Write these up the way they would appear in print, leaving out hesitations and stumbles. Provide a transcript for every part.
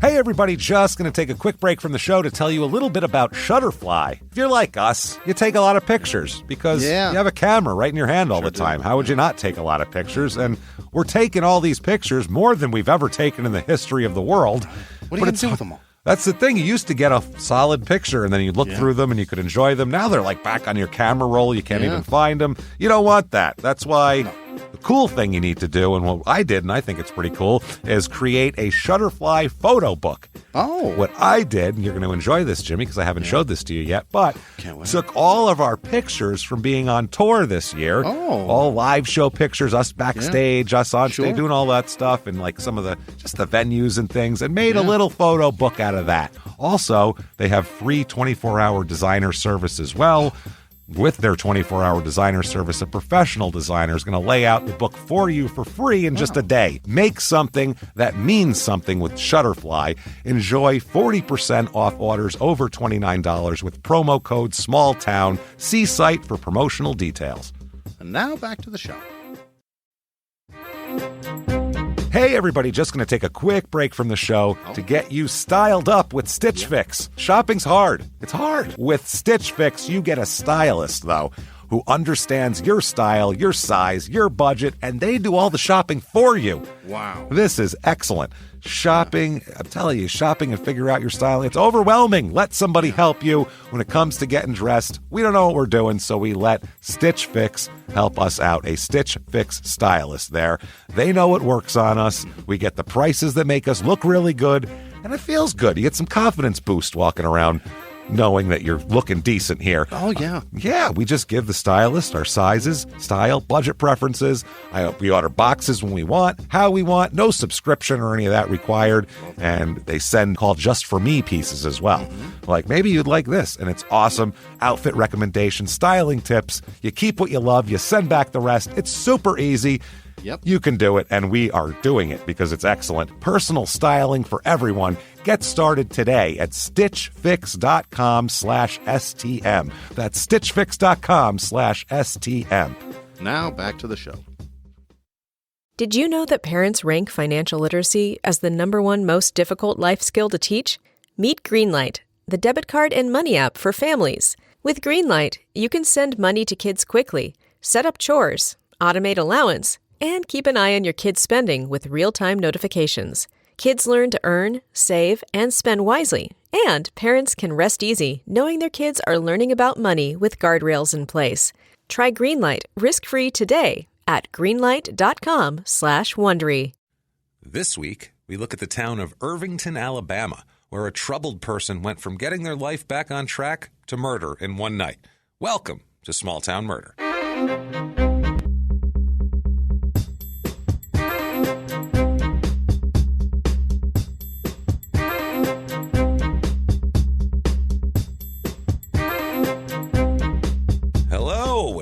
Hey everybody, just going to take a quick break from the show to tell you a little bit about Shutterfly. If you're like us, you take a lot of pictures because you have a camera right in your hand all the time. How would you not take a lot of pictures? And we're taking all these pictures, more than we've ever taken in the history of the world. What are you going to do with them all? That's the thing. You used to get a solid picture, and then you'd look through them, and you could enjoy them. Now they're like back on your camera roll. You can't even find them. You don't want that. That's why the cool thing you need to do, and what I did, and I think it's pretty cool, is create a Shutterfly photo book. Oh. What I did, and you're going to enjoy this, Jimmy, because I haven't showed this to you yet, but took all of our pictures from being on tour this year. Oh. All live show pictures, us backstage, us on stage, doing all that stuff, and like some of the venues and things, and made a little photo book out of that. Also, they have free 24-hour designer service as well. With their 24-hour designer service, a professional designer is going to lay out the book for you for free in just a day. Make something that means something with Shutterfly. Enjoy 40% off orders over $29 with promo code SMALLTOWN. See site for promotional details. And now back to the show. Hey everybody, just going to take a quick break from the show to get you styled up with Stitch Fix. Shopping's hard. It's hard. With Stitch Fix, you get a stylist, though, who understands your style, your size, your budget, and they do all the shopping for you. Wow. This is excellent. Shopping, I'm telling you, shopping and figure out your style, it's overwhelming. Let somebody help you when it comes to getting dressed. We don't know what we're doing, so we let Stitch Fix help us out. A Stitch Fix stylist there. They know what works on us. We get the prices that make us look really good, and it feels good. You get some confidence boost walking around knowing that you're looking decent here. Oh, yeah. Yeah, we just give the stylist our sizes, style, budget preferences. We order boxes when we want, how we want, no subscription or any of that required. And they send called Just For Me pieces as well. Like, maybe you'd like this, and it's awesome. Outfit recommendations, styling tips. You keep what you love, you send back the rest. It's super easy. Yep. You can do it, and we are doing it because it's excellent. Personal styling for everyone. Get started today at stitchfix.com/STM. That's stitchfix.com/STM. Now back to the show. Did you know that parents rank financial literacy as the #1 most difficult life skill to teach? Meet Greenlight, the debit card and money app for families. With Greenlight, you can send money to kids quickly, set up chores, automate allowance, and keep an eye on your kids' spending with real-time notifications. Kids learn to earn, save, and spend wisely. And parents can rest easy knowing their kids are learning about money with guardrails in place. Try Greenlight risk-free today at greenlight.com/Wondery. This week, we look at the town of Irvington, Alabama, where a troubled person went from getting their life back on track to murder in one night. Welcome to Small Town Murder.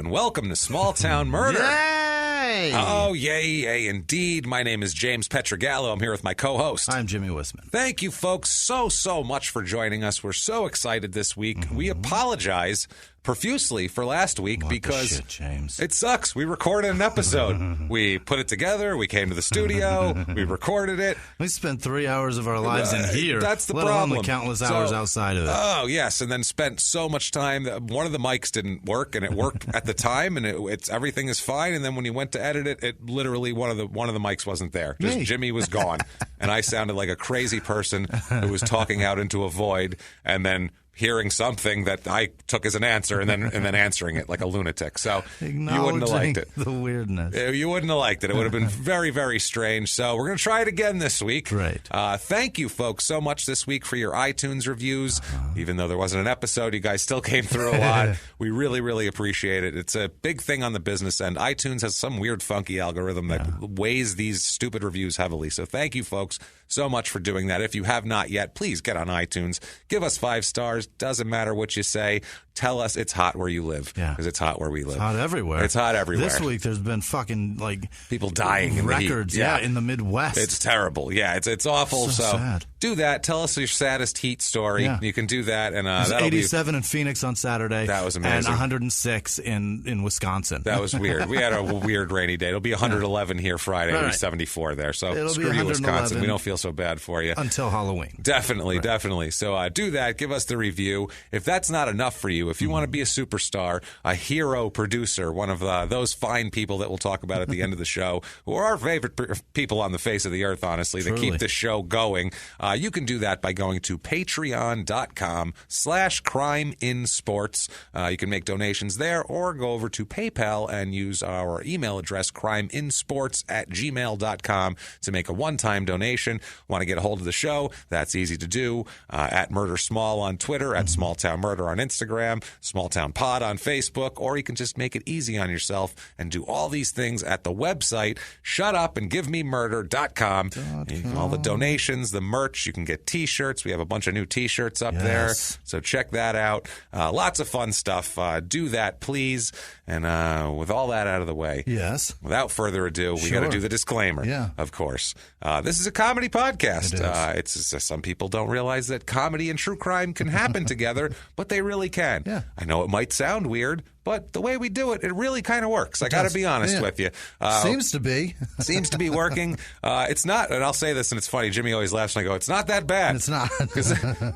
Welcome to Small Town Murder. Yay! Oh, yay, indeed. My name is James Pietragallo. I'm here with my co-host. I'm Jimmy Whisman. Thank you, folks, so much for joining us. We're so excited this week. We apologize profusely for last week because shit, James. It sucks. We recorded an episode. We put it together. We came to the studio. We recorded it. We spent 3 hours of our lives in here. That's the let problem. alone the countless hours outside of it. Oh, yes, and then spent so much time. One of the mics didn't work, and it worked at the time, and it's everything is fine. And then when you went to edit it, it literally one of the mics wasn't there. Just Jimmy was gone, and I sounded like a crazy person who was talking out into a void, and then hearing something that I took as an answer and then answering it like a lunatic. So you wouldn't have liked it. The weirdness. You wouldn't have liked it. It would have been very, very strange. So we're going to try it again this week. Right. Thank you, folks, so much this week for your iTunes reviews. Even though there wasn't an episode, you guys still came through a lot. We really, really appreciate it. It's a big thing on the business end. iTunes has some weird, funky algorithm that weighs these stupid reviews heavily. So thank you, folks, so much for doing that. If you have not yet, please get on iTunes. Give us 5 stars. Doesn't matter what you say. Tell us it's hot where you live. Yeah. Because it's hot where we live. It's hot everywhere. It's hot everywhere. This week there's been fucking like people dying in records, the heat. in the Midwest. It's terrible. Yeah, it's awful. So sad. do that. Tell us your saddest heat story. Yeah. You can do that. And It was that'll 87 in Phoenix on Saturday. That was amazing. And 106 in Wisconsin. That was weird. We had a weird rainy day. It'll be 111 here Friday. It'll be 74 there. So It'll screw be you, Wisconsin. 111 We don't feel so bad for you. Until Halloween. Definitely. So do that. Give us the review. If that's not enough for you, if you want to be a superstar, a hero producer, one of those fine people that we'll talk about at the end of the show, who are our favorite people on the face of the earth, honestly, that keep the show going, you can do that by going to patreon.com/crimeinsports. You can make donations there or go over to PayPal and use our email address, crimeinsports@gmail.com, to make a one-time donation. Want to get a hold of the show? That's easy to do. At Murder Small on Twitter, at Small Town Murder on Instagram, Small Town Pod on Facebook, or you can just make it easy on yourself and do all these things at the website, shutupandgivememurder.com. All the donations, the merch, you can get T-shirts. We have a bunch of new T-shirts up there, so check that out. Lots of fun stuff. Do that, please. And with all that out of the way, without further ado, we got to do the disclaimer, of course. This is a comedy podcast. It's some people don't realize that comedy and true crime can happen together, but they really can. I know it might sound weird, but the way we do it, it really kind of works. I got to be honest with you. Seems to be. Seems to be working. It's not, and I'll say this, and it's funny. Jimmy always laughs when I go, it's not that bad. It's not. Because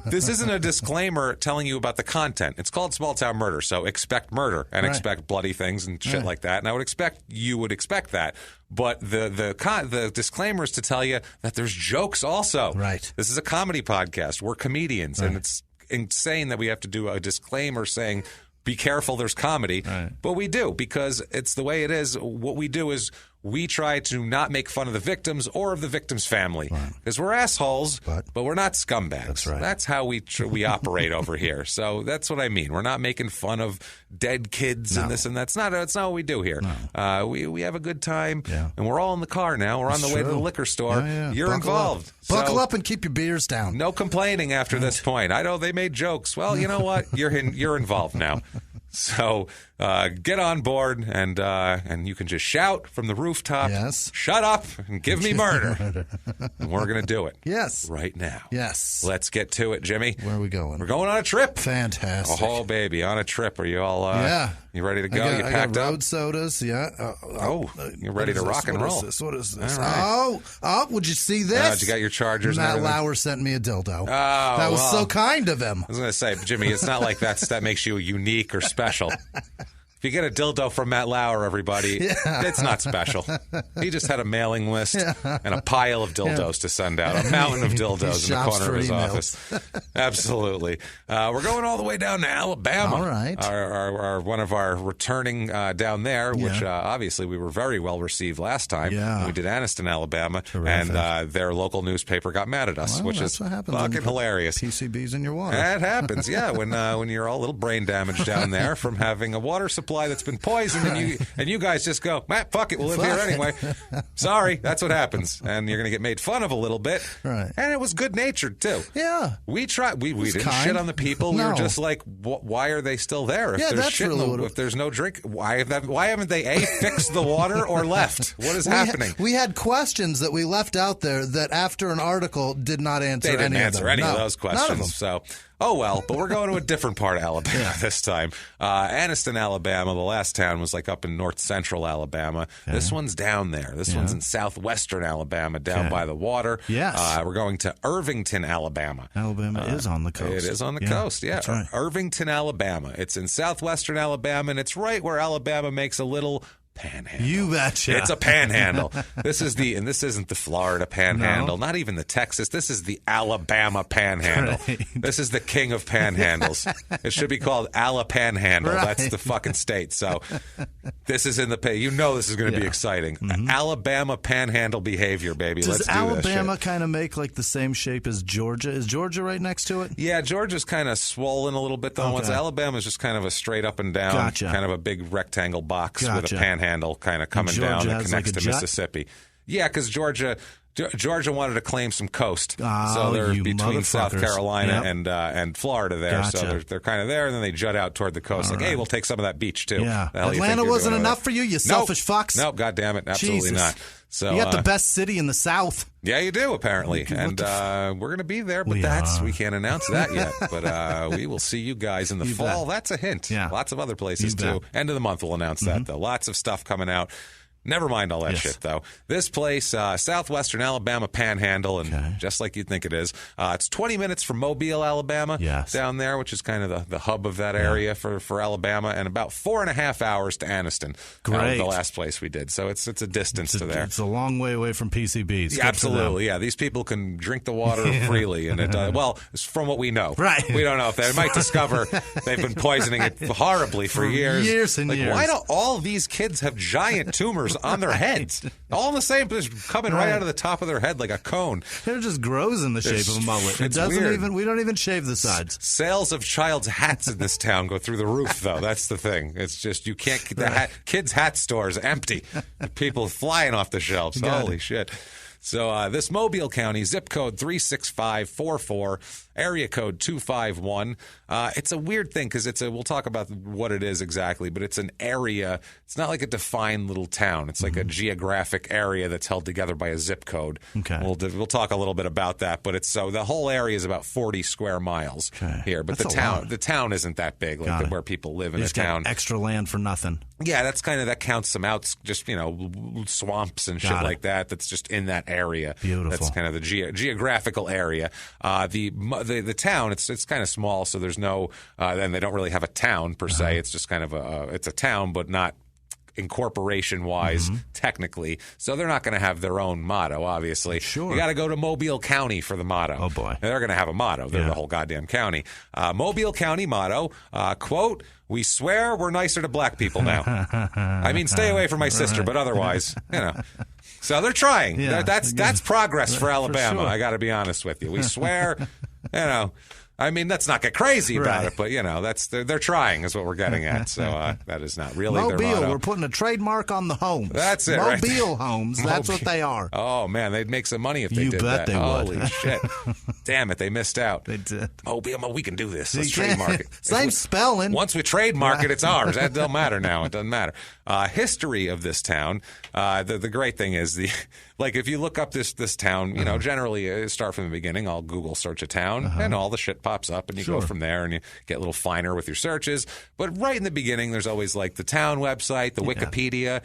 this isn't a disclaimer telling you about the content. It's called Small Town Murder, so expect murder and expect bloody things and shit like that. And I would expect you would expect that. But the disclaimer is to tell you that there's jokes also. Right. This is a comedy podcast. We're comedians, and it's insane that we have to do a disclaimer saying, be careful, there's comedy. But we do, because it's the way it is. What we do is we try to not make fun of the victims or of the victim's family, because we're assholes, but we're not scumbags. That's right. That's how we operate over here. So that's what I mean. We're not making fun of dead kids and this and that's not what we do here. No. We have a good time, and we're all in the car now. We're on the way to the liquor store. You're involved. Buckle up and keep your beers down. No complaining after this point. I know they made jokes. Well, you know what? You're involved now. So get on board, and you can just shout from the rooftop, shut up and give me murder. And we're going to do it right now. Let's get to it, Jimmy. Where are we going? We're going on a trip. Fantastic. Oh, baby, on a trip. Are you all you ready to go? You packed I got up? road sodas, you're ready to rock and roll. What is this? All right. Oh, would you see this? You got your chargers Matt and everything? Lauer sent me a dildo. Oh, that was so kind of him. I was going to say, Jimmy, it's not like that makes you unique or special. If you get a dildo from Matt Lauer, everybody, it's not special. He just had a mailing list and a pile of dildos to send out, a mountain of dildos in the corner of his office. Absolutely. We're going all the way down to Alabama. All right. Our one of our returning down there, which obviously we were very well received last time. We did Anniston, Alabama, and their local newspaper got mad at us, which is fucking hilarious. PCBs in your water. That happens, when you're all a little brain damaged down there from having a water supply that's been poisoned, and you guys just go, fuck it, we'll live here anyway. Sorry, that's what happens, and you're going to get made fun of a little bit. Right. And it was good natured too. Yeah. We tried. We didn't shit on the people. No. We were just like, why are they still there? If there's shit if there's no drink, why haven't they fixed the water or left? What is happening? We had questions that we left out there that after an article did not answer. They didn't answer any of those questions. None of them. So. Oh, well, but we're going to a different part of Alabama this time. Anniston, Alabama, the last town was like up in north central Alabama. This one's down there. This one's in southwestern Alabama, down by the water. We're going to Irvington, Alabama. Alabama is on the coast. It is on the coast, That's right. Irvington, Alabama. It's in southwestern Alabama, and it's right where Alabama makes a little panhandle. You betcha. It's a panhandle. This isn't the Florida panhandle, not even the Texas. This is the Alabama panhandle. Right. This is the king of panhandles. It should be called Panhandle. Right. That's the fucking state. So this is in the pay. You know this is going to be exciting. Alabama panhandle behavior, baby. Does Let's do Alabama kind of make like the same shape as Georgia? Is Georgia right next to it? Yeah, Georgia's kind of swollen a little bit though. Once Alabama's just kind of a straight up and down, kind of a big rectangle box with a panhandle kind of coming down that connects to Mississippi. Yeah, because Georgia Georgia wanted to claim some coast, Oh, so they're you between South motherfuckers. Carolina Yep. and Florida there. Gotcha. So they're kind of there, and then they jut out toward the coast. All Hey, right. we'll take some of that beach too. Yeah. The hell you think Atlanta you're wasn't doing over enough there? for you, you Nope. selfish fucks. Nope, God damn it, absolutely Jesus. not. So You got the best city in the South. Yeah, you do apparently, and we're going to be there, but we can't announce that yet. But we will see you guys in the fall. bet. That's a hint. Yeah. Lots of other places You too. bet. End of the month we'll announce that though. Lots of stuff coming out. Never mind all that Yes. shit, though. This place, southwestern Alabama Panhandle, and just like you'd think it is, it's 20 minutes from Mobile, Alabama, Yes. down there, which is kind of the hub of that area for Alabama, and about 4.5 hours to Anniston, Great. the last place we did. So it's a distance to there. It's a long way away from PCBs. Yeah, absolutely, yeah. These people can drink the water freely, and it's from what we know. Right. We don't know if they might discover they've been poisoning it horribly for years. Years and years. Why do all these kids have giant tumors on their heads? All in the same place, coming right out of the top of their head like a cone. It just grows in the shape of a mullet. It it's doesn't weird. even. We don't even shave the sides. Sales of child's hats in this town go through the roof, though. That's the thing. It's just you can't keep the kids' hat stores empty. People flying off the shelves. Holy shit. So this Mobile County, zip code 36544, area code 251. It's a weird thing because we'll talk about what it is exactly, but it's an area. It's not like a defined little town. It's like a geographic area that's held together by a zip code. Okay. We'll talk a little bit about that, but the whole area is about 40 square miles here. But That's a lot. the town isn't that big, like where people live in You a just got town. extra land for nothing. Yeah, that counts some out, just swamps and shit like that. That's just in that area. Beautiful. That's kind of the geographical area. The town, it's kind of small, so there's no, and they don't really have a town per se. It's just kind of it's a town, but not incorporation-wise, technically. So they're not going to have their own motto, obviously. Sure. You got to go to Mobile County for the motto. Oh, boy. They're going to have a motto. They're the whole goddamn county. Mobile County motto, quote, "We swear we're nicer to black people now." I mean, stay away from my sister, but otherwise, So they're trying. Yeah. That's progress for Alabama, sure. I got to be honest with you. We swear, I mean, let's not get crazy about it, but they're trying is what we're getting at. So that is not really their Mobile, motto. we're putting a trademark on the homes. That's it, Mobile right there. homes. That's what they are. Oh man, they'd make some money if they You did bet that. they would. Holy shit! Damn it, they missed out. They did. Mobile, we can do this. Let's You can't- trademark it. Same spelling. Once we trademark it, it's ours. That don't matter now. It doesn't matter. History of this town. The great thing is if you look up this town, generally start from the beginning. I'll Google search a town, and all the shit pops up, and you go from there, and you get a little finer with your searches. But right in the beginning, there's always the town website, the Wikipedia.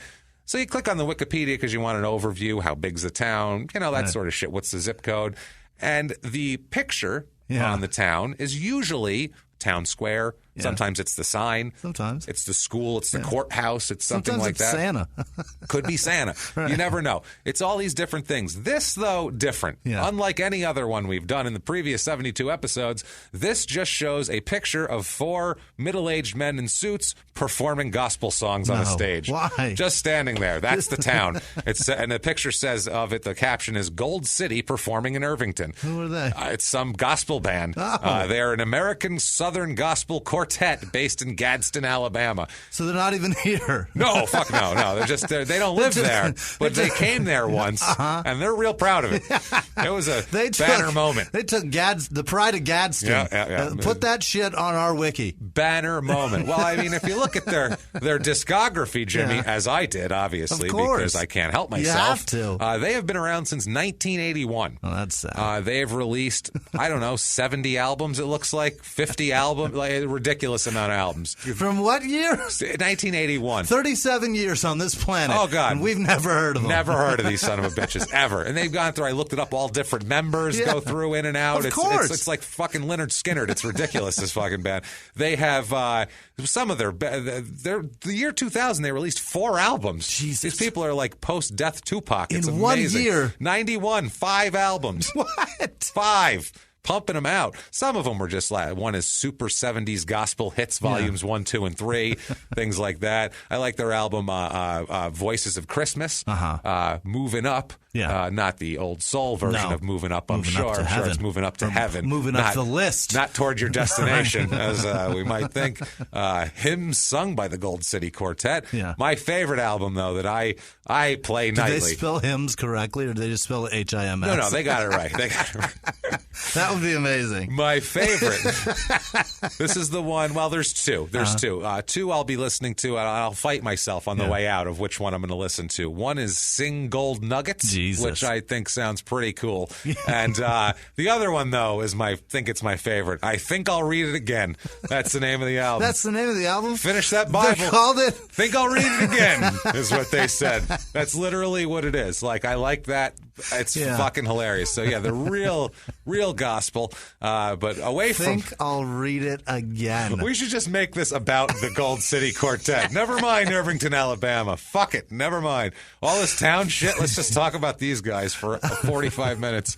So you click on the Wikipedia because you want an overview. How big's the town? That sort of shit. What's the zip code? And the picture on the town is usually town square. Yeah. Sometimes it's the sign. Sometimes it's the school. It's the courthouse. It's something Sometimes like it's that. Santa. Could be Santa. Right. You never know. It's all these different things. This, though, different. Yeah. Unlike any other one we've done in the previous 72 episodes, this just shows a picture of 4 middle-aged men in suits performing gospel songs on a stage. Why? Just standing there. That's the town. And the picture says of it, the caption is Gold City performing in Irvington. Who are they? It's some gospel band. They're an American Southern gospel quartet based in Gadsden, Alabama. So they're not even here. No, fuck no. They're just they don't live there, but they came there once, and they're real proud of it. It was a banner moment. They took the pride of Gadsden. Put that shit on our wiki. Banner moment. Well, I mean, if you look at their discography, Jimmy, as I did, obviously, because I can't help myself. You have to. They have been around since 1981. Oh, that's sad. They have released, 70 albums, it looks like, 50 albums, a ridiculous amount of albums. From what year? 1981. 37 years on this planet. Oh, God. And we've never heard of them. Never heard of these son of a bitches, ever. And they've gone through, I looked it up, all different members go through, in and out. Of course. It's like fucking Lynyrd Skynyrd. It's ridiculous, this fucking band. They have some of the year 2000, they released 4 albums. Jesus. These people are like post-death Tupac. It's in amazing. 1 year. 91, 5 albums. What? 5. Pumping them out. Some of them were just one is Super 70s Gospel Hits Volumes 1, 2, and 3, things like that. I like their album Voices of Christmas, Moving Up, Yeah. Not the old soul version No. of moving up, I'm Moving sure. up to I'm sure it's heaven. moving up to heaven. Moving up the list. Not toward your destination, as we might think. Hymns sung by the Gold City Quartet. Yeah. My favorite album, though, that I play Did nightly. they spell hymns correctly, or did they just spell it HIMS? No, they got it right. They got it right. That would be amazing. My favorite. This is the one. Well, there's two. There's two. Two I'll be listening to, and I'll fight myself on the way out of which one I'm going to listen to. One is Sing Gold Nuggets, Jesus. which I think sounds pretty cool. And the other one, though, is I think it's my favorite. I Think I'll Read It Again. That's the name of the album. That's the name of the album? Finish that Bible. They called it? Think I'll Read It Again, is what they said. That's literally what it is. Like, I like that. It's fucking hilarious. So, yeah, the real gospel. But away from... Think I'll Read It Again. We should just make this about the Gold City Quartet. Never mind Irvington, Alabama. Fuck it. Never mind. All this town shit, let's just talk about these guys for 45 minutes.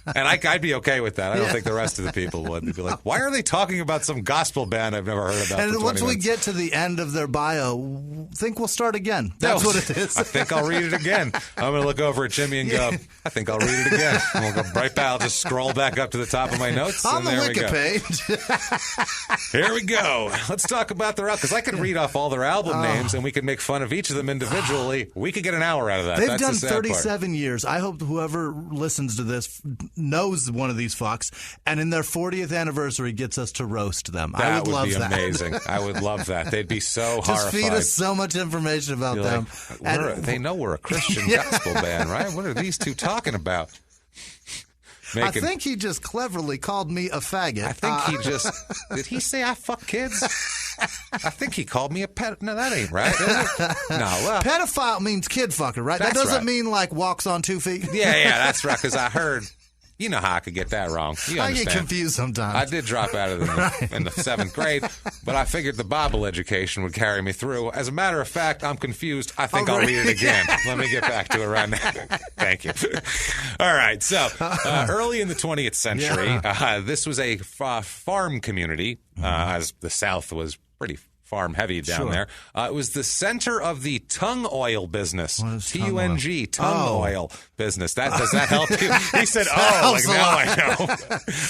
And I'd be okay with that. I don't think the rest of the people would. They'd be like, why are they talking about some gospel band I've never heard about? And once we minutes? get to the end of their bio, think we'll start again. That's what it is. I think I'll read it again. I'm going to look over at Jimmy and go, I think I'll read it again. And we'll go right back. I'll just scroll back up to the top of my notes. On and the there we Wiki go. page. Here we go. Let's talk about their album, because I could read off all their album names and we could make fun of each of them individually. We could get an hour out of that. They've That's done the sad part. 37 years. I hope whoever listens to this knows one of these fucks, and in their 40th anniversary gets us to roast them. I would love be that. amazing. I would love that. They'd be so Just horrified. feed us so much information about Be them. like, they know we're a Christian gospel band, right? What are these two talking about? I think he just cleverly called me a faggot. I think he just... Did he say I fuck kids? I think he called me a pet. No, that ain't right, is it? No. Well, pedophile means kid fucker, right? That That's doesn't right. mean like walks on 2 feet. yeah, that's right, because I heard... You know how I could get that wrong. You I understand. get confused sometimes. I did drop out of in the 7th grade, but I figured the Bible education would carry me through. As a matter of fact, I'm confused. I think I'll read it again. Let me get back to it right now. Thank you. All right. So early in the 20th century, this was a farm community, as the South was pretty farm heavy down there. It was the center of the tongue oil business. T-U-N-G, tongue oil business. Does that help you? He said, like now I know.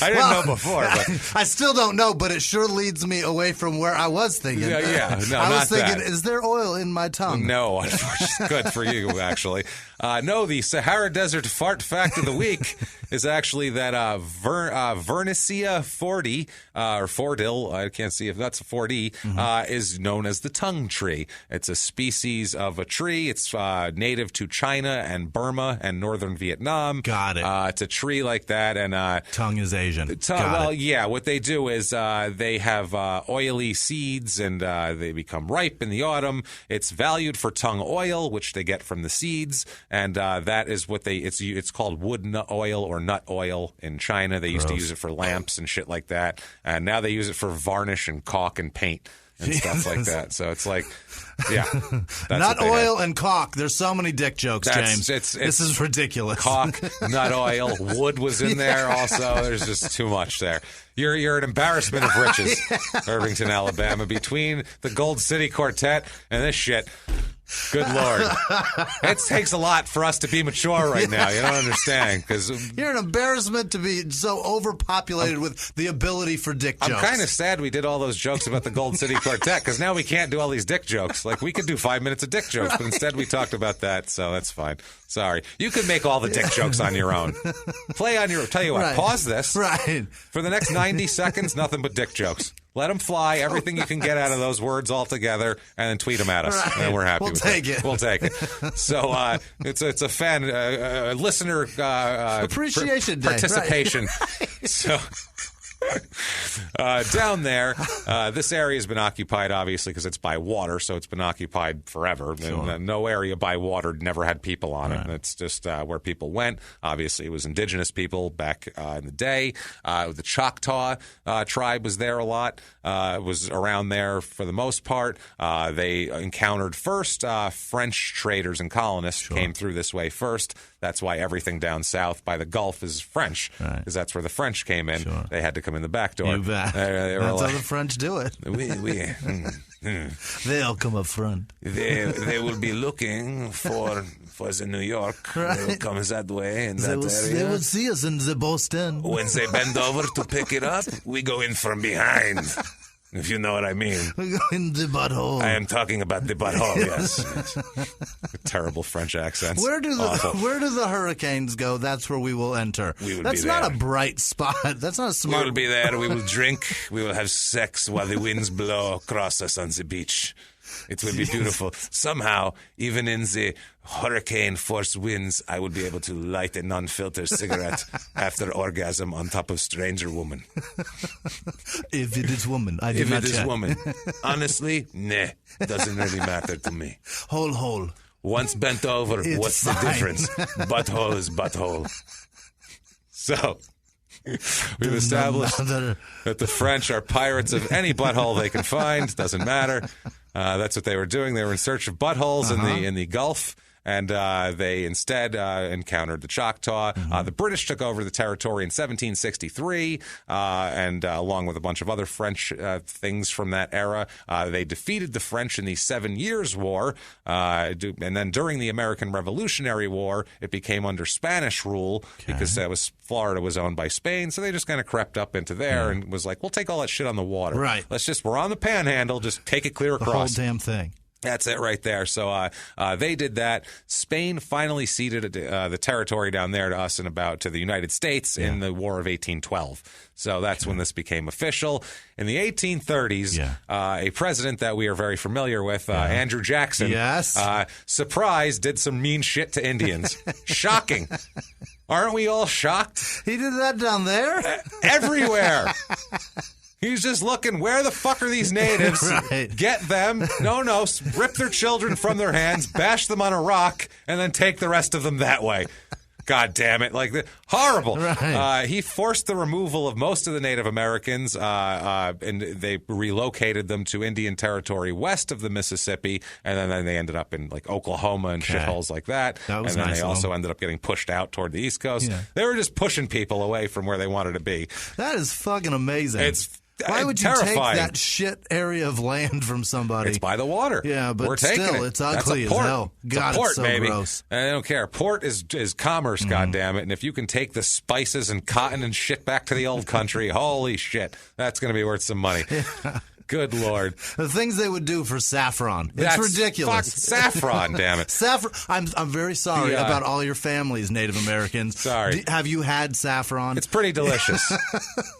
I didn't know before. But I still don't know, but it sure leads me away from where I was thinking. Yeah. No, I was not thinking, that. is there oil in my tongue? No, unfortunately. Good for you, actually. No, the Sahara Desert fart fact of the week is actually that Vernicea fordi, or Fordil, I can't see if that's a 4D, is known as the tongue tree. It's a species of a tree. It's native to China and Burma and northern Vietnam. Got it. It's a tree like that. And Tongue is Asian. what they do is they have oily seeds, and they become ripe in the autumn. It's valued for tongue oil, which they get from the seeds, and that is what it's called wood nut oil or nut oil in China. They used to use it for lamps and shit like that, and now they use it for varnish and caulk and paint and stuff like that. So it's like, that's nut oil and caulk. There's so many dick jokes, James. This is ridiculous. Caulk, nut oil, wood was in there also. There's just too much there. You're an embarrassment of riches, Irvington, Alabama, between the Gold City Quartet and this shit. Good Lord. It takes a lot for us to be mature right now. You don't understand. Because you're an embarrassment to be so overpopulated with the ability for dick jokes. I'm kind of sad we did all those jokes about the Gold City Quartet, because now we can't do all these dick jokes. Like, we could do 5 minutes of dick jokes, but instead we talked about that, so that's fine. Sorry. You could make all the dick jokes on your own. Play on your... Tell you what, pause this. Right. For the next 90 seconds, nothing but dick jokes. Let them fly, everything you can get out of those words all together, and then tweet them at us, and we're happy with it. We'll take it. So it's a fan, listener appreciation day. Participation. Right. So... down there, this area has been occupied, obviously, because it's by water, so it's been occupied forever. Sure. And, no area by water never had people on it. It's just where people went. Obviously, it was indigenous people back in the day. The Choctaw tribe was there a lot. It was around there for the most part. They encountered first French traders and colonists came through this way first. That's why everything down south by the Gulf is French, because that's where the French came in. They had to come in in the back door. You bet. They were That's like, how the French do it. They'll come up front. They will be looking for the New York. They will come that way in that area. They will see us in the Boston. When they bend over to pick it up, we go in from behind. If you know what I mean. We go in the butthole. I am talking about the butthole, yes. Terrible French accents. Where do the hurricanes go? That's where we will enter. That's not a bright spot. That's not a smart... We will be there. We will drink. We will have sex while the winds blow across us on the beach. It will be beautiful. Somehow, even in the hurricane-force winds, I will be able to light a non-filter cigarette after orgasm on top of stranger woman. If it is woman, I do if not it is check. woman. Honestly, nah, doesn't really matter to me. Hole. Once bent over, It's what's fine. the difference? Butthole is butthole. So... We've established that the French are pirates of any butthole they can find. Doesn't matter. That's what they were doing. They were in search of buttholes in the Gulf, and they instead encountered the Choctaw. The British took over the territory in 1763, and along with a bunch of other French things from that era, they defeated the French in the 7 Years' War, and then during the American Revolutionary War, it became under Spanish rule because Florida was owned by Spain, so they just kind of crept up into there and was like, we'll take all that shit on the water. Right. We're on the panhandle, just take it clear across. The whole damn thing. That's it right there. So they did that. Spain finally ceded the territory down there to us to the United States in the War of 1812. So that's when this became official. In the 1830s, a president that we are very familiar with, Andrew Jackson, surprise, did some mean shit to Indians. Shocking. Aren't we all shocked? He did that down there? Everywhere. He's just looking, where the fuck are these natives? Right. Get them. No, rip their children from their hands, bash them on a rock, and then take the rest of them that way. God damn it. Horrible. Right. He forced the removal of most of the Native Americans, and they relocated them to Indian territory west of the Mississippi, and then they ended up in Oklahoma and shitholes like that. That was and then nice they also ended up getting pushed out toward the East Coast. Yeah. They were just pushing people away from where they wanted to be. That is fucking amazing. Why would you terrifying. take that shit area of land from somebody? It's by the water. Yeah, but we're taking still, it. it's ugly as hell. God, port, it's so baby. gross. And I don't care. Port is commerce, goddammit. And if you can take the spices and cotton and shit back to the old country, holy shit, that's going to be worth some money. Yeah. Good Lord. The things they would do for saffron. It's ridiculous. Saffron, damn it. Saffron. I'm very sorry about all your families, Native Americans. Sorry. Have you had saffron? It's pretty delicious.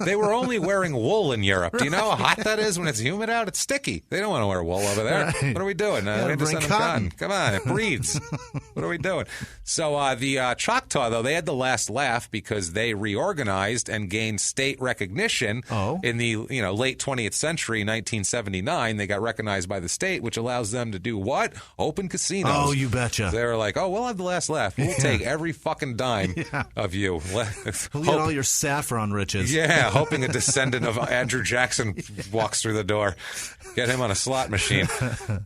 They were only wearing wool in Europe. Do you know how hot that is when it's humid out? It's sticky. They don't want to wear wool over there. Right. What are we doing? We have to send them cotton. Come on, it breathes. What are we doing? So the Choctaw, though, they had the last laugh because they reorganized and gained state recognition in the late 20th century, 1979. They got recognized by the state, which allows them to do what? Open casinos. Oh, you betcha. So they were like, we'll have the last laugh. We'll take every fucking dime of you. We'll get all your saffron riches. Yeah, hoping a descendant of Andrew Jackson walks through the door. Get him on a slot machine.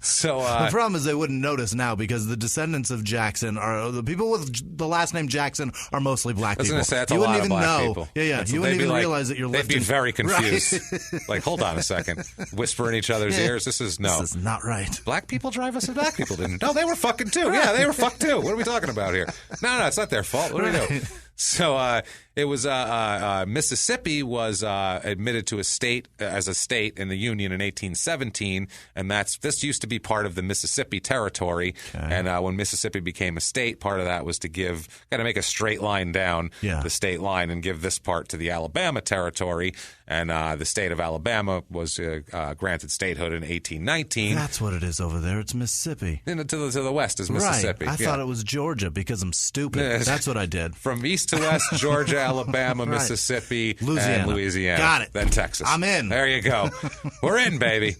So the problem is they wouldn't notice now because the descendants of Jackson are the people with the last name Jackson are mostly black people. I was going to say that's you a lot wouldn't of even black know. people. Yeah. You wouldn't even realize that you're lifting. They'd be very confused. Right. Hold on a second. Whisper in each other's ears. This is not right. Black people drive us and black people didn't. No, they were fucking too. Right. Yeah, they were fucked too. What are we talking about here? No, it's not their fault. What do we do? So it was Mississippi was admitted to as a state in the Union in 1817, and this used to be part of the Mississippi Territory. Okay. And when Mississippi became a state, part of that was to make a straight line down the state line and give this part to the Alabama Territory. And the state of Alabama was granted statehood in 1819. That's what it is over there. It's Mississippi. To the west is Mississippi. Right. I thought it was Georgia because I'm stupid. That's what I did. From east to west, Georgia, Alabama, Mississippi, and Louisiana. Got it. Then Texas. I'm in. There you go. We're in, baby.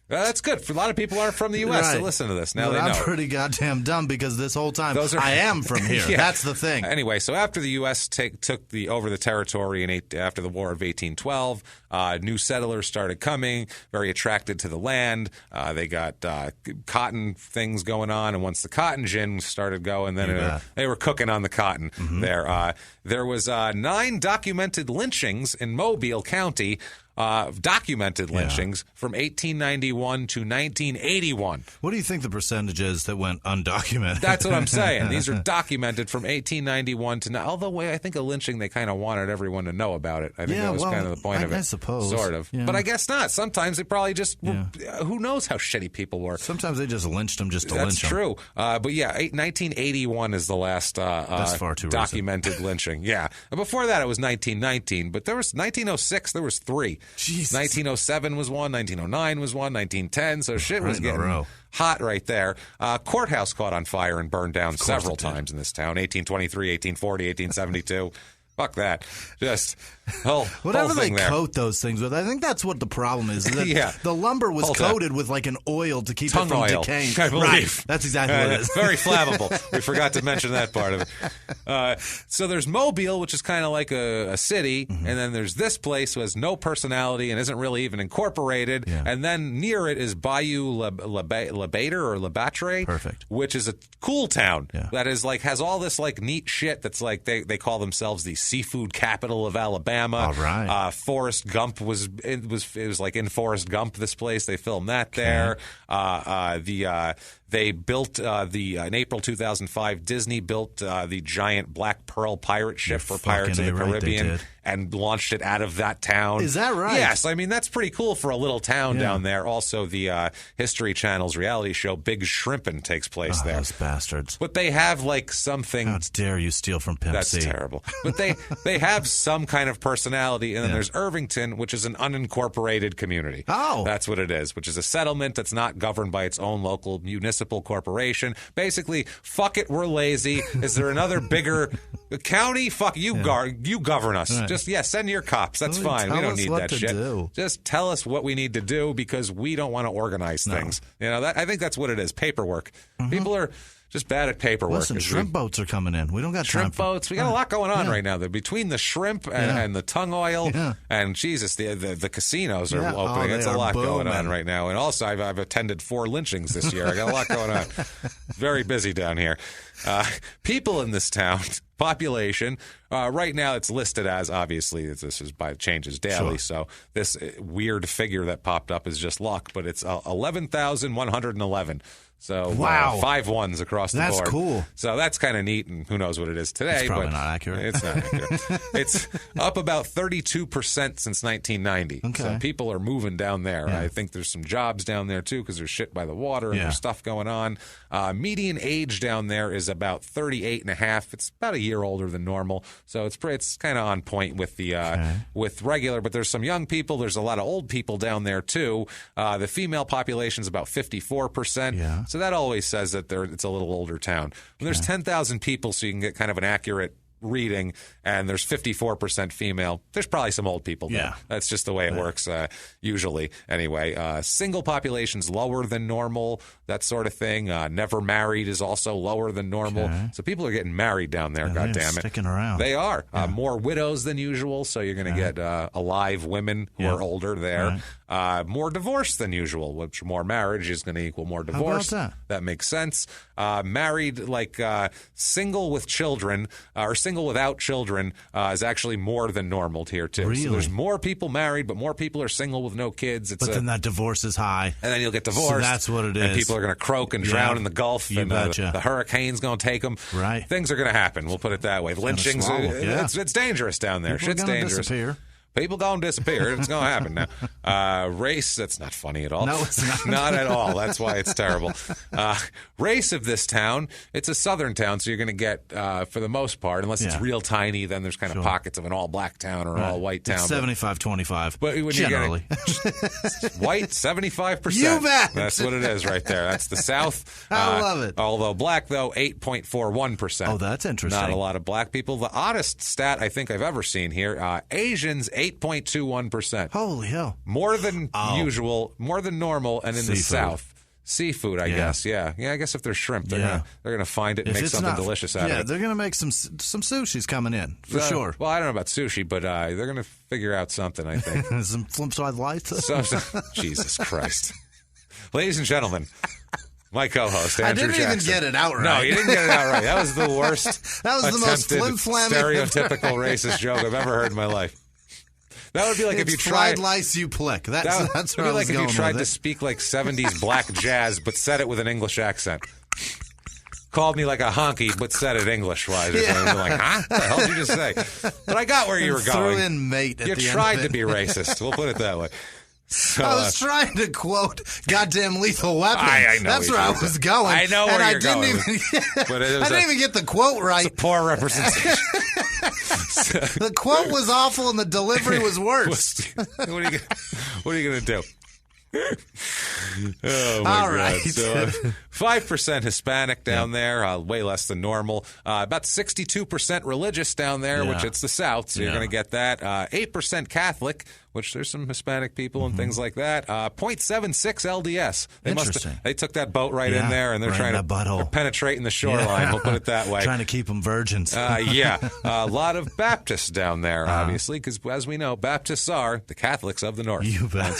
That's good. For a lot of people aren't from the U.S. to listen to this. Now they know. I'm pretty goddamn dumb because this whole time I am from here. Yeah. That's the thing. Anyway, so after the U.S. took over the territory after the War of 1812, new settlers started coming, very attracted to the land. They got cotton things going on, and once the cotton gin started going, then they were cooking on the cotton there. There was 9 documented lynchings in Mobile County. Documented lynchings from 1891 to 1981. What do you think the percentage is that went undocumented? That's what I'm saying. These are documented from 1891 to now. Although I think a lynching, they kind of wanted everyone to know about it. I think that was kind of the point of it. I suppose. Sort of. Yeah. But I guess not. Sometimes they probably just were, who knows how shitty people were. Sometimes they just lynched them just to lynch them. That's true. But yeah, 1981 is the last That's far too documented lynching. Yeah. Before that, it was 1919. But there was 1906, there was 3. Jesus. 1907 was one, 1909 was one, 1910. So shit was getting hot right there. Courthouse caught on fire and burned down several times in this town. 1823, 1840, 1872. Fuck that. Just whatever they there. coat those things with. I think that's what the problem is. That the lumber was coated with like an oil to keep it from decaying. I believe. Right. That's exactly what it is. Very flammable. We forgot to mention that part of it. So there's Mobile, which is kind of like a city, and then there's this place who has no personality and isn't really even incorporated. Yeah. And then near it is Bayou Labatre or Labatre, perfect, which is a cool town that is like has all this like neat shit that's like they call themselves the seafood capital of Alabama. All right. Forrest Gump was like in Forrest Gump. This place they filmed that there. They built in April 2005. Disney built the giant Black Pearl pirate ship for Pirates of the Caribbean and launched it out of that town. Is that right? Yes. I mean that's pretty cool for a little town down there. Also, the History Channel's reality show Big Shrimpin' takes place there. Those bastards. But they have like something. How dare you steal from Pimp C? That's terrible. But they have some kind of personality. And then there's Irvington, which is an unincorporated community. Oh. That's what it is, which is a settlement that's not governed by its own local municipal corporation. Basically, fuck it, we're lazy. Is there another bigger county? Fuck, you govern us. Right. Just, send your cops. That's fine. We don't need that shit. Just tell us what we need to do because we don't want to organize things. You know, I think that's what it is, paperwork. People are just bad at paperwork. Listen, shrimp boats are coming in. We don't got shrimp boats. We got a lot going on right now. Between the shrimp and the tongue oil and Jesus, the casinos are opening. It's a lot going on right now. And also, I've attended 4 lynchings this year. I got a lot going on. Very busy down here. People in this town, population, right now it's listed as, obviously, this is by changes daily, so this weird figure that popped up is just luck, but it's 11,111. So 5 ones across the board. That's cool. So that's kind of neat, and who knows what it is today. It's probably not accurate. It's not accurate. It's up about 32% since 1990. Okay. So people are moving down there. I think there's some jobs down there, too, because there's shit by the water and there's stuff going on. Median age down there is about 38 and a half. It's about a year older than normal. So it's kind of on point with the with regular, but there's some young people. There's a lot of old people down there, too. The female population is about 54%. Yeah. So that always says that it's a little older town. When there's 10,000 people, so you can get kind of an accurate reading, and there's 54% female, there's probably some old people there. That's just the way it works usually. Anyway, single population's lower than normal, that sort of thing. Never married is also lower than normal. So people are getting married down there, goddammit. Sticking around. They are. More widows than usual, so you're going to get alive women who are older there. More divorce than usual, which more marriage is going to equal more divorce. How about that? That makes sense. Married, like single with children, or single without children is actually more than normal here, too. Really? So there's more people married, but more people are single with no kids. But then that divorce is high. And then you'll get divorced. So that's what it is. And people are going to croak and drown in the Gulf. You and betcha. The hurricane's going to take them. Right. Things are going to happen. We'll put it that way. Lynchings, it's dangerous down there. People Shit's dangerous. Disappear. People going to disappear. It's going to happen now. Race, that's not funny at all. No, it's not. Not at all. That's why it's terrible. Race of this town, it's a southern town, so you're going to get, for the most part, unless it's real tiny, then there's kind of pockets of an all-black town or an all-white town. It's 75-25, but when generally. White, 75%. You bet. That's what it is right there. That's the South. I love it. Although black, though, 8.41%. Oh, that's interesting. Not a lot of black people. The oddest stat I think I've ever seen here, Asians, 8.21%. Holy hell. More than usual, more than normal, and in the South. Seafood, I guess. Yeah. I guess if there's shrimp, they're gonna find it and make something delicious out of it. Yeah, they're gonna make some sushi's coming in for sure. Well, I don't know about sushi, but they're gonna figure out something. I think some flip side lights. Jesus Christ, ladies and gentlemen, my co-host Andrew I didn't Jackson. even get it out right. No, you didn't get it out right. That was the worst. That was the most flim-flammy, stereotypical racist joke I've ever heard in my life. That would be like if you tried lice you plick. That's would be like if you tried to speak like 70s black jazz, but said it with an English accent. Called me like a honky, but said it English-wise. Or something. I'm like, huh? What the hell did you just say? But I got where you were going. Threw in mate at you the end tried of to it. be racist. We'll put it that way. So, I was trying to quote "goddamn lethal weapon." I know that's where I was going. I know where you're going. But I didn't even get the quote right. It's a poor representation. The quote was awful and the delivery was worse. What are you gonna do? Oh my All God! right. So 5% Hispanic down there, way less than normal. About 62% religious down there, which it's the South, so you're going to get that. 8% Catholic, which there's some Hispanic people and things like that. 0.76 LDS. They took that boat right in there, and they're trying to they're penetrating the shoreline. We'll put it that way. Trying to keep them virgins. A lot of Baptists down there, obviously, because as we know, Baptists are the Catholics of the North. You bet.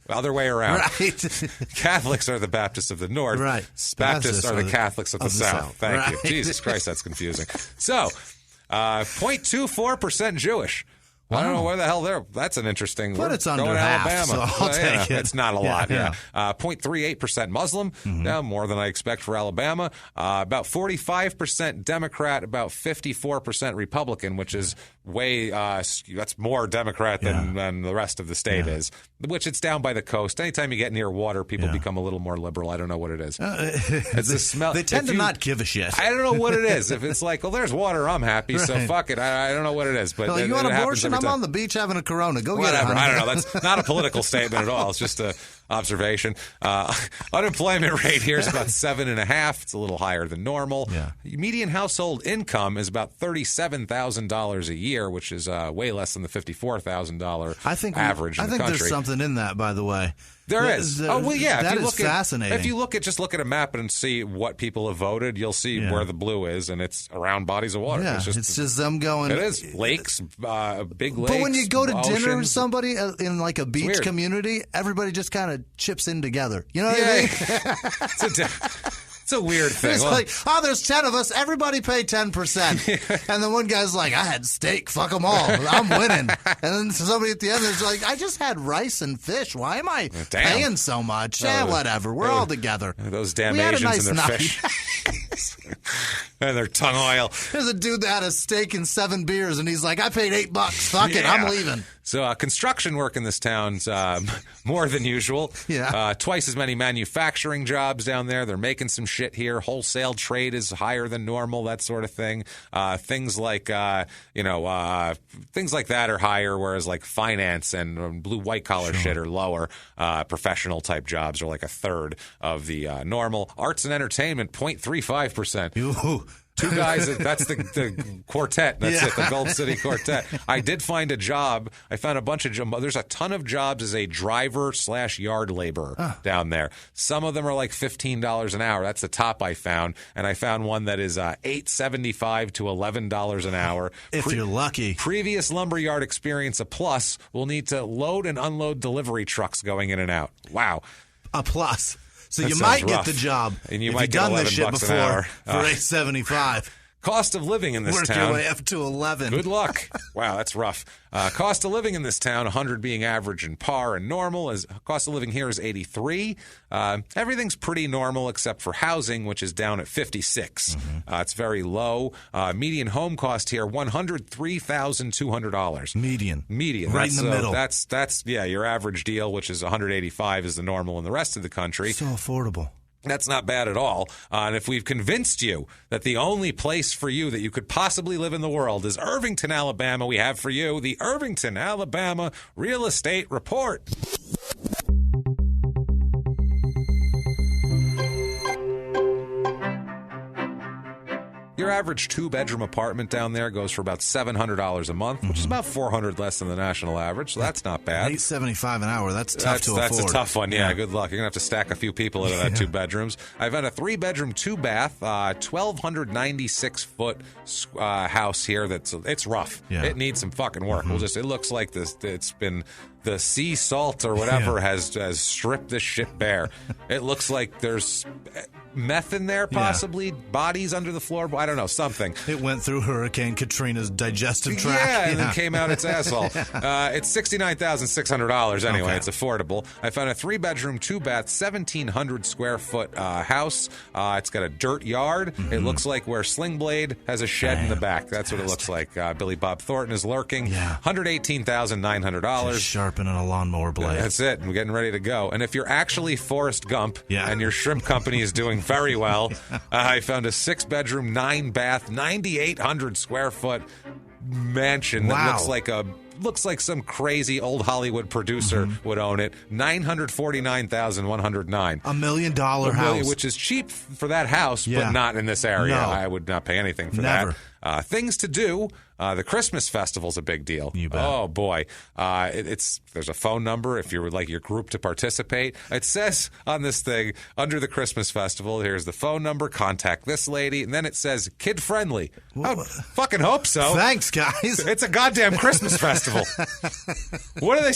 Other way around. Right. Catholics are the Baptists of the North. Right. Baptists are the Catholics of the South. Thank you. Right. Jesus Christ, that's confusing. So, 0.24% Jewish. I don't know where the hell that's an interesting. But it's under going to half, Alabama. so I'll take it. It's not a lot. 0.38% Muslim. More than I expect for Alabama. About 45% Democrat. About 54% Republican, which is way. That's more Democrat than the rest of the state is. Which it's down by the coast. Anytime you get near water, people become a little more liberal. I don't know what it is. It's the smell. They tend to not give a shit. I don't know what it is. If it's like, well, there's water, I'm happy. So fuck it. I don't know what it is. But you want abortion? I'm on the beach having a Corona. Go Whatever. get it. I don't know. That's not a political statement at all. It's just a observation. Unemployment rate here is about 7.5%. It's a little higher than normal. Median household income is about $37,000 a year, which is way less than the $54,000 average in the country. I think there's something in that, by the way. There is. Oh, well, yeah. That is fascinating. If you just look at a map and see what people have voted, you'll see where the blue is, and it's around bodies of water. Yeah, it's just them going. It is. Lakes, big lakes. But when you go to dinner with somebody in like a beach weird. community, everybody just kind of chips in together. You know what I mean? It's a weird thing. It's like, there's 10 of us. Everybody pay 10%. And then one guy's like, I had steak. Fuck them all. I'm winning. And then somebody at the end is like, I just had rice and fish. Why am I paying so much? Whatever. We're all together. Those damn Asians and their fish. And their tongue oil. There's a dude that had a steak and 7 beers, and he's like, I paid $8. Fuck it. I'm leaving. So construction work in this town's more than usual. Twice as many manufacturing jobs down there. They're making some shit here. Wholesale trade is higher than normal, that sort of thing. Things like things like that are higher, whereas like finance and blue white collar shit are lower. Professional type jobs are like a third of the normal. Arts and entertainment 0.35%. Two guys, that's the quartet. That's it, the Gold City Quartet. I did find a job. I found a bunch of jobs. There's a ton of jobs as a driver/yard laborer down there. Some of them are like $15 an hour. That's the top I found. And I found one that is $8.75 to $11 an hour. If you're lucky. Previous lumberyard experience, a plus. We'll need to load and unload delivery trucks going in and out. Wow. A plus. So That you sounds might rough. get the job And you if might you've get done 11 this shit bucks an before hour. for $8.75. Cost of living in this Work town. your way up to 11. Good luck. Wow, that's rough. Cost of living in this town, 100 being average and par and normal. Cost of living here is 83. Everything's pretty normal except for housing, which is down at 56. It's very low. Median home cost here, $103,200. Median. Right That's, in the middle. That's your average deal, which is 185 is the normal in the rest of the country. So affordable. That's not bad at all. And if we've convinced you that the only place for you that you could possibly live in the world is Irvington, Alabama, we have for you the Irvington, Alabama Real Estate Report. Your average 2-bedroom apartment down there goes for about $700 a month, which is about $400 less than the national average, so that's not bad. $8.75 an hour. That's tough to afford. That's a tough one, yeah. Good luck. You're going to have to stack a few people into that 2 bedrooms. I've had a 3-bedroom, 2-bath, 1,296-foot house here. It's rough. Yeah. It needs some fucking work. It looks like it's been the sea salt or whatever has stripped this shit bare. It looks like there's meth in there, possibly bodies under the floor. I don't know, something. It went through Hurricane Katrina's digestive tract. Yeah, and then came out its asshole. It's $69,600 anyway. Okay. It's affordable. I found a 3-bedroom, 2-bath, 1,700 square foot house. It's got a dirt yard. It looks like where Sling Blade has a shed in the back. That's what it looks like. Billy Bob Thornton is lurking. Yeah. $118,900. Just sharpening a lawnmower blade. That's it. We're getting ready to go. And if you're actually Forrest Gump and your shrimp company is doing very well, I found a 6-bedroom, 9-bath, 9,800 square foot mansion that looks like some crazy old Hollywood producer would own it. $949,109. $1 million house, which is cheap for that house, but not in this area. No. I would not pay anything for Never. that. Things to do. The Christmas festival's a big deal. You bet. Oh boy, there's a phone number if you would like your group to participate. It says on this thing under the Christmas festival, here's the phone number. Contact this lady, and then it says kid friendly. I fucking hope so. Thanks, guys. It's a goddamn Christmas festival. What are they?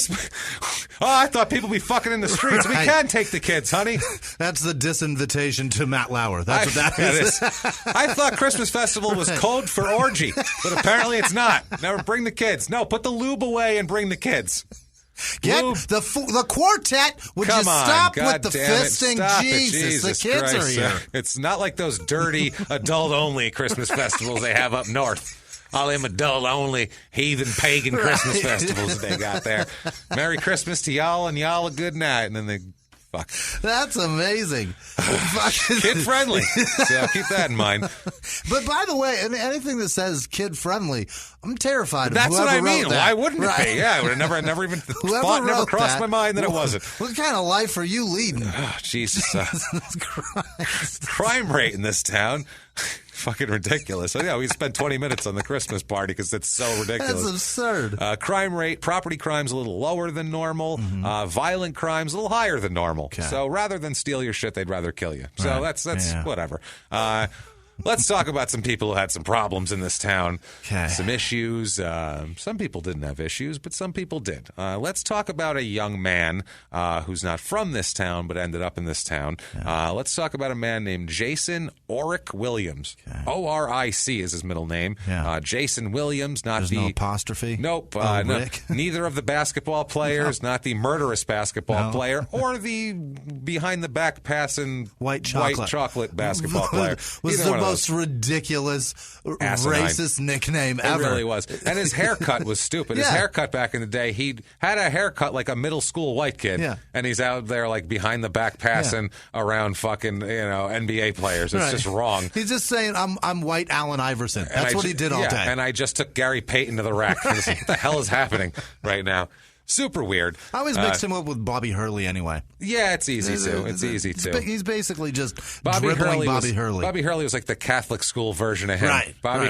I thought people be fucking in the streets. Right. We can take the kids, honey. That's the disinvitation to Matt Lauer. That's what that is. I thought Christmas festival was code for orgy, but apparently it's not. Never bring the kids. No, put the lube away and bring the kids. Get the quartet. Would you stop with the fisting? Jesus, the kids are here. It's not like those dirty adult-only Christmas festivals they have up north. All them adult-only heathen pagan Christmas festivals that they got there. Merry Christmas to y'all, and y'all a good night. And then they fuck. That's amazing. Kid-friendly. So keep that in mind. But by the way, anything that says kid-friendly, I'm terrified. That's what I mean. Why wouldn't it be? Yeah, I would have never even thought, never crossed my mind that it wasn't. What kind of life are you leading? Oh, Jesus. Crime rate in this town. Fucking ridiculous. So, yeah, we spent 20 minutes on the Christmas party because it's so ridiculous. That's absurd. Crime rate, property crime's a little lower than normal. Violent crime's a little higher than normal. Okay. So rather than steal your shit, they'd rather kill you. So that's whatever. Let's talk about some people who had some problems in this town. Okay. Some issues. Some people didn't have issues, but some people did. Let's talk about a young man who's not from this town, but ended up in this town. Let's talk about a man named Jason Oric Williams. Okay. O-R-I-C is his middle name. Yeah. Jason Williams, not There's no apostrophe? Nope. Rick? Neither of the basketball players, not the murderous basketball player, or the behind-the-back passing white chocolate basketball player. Was the most ridiculous, racist nickname ever. It really was. And his haircut was stupid. His haircut back in the day, he had a haircut like a middle school white kid, and he's out there like behind the back passing around fucking NBA players. It's just wrong. He's just saying, I'm white Allen Iverson. That's what he did all day. And I just took Gary Payton to the rack. What the hell is happening right now? Super weird. I always mixed him up with Bobby Hurley anyway. Yeah, it's easy to. It's easy to. He's basically just Bobby Hurley. Bobby Hurley was like the Catholic school version of him. Right. Bobby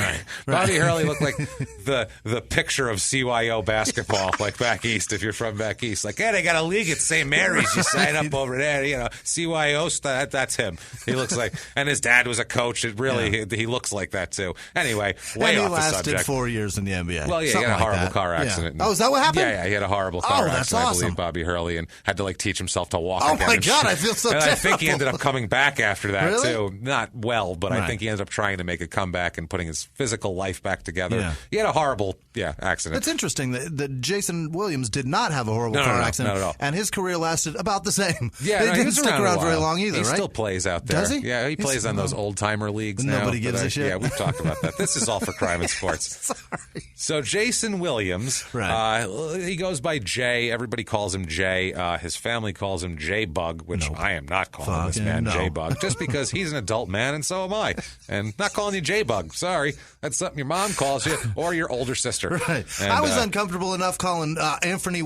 Hurley looked like the picture of CYO basketball, like back east. If you're from back east, like, hey, they got a league at St. Mary's. You sign up over there. CYO. That's him. He looks like, and his dad was a coach. It really he looks like that too. Anyway, way off the subject. He lasted 4 years in the NBA. Well, yeah, he had a horrible car accident. Oh, is that what happened? Yeah, he had a horrible car accident. That's awesome. I believe Bobby Hurley, and had to teach himself to walk Oh again. my God, I feel so and terrible. I think he ended up coming back after that Really? too. Not well, but I think he ended up trying to make a comeback and putting his physical life back together. Yeah. He had a horrible accident. It's interesting that Jason Williams did not have a horrible car accident. Not at all. And his career lasted about the same. Yeah, he didn't stick around very long either, he right? He still plays out there. Does he? Yeah, he plays on those old-timer leagues now. Nobody gives a shit? Yeah, we've talked about that. This is all for crime and sports. Sorry. So Jason Williams, he goes by Jay. Everybody calls him Jay. His family calls him J-Bug, which I am not calling this man J-Bug, just because he's an adult man and so am I. And not calling you J-Bug. Sorry. That's something your mom calls you or your older sister. Right. And, I was uncomfortable enough calling Anthony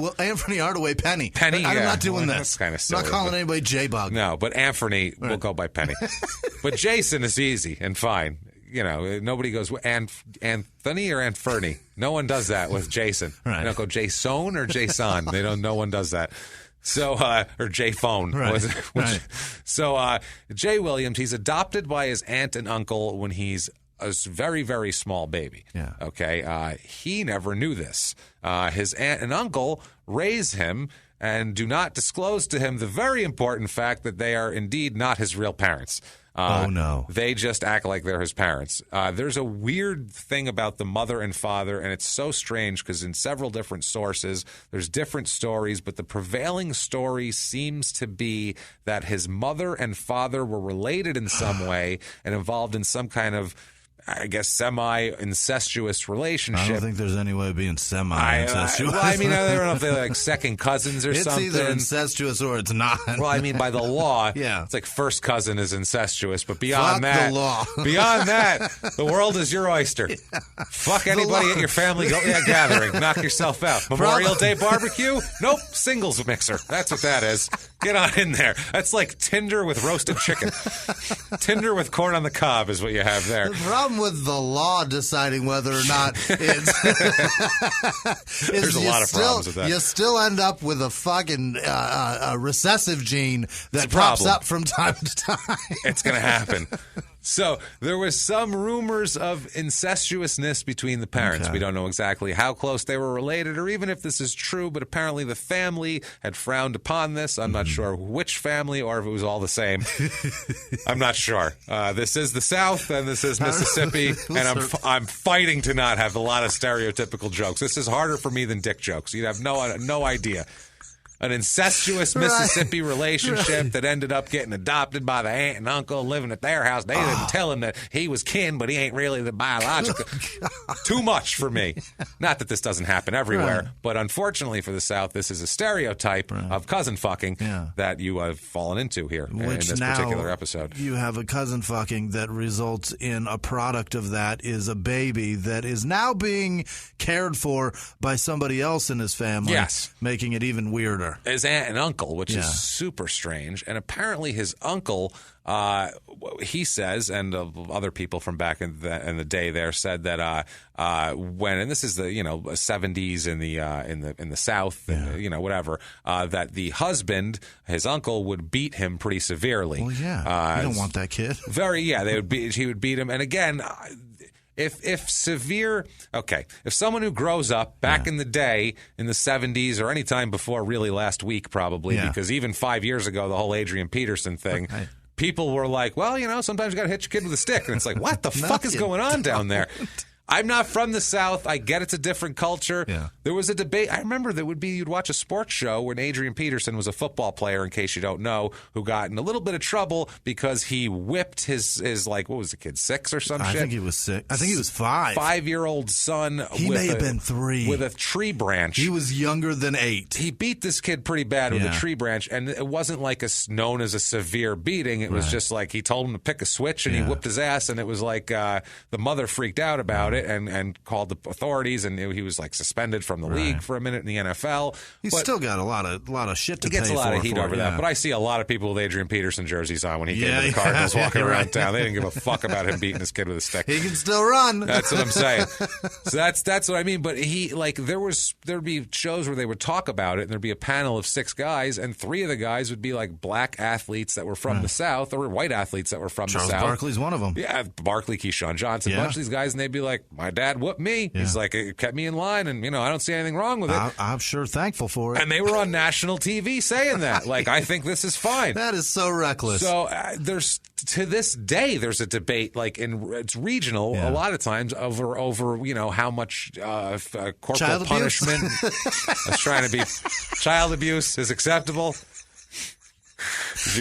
Hardaway Penny. Penny, I'm not doing that's this. kind of silly. I'm not calling anybody J-Bug. No, but Anthony will go by Penny. But Jason is easy and fine. nobody goes Anthony or Aunt Fernie. No one does that with Jason. Right. They don't go Jason or Jason. No one does that. So, or Jay Phone. Right. So, Jay Williams, he's adopted by his aunt and uncle when he's a very, very small baby. Yeah. Okay. He never knew this. His aunt and uncle raise him and do not disclose to him the very important fact that they are indeed not his real parents. Oh, no. They just act like they're his parents. There's a weird thing about the mother and father, and it's so strange because in several different sources, there's different stories, but the prevailing story seems to be that his mother and father were related in some way and involved in some kind of, I guess, semi-incestuous relationship. I don't think there's any way of being semi-incestuous. I don't know if they're like second cousins or something. It's either incestuous or it's not. Well, I mean, by the law, Yeah. it's like first cousin is incestuous, but beyond Fuck that, the law. beyond that, the world is your oyster. Yeah. Fuck anybody at your family gathering. Knock yourself out. Memorial Day barbecue? Nope. Singles mixer. That's what that is. Get on in there. That's like Tinder with roasted chicken. Tinder with corn on the cob is what you have there. The problem with the law deciding whether or not it's There's a lot of problems with that. You still end up with a fucking a recessive gene that a pops problem. up from time to time. It's going to happen. So there was some rumors of incestuousness between the parents. Okay. We don't know exactly how close they were related or even if this is true, but apparently the family had frowned upon this. I'm not sure which family or if it was all the same. I'm not sure. This is the South and this is Mississippi, and I'm fighting to not have a lot of stereotypical jokes. This is harder for me than dick jokes. You'd have no idea. An incestuous Mississippi relationship that ended up getting adopted by the aunt and uncle living at their house. They didn't tell him that he was kin, but he ain't really the biological. Too much for me. Not that this doesn't happen everywhere, but unfortunately for the South, this is a stereotype of cousin fucking that you have fallen into here in this particular episode. You have a cousin fucking that results in a product of that is a baby that is now being cared for by somebody else in his family, making it even weirder. His aunt and uncle, which is super strange. And apparently his uncle, he says, and other people from back in the day there said that when, and this is the 70s in the South, and, whatever, that the husband, his uncle, would beat him pretty severely. Well, yeah, you don't want that kid. He would beat him, and again. If severe, if someone who grows up back in the day in the 70s or any time before really last week probably, because even 5 years ago, the whole Adrian Peterson thing, people were like, well, sometimes you got to hit your kid with a stick. And it's like, what the fuck is going on down there? I'm not from the South. I get it's a different culture. Yeah. There was a debate. I remember you'd watch a sports show when Adrian Peterson was a football player, in case you don't know, who got in a little bit of trouble because he whipped his what was the kid, 6 or some shit? I think he was 6. I think he was 5. 5-year-old son. He may have been 3. With a tree branch. He was younger than 8. He beat this kid pretty bad with a tree branch, and it wasn't like known as a severe beating. It was just like he told him to pick a switch, and he whipped his ass, and it was like the mother freaked out about it and called the authorities, and he was like suspended from the league for a minute in the NFL. He's still got a lot of shit to pay for. He gets a lot of heat over that, but I see a lot of people with Adrian Peterson jerseys on when he came to the Cardinals walking around town. They didn't give a fuck about him beating his kid with a stick. He can still run. That's what I'm saying. So that's what I mean. But there'd be shows where they would talk about it, and there'd be a panel of 6 guys, and 3 of the guys would be like black athletes that were from the South, or white athletes that were from the South. Charles Barkley's one of them. Yeah, Barkley, Keyshawn Johnson, a bunch of these guys, and they'd be like, my dad whooped me. Yeah. He's like, it kept me in line, and I don't see anything wrong with it. I'm sure thankful for it. And they were on national TV saying that. Like, I think this is fine. That is so reckless. So there's to this day there's a debate, like it's regional a lot of times over how much corporal child punishment. I was trying to be child abuse is acceptable.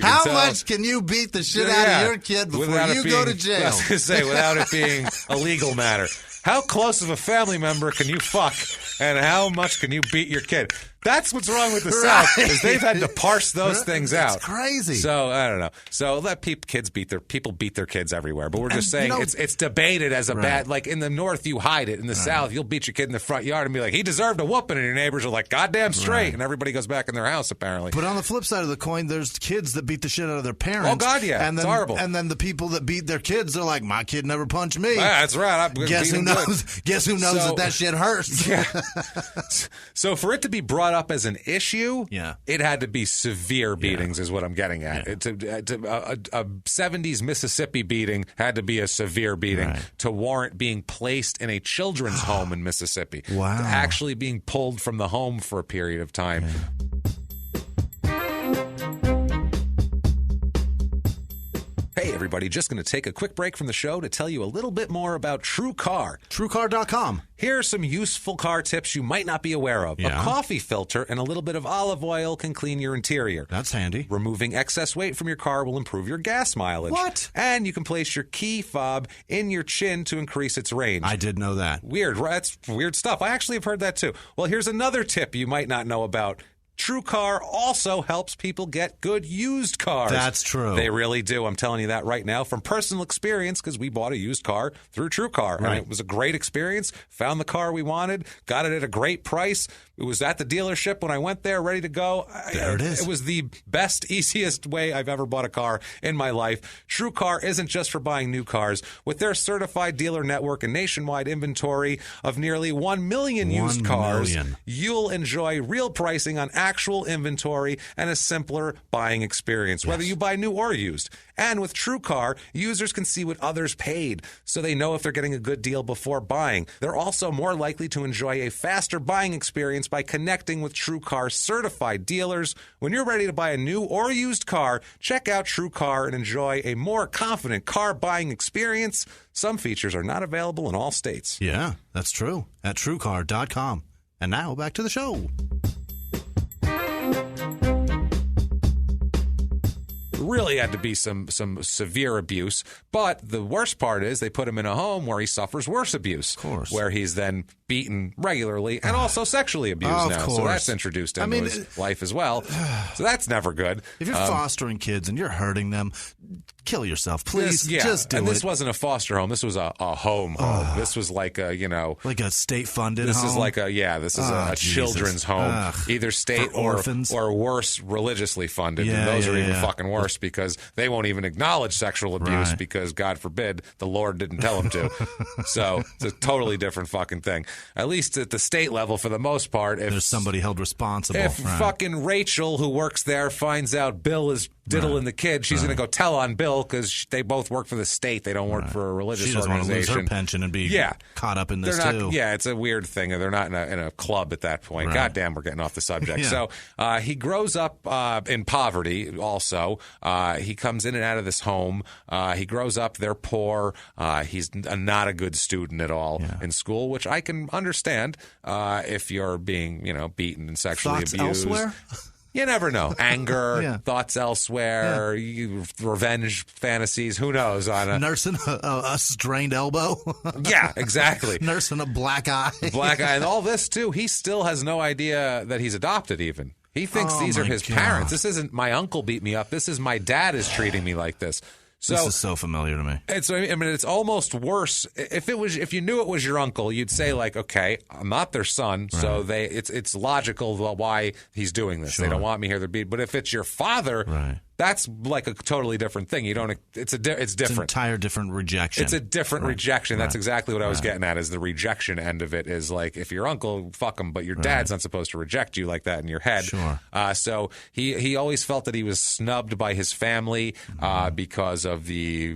How much can you beat the shit out of your kid before you go to jail? I was going to say, without it being a legal matter. How close of a family member can you fuck and how much can you beat your kid? That's what's wrong with the South, is they've had to parse those things out. It's crazy. So, I don't know. So, let people beat their kids everywhere. But we're just saying it's debated as a bad, like in the North, you hide it. In the South, you'll beat your kid in the front yard and be like, he deserved a whooping. And your neighbors are like, goddamn straight. And everybody goes back in their house, apparently. But on the flip side of the coin, there's kids that beat the shit out of their parents. Oh, God, yeah. And it's horrible. And then the people that beat their kids, they're like, my kid never punched me. That's right. Guess who knows that shit hurts. Yeah. So for it to be brought up as an issue, it had to be severe beatings, is what I'm getting at. Yeah. A 70s Mississippi beating had to be a severe beating to warrant being placed in a children's home in Mississippi. Wow. To actually being pulled from the home for a period of time. Yeah. Hey, everybody, just going to take a quick break from the show to tell you a little bit more about TrueCar. TrueCar.com. Here are some useful car tips you might not be aware of. Yeah. A coffee filter and a little bit of olive oil can clean your interior. That's handy. Removing excess weight from your car will improve your gas mileage. What? And you can place your key fob in your chin to increase its range. I did know that. Weird. That's weird stuff. I actually have heard that too. Well, here's another tip you might not know about. TrueCar also helps people get good used cars. That's true. They really do. I'm telling you that right now from personal experience, because we bought a used car through TrueCar. Right. And it was a great experience. Found the car we wanted, got it at a great price. It was at the dealership when I went there, ready to go. There it is. It was the best, easiest way I've ever bought a car in my life. TrueCar isn't just for buying new cars. With their certified dealer network and nationwide inventory of nearly 1 million used cars, you'll enjoy real pricing on actual inventory and a simpler buying experience, whether you buy new or used. And with TrueCar, users can see what others paid, so they know if they're getting a good deal before buying. They're also more likely to enjoy a faster buying experience by connecting with TrueCar certified dealers. When you're ready to buy a new or used car, check out TrueCar and enjoy a more confident car buying experience. Some features are not available in all states. Yeah, that's true. At TrueCar.com. And now back to the show. Really had to be some severe abuse. But the worst part is they put him in a home where he suffers worse abuse. Of course. Where he's then beaten regularly and also sexually abused now. Course. So that's introduced into his life as well. So that's never good. If you're fostering kids and you're hurting them, kill yourself, please. Just do it. And this wasn't a foster home. This was a home. This was like a, like a state-funded home? This is like a children's home. Either state or worse, religiously funded. And those are even fucking worse because they won't even acknowledge sexual abuse because, God forbid, the Lord didn't tell them to. So it's a totally different fucking thing. At least at the state level, for the most part. If there's somebody held responsible. If fucking Rachel, who works there, finds out Bill is diddling the kid, she's going to go tell on Bill because they both work for the state. They don't work for a religious organization. She doesn't want to lose her pension and be caught up in this too. Yeah, it's a weird thing. They're not in a club at that point. God damn, we're getting off the subject. So he grows up in poverty also. He comes in and out of this home. He grows up, they're poor. He's not a good student at all in school, which I can understand if you're being, beaten and sexually abused. Elsewhere? You never know. Anger, thoughts elsewhere, revenge fantasies, who knows? Nursing a strained elbow? Yeah, exactly. Nursing a black eye. And all this, too. He still has no idea that he's adopted, even. He thinks these are his parents. This isn't my uncle beat me up. This is my dad is treating me like this. So, this is so familiar to me. It's almost worse. If you knew it was your uncle, you'd say like, okay, I'm not their son, so it's logical why he's doing this. They don't want me here. But if it's your father, that's like a totally different thing. It's different. It's an entire different rejection. It's a different rejection. That's exactly what I was getting at. Is the rejection end of it is like if your uncle, fuck him, but your dad's not supposed to reject you like that in your head. Sure. So he always felt that he was snubbed by his family because of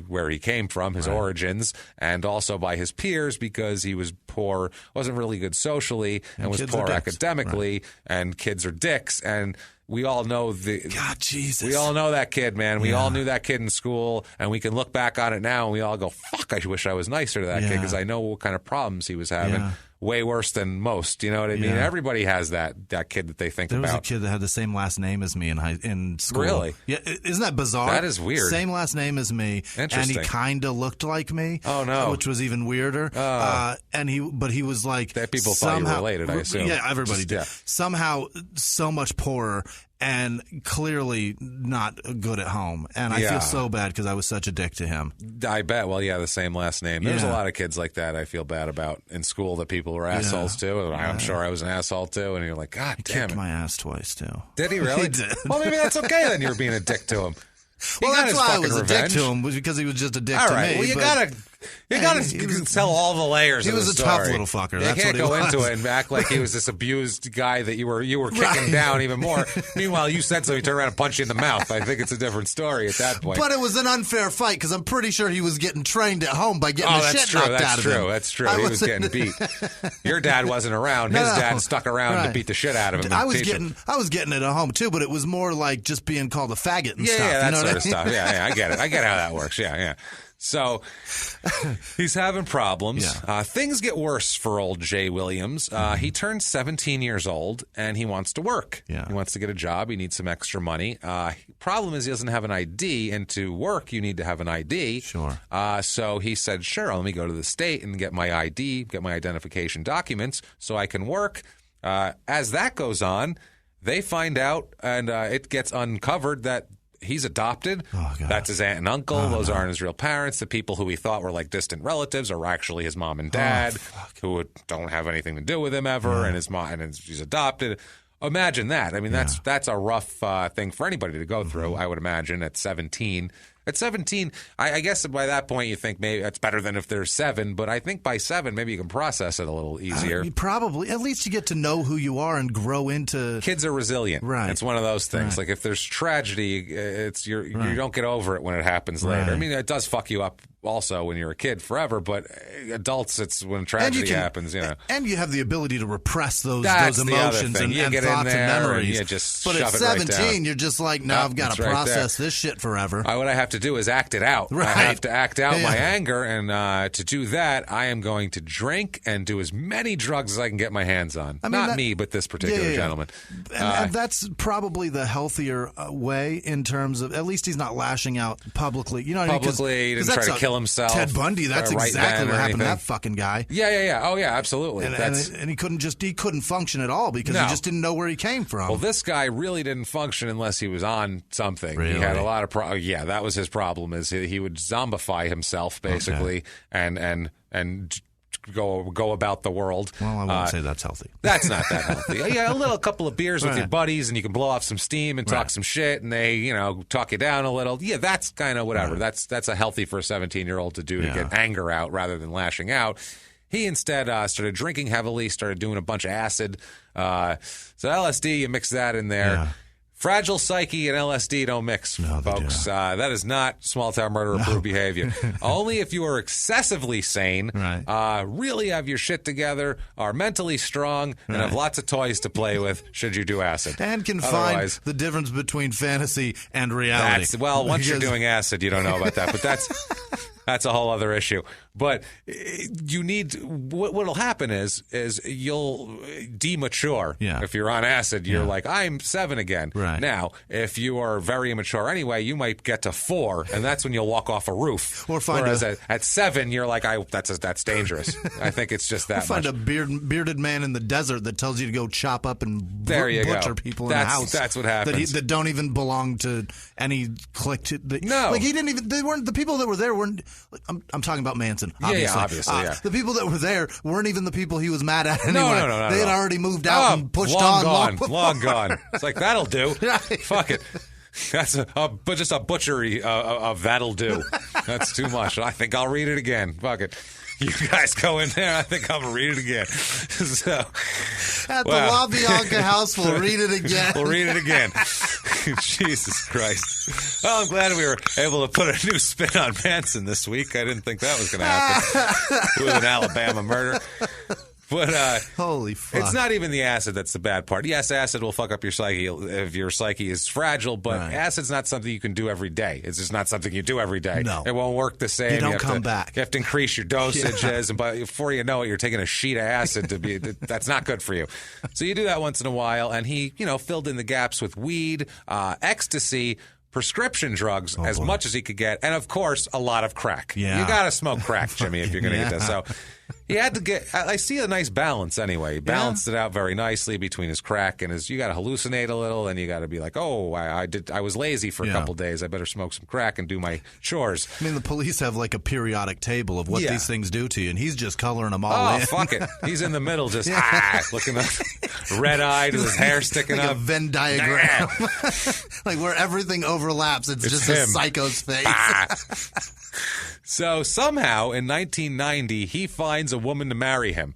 where he came from, his origins, and also by his peers because he was poor, wasn't really good socially, and was poor academically, and kids are dicks, and we all know we all know that kid, man. We all knew that kid in school, and we can look back on it now, and we all go, fuck, I wish I was nicer to that kid because I know what kind of problems he was having. way worse than most. You know what I mean? Everybody has that kid that they think about. There was a kid that had the same last name as me in school. Really? Yeah. Isn't that bizarre? That is weird. Same last name as me. Interesting. And he kind of looked like me. Oh, no. Which was even weirder. But he was like... That people thought you were related, I assume. Yeah, everybody did. Somehow so much poorer and clearly not good at home. And I feel so bad because I was such a dick to him. I bet. Well, the same last name. There's a lot of kids like that I feel bad about in school that people were assholes to. I'm sure I was an asshole too. And you're like, God damn it. He kicked my ass twice too. Did he really? He did. Well, maybe that's okay then. You were being a dick to him. Well, that's why I was a dick to him, was because he was just a dick to me. All right. Well, you gotta tell all the layers. He was a tough little fucker. That's you can't what he go was. into it and act like he was this abused guy that you were kicking down even more. Meanwhile, you said so. He turned around and punched you in the mouth. I think it's a different story at that point. But it was an unfair fight because I'm pretty sure he was getting trained at home by getting the shit knocked out of him. That's true. He was getting beat. Your dad wasn't around. His dad stuck around to beat the shit out of him. I was getting it at home too, but it was more like just being called a faggot and stuff. Yeah, that sort of I mean? stuff. Yeah, I get it. I get how that works. Yeah. So he's having problems. Yeah. Things get worse for old Jay Williams. He turns 17 years old, and he wants to work. Yeah. He wants to get a job. He needs some extra money. Problem is he doesn't have an ID, and to work, you need to have an ID. Sure. So he said, sure, let me go to the state and get my ID, get my identification documents so I can work. As that goes on, they find out, and it gets uncovered that he's adopted. Oh, God. That's his aunt and uncle. Those aren't his real parents. The people who he thought were like distant relatives are actually his mom and dad, who don't have anything to do with him ever. And his mom, and she's adopted. Imagine that. I mean, that's a rough thing for anybody to go through. I would imagine at 17. At 17, I guess by that point you think maybe that's better than if there's 7. But I think by 7, maybe you can process it a little easier. Probably. At least you get to know who you are and grow into... Kids are resilient. Right. It's one of those things. Right. Like if there's tragedy, you don't get over it when it happens later. Right. I mean, it does fuck you up also when you're a kid forever, but adults, it's when tragedy happens, And you have the ability to repress those That's emotions and get thoughts and memories. And you just but shove at it right 17, down. you're just like, no, I've got to process this shit forever. What I have to do is act it out. Right. I have to act out my anger, and to do that, I am going to drink and do as many drugs as I can get my hands on. Not me, but this particular gentleman. And that's probably the healthier way in terms of, at least he's not lashing out publicly. You know what I mean? Publicly, he didn't try to kill himself. Ted Bundy, that's exactly what happened to that fucking guy. Yeah. Oh, yeah, absolutely. And he couldn't function at all because he just didn't know where he came from. Well, this guy really didn't function unless he was on something. Really? He had a lot of that was his problem, is he would zombify himself, basically, and go about the world. Well, I wouldn't say that's healthy. That's not that healthy. A couple of beers with your buddies, and you can blow off some steam and talk some shit, and they, talk you down a little. Yeah, that's kind of whatever. Right. That's a healthy for a 17-year-old to do to get anger out rather than lashing out. He instead started drinking heavily, started doing a bunch of acid. So LSD, you mix that in there. Yeah. Fragile psyche and LSD don't mix, folks. That is not small-town murder-approved behavior. Only if you are excessively sane, really have your shit together, are mentally strong, and have lots of toys to play with should you do acid. And can find the difference between fantasy and reality. Once you're doing acid, you don't know about that. But that's a whole other issue. But you need what'll happen is you'll demature. Yeah. If you're on acid, you're like, I'm 7 again. Right. Now, if you are very immature anyway, you might get to 4, and that's when you'll walk off a roof. Whereas at 7, you're like, that's dangerous. I think it's just that. Find a bearded man in the desert that tells you to go chop up and butcher people in the house. That's what happens. That don't even belong to any clique. No, like he didn't even. They weren't the people that were there. Weren't. I'm talking about Manson. Obviously. The people that were there weren't even the people he was mad at anyway. No. They had already moved out and pushed long gone. It's like, that'll do. Fuck it. That's just a butchery of that'll do. That's too much. I think I'll read it again. Fuck it. You guys go in there. I think I'm going to read it again. At the LaBianca house, we'll read it again. We'll read it again. Jesus Christ. Well, I'm glad we were able to put a new spin on Manson this week. I didn't think that was going to happen with an Alabama murder. But holy fuck. It's not even the acid that's the bad part. Yes, acid will fuck up your psyche if your psyche is fragile, but acid's not something you can do every day. It's just not something you do every day. No. It won't work the same. You don't come back. You have to increase your dosages, and before you know it, you're taking a sheet of acid to be. That's not good for you. So you do that once in a while, and he, filled in the gaps with weed, ecstasy, prescription drugs as much as he could get, and of course a lot of crack. Yeah. You gotta smoke crack, Jimmy, if you're gonna get this. So he had to get. I see a nice balance anyway. He balanced it out very nicely between his crack and his. You got to hallucinate a little, and you got to be like, oh, I was lazy for a couple days. I better smoke some crack and do my chores. I mean, the police have like a periodic table of what these things do to you, and he's just coloring them all in. Oh, fuck it. He's in the middle, just looking up, red-eyed with his hair sticking like up. A Venn diagram, like where everything overlaps. It's just him. a psycho's face. So somehow in 1990, he finds a woman to marry him,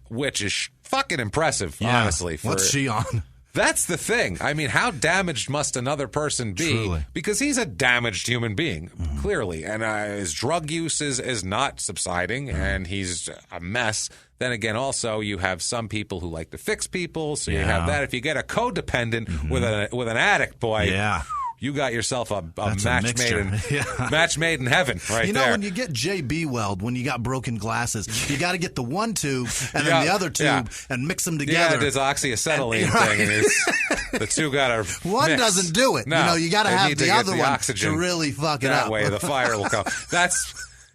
which is fucking impressive, honestly. What's she on? That's the thing. I mean, how damaged must another person be? Truly. Because he's a damaged human being, clearly. And his drug use is not subsiding, and he's a mess. Then again, also, you have some people who like to fix people, so you have that. If you get a codependent with an addict, boy... You got yourself a match made in heaven right there. When you get JB Weld, when you got broken glasses, you got to get the one tube and then the other tube and mix them together. Yeah, there's oxyacetylene thing. And the two got to One mix. doesn't do it. No, you got to have the other one oxygen to really fuck it that up. way the fire will come.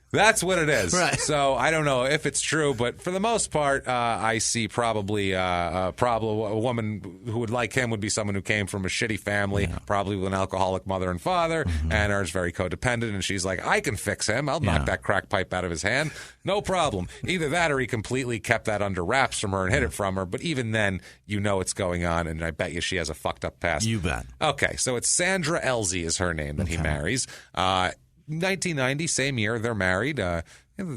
That's what it is. Right. So I don't know if it's true, but for the most part, I see probably a woman who would like him would be someone who came from a shitty family, probably with an alcoholic mother and father, and is very codependent. And she's like, I can fix him. I'll knock that crack pipe out of his hand. No problem. Either that or he completely kept that under wraps from her and hid it from her. But even then, it's going on, and I bet you she has a fucked up past. You bet. Okay, so it's Sandra Elzy is her name that he marries. 1990, same year, they're married.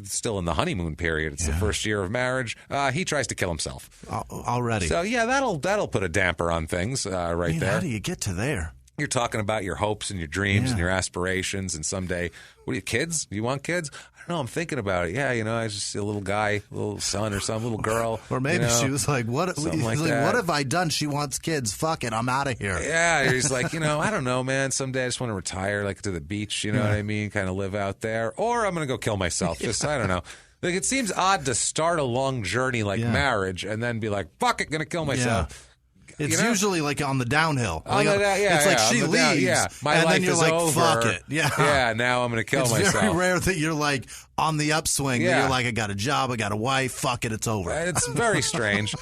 Still in the honeymoon period. It's the first year of marriage. He tries to kill himself already. So that'll put a damper on things right there. How do you get to there? You're talking about your hopes and your dreams and your aspirations, and someday, what are you, kids? Do you want kids? I don't know. I'm thinking about it. Yeah, I just see a little guy, a little son or some little girl. Or maybe she was like, what have I done? She wants kids. Fuck it. I'm out of here. Yeah, he's like, I don't know, man. Someday I just want to retire, like to the beach, you know what I mean? Kind of live out there. Or I'm going to go kill myself. Just, I don't know. Like, it seems odd to start a long journey like marriage and then be like, fuck it, going to kill myself. Yeah. It's usually like on the downhill. It's like she leaves, My and life then you're is like, over. fuck it. Yeah, now I'm going to kill myself. It's very rare that you're like on the upswing. That you're like, I got a job, I got a wife, fuck it, it's over. It's very strange.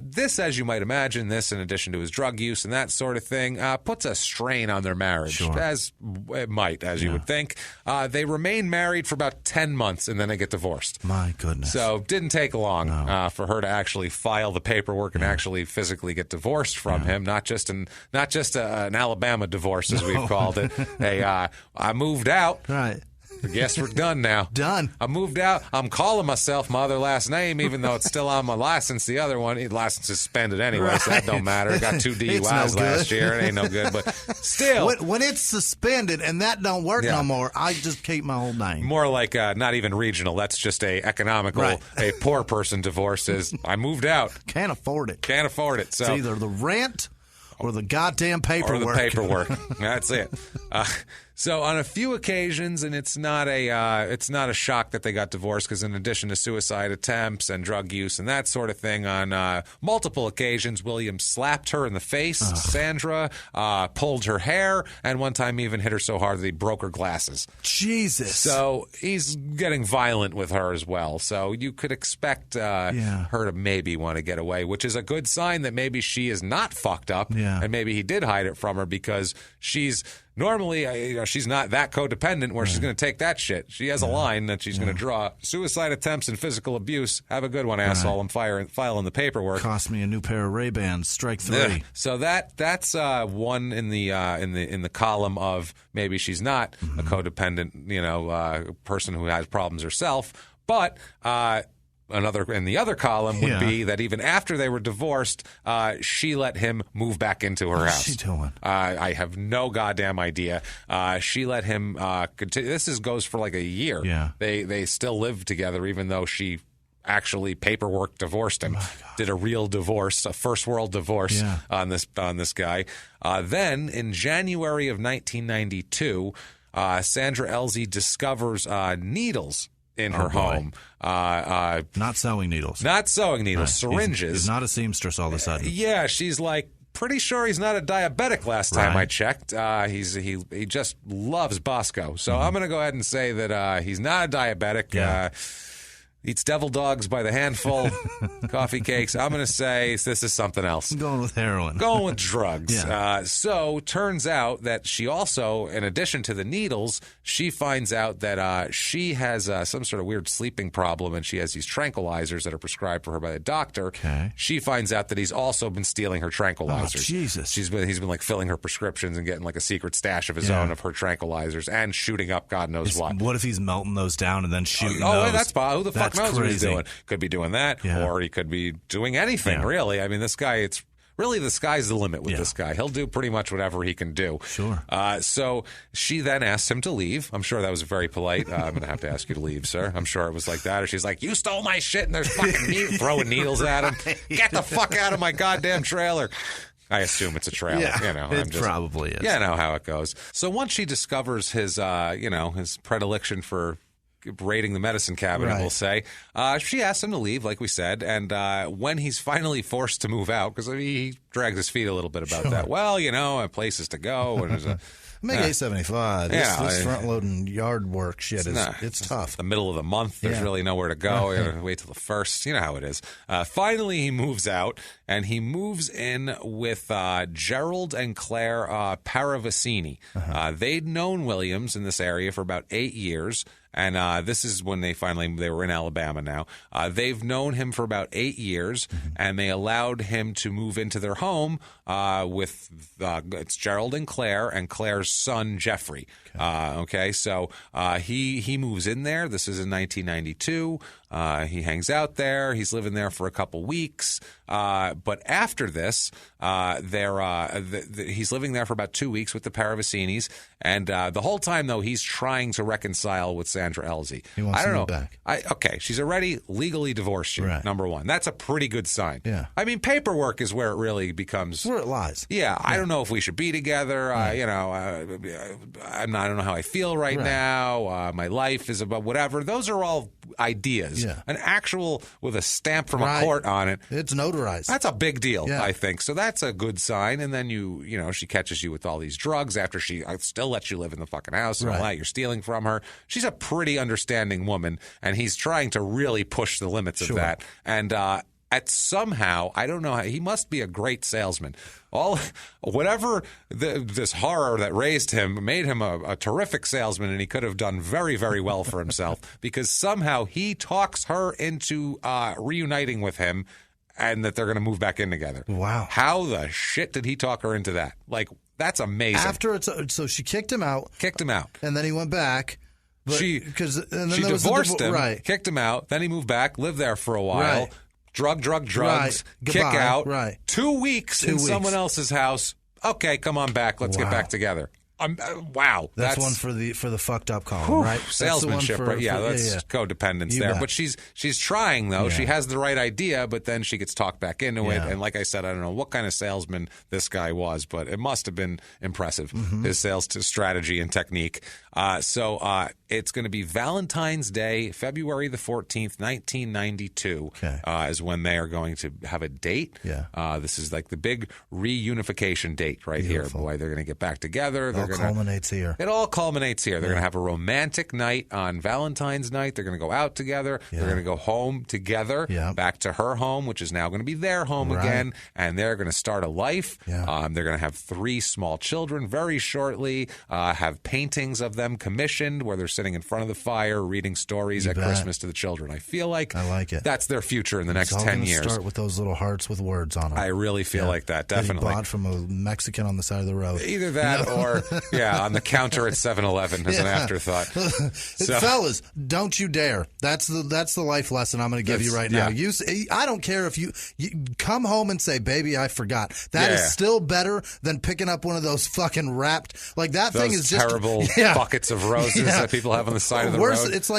This, as you might imagine, in addition to his drug use and that sort of thing, puts a strain on their marriage, as it might, as you would think. They remain married for about 10 months, and then they get divorced. My goodness. So it didn't take long for her to actually file the paperwork and actually physically get divorced from him. Not just an Alabama divorce, as we've called it. Hey, I moved out. Right. I guess we're done now. Done. I moved out. I'm calling myself my other last name, even though it's still on my license. The other one, license is suspended anyway, so that don't matter. I got 2 DUIs last year. It ain't no good, but still. When it's suspended and that don't work no more, I just keep my old name. More like not even regional. That's just a economical, a poor person divorce is, I moved out. Can't afford it. Can't afford it. So it's either the rent or the goddamn paperwork. Or the paperwork. That's it. So on a few occasions, and it's not a shock that they got divorced, because in addition to suicide attempts and drug use and that sort of thing, on multiple occasions, William slapped her in the face. Sandra pulled her hair, and one time even hit her so hard that he broke her glasses. Jesus. So he's getting violent with her as well. So you could expect her to maybe want to get away, which is a good sign that maybe she is not fucked up, and maybe he did hide it from her, because she's normally, she's not that codependent where she's going to take that shit. She has a line that she's going to draw. Suicide attempts and physical abuse. Have a good one, asshole. I'm filing the paperwork. Cost me a new pair of Ray-Bans. Strike 3. Yeah. So that's one in the column of maybe she's not a codependent, person who has problems herself, but. Another in the other column would be that even after they were divorced, she let him move back into her house. What's she doing? I have no goddamn idea. She let him continue. This goes for like a year. Yeah. They still live together, even though she actually paperwork divorced him. Did a real divorce, a first world divorce on this guy. Then in January of 1992, Sandra Elzy discovers needles in her home. Not sewing needles. Not sewing needles. Right. Syringes. He's not a seamstress all of a sudden. Yeah, she's like, pretty sure he's not a diabetic last time I checked. He just loves Bosco. So I'm going to go ahead and say that he's not a diabetic. Yeah. Eats devil dogs by the handful, coffee cakes. I'm going to say this is something else. I'm going with heroin. Going with drugs. Yeah. So turns out that she also, in addition to the needles, she finds out that she has some sort of weird sleeping problem, and she has these tranquilizers that are prescribed for her by the doctor. Okay. She finds out that he's also been stealing her tranquilizers. Oh, Jesus. He's been like filling her prescriptions and getting like a secret stash of his own of her tranquilizers and shooting up God knows what. What if he's melting those down and then shooting those? those? That's possible. Who the fuck knows what he's crazy. doing? Could be doing that, or he could be doing anything, really. I mean, this guy, it's really the sky's the limit with this guy. He'll do pretty much whatever he can do. Sure. So she then asks him to leave. I'm sure that was very polite. I'm going to have to ask you to leave, sir. I'm sure it was like that. Or she's like, you stole my shit, and there's fucking throwing needles at him. Get the fuck out of my goddamn trailer. I assume it's a trailer. Yeah, it probably is. Yeah, I know how it goes. So once she discovers his, his predilection for raiding the medicine cabinet, we'll say, she asks him to leave, like we said, and when he's finally forced to move out, because he drags his feet a little bit about that. Well, places to go, and there's a Make A75. This front-loading yard work shit it's tough. The middle of the month, there's really nowhere to go. You gotta wait till the first. You know how it is. Finally, he moves out, and he moves in with Gerald and Claire Paravicini. They'd known Williams in this area for about 8 years. And this is when they were in Alabama now. They've known him for about 8 years, and they allowed him to move into their home with it's Gerald and Claire's son, Jeffrey. So he moves in there. This is in 1992. He hangs out there. He's living there for a couple weeks. But after this, he's living there for about 2 weeks with the Paravicinis. And the whole time, though, he's trying to reconcile with Sandra Elzy. He wants to move back. She's already legally divorced you, number one. That's a pretty good sign. Yeah. I mean, paperwork is where it really becomes... where it lies. Yeah, I don't know if we should be together. I don't know how I feel right now. My life is about whatever. Those are all ideas. Yeah. An actual with a stamp from a court on it. It's notarized. That's a big deal, I think. So that's a good sign. And then she catches you with all these drugs after she still lets you live in the fucking house and all that. You're stealing from her. She's a pretty understanding woman, and he's trying to really push the limits of that. And somehow, I don't know how, he must be a great salesman. Whatever this horror that raised him made him a terrific salesman, and he could have done very, very well for himself because somehow he talks her into reuniting with him and that they're going to move back in together. Wow. How the shit did he talk her into that? Like, that's amazing. So she kicked him out. And then he went back. She divorced him, kicked him out, then he moved back, lived there for a while. Drugs, kick out. 2 weeks in someone else's house. Okay, come on back. Let's get back together. Wow, that's one for the fucked up column, right? Salesmanship, right? Yeah, that's codependence there. Bet. But she's trying though. Yeah. She has the right idea, but then she gets talked back into it. And like I said, I don't know what kind of salesman this guy was, but it must have been impressive. His sales strategy and technique. So it's going to be Valentine's Day, February the 14th, 1992, is when they are going to have a date. Yeah. This is like the big reunification date right here. Boy, they're going to get back together. It all culminates here. It all culminates here. They're going to have a romantic night on Valentine's night. They're going to go out together. Yeah. They're going to go home together, back to her home, which is now going to be their home again, and they're going to start a life. Yeah. They're going to have 3 small children very shortly, have paintings of them commissioned where they're sitting in front of the fire reading stories at Christmas to the children. I feel like I like it. That's their future in the next 10 years. Start with those little hearts with words on them. I really feel like that, definitely. That he bought from a Mexican on the side of the road. Either that or Yeah, on the counter at 7-Eleven as an afterthought. So, fellas, don't you dare. That's the life lesson I'm going to give you right now. I don't care if you come home and say, baby, I forgot. That is still better than picking up one of those fucking wrapped, like that those thing is just terrible buckets of roses that people have on the side of the road. It's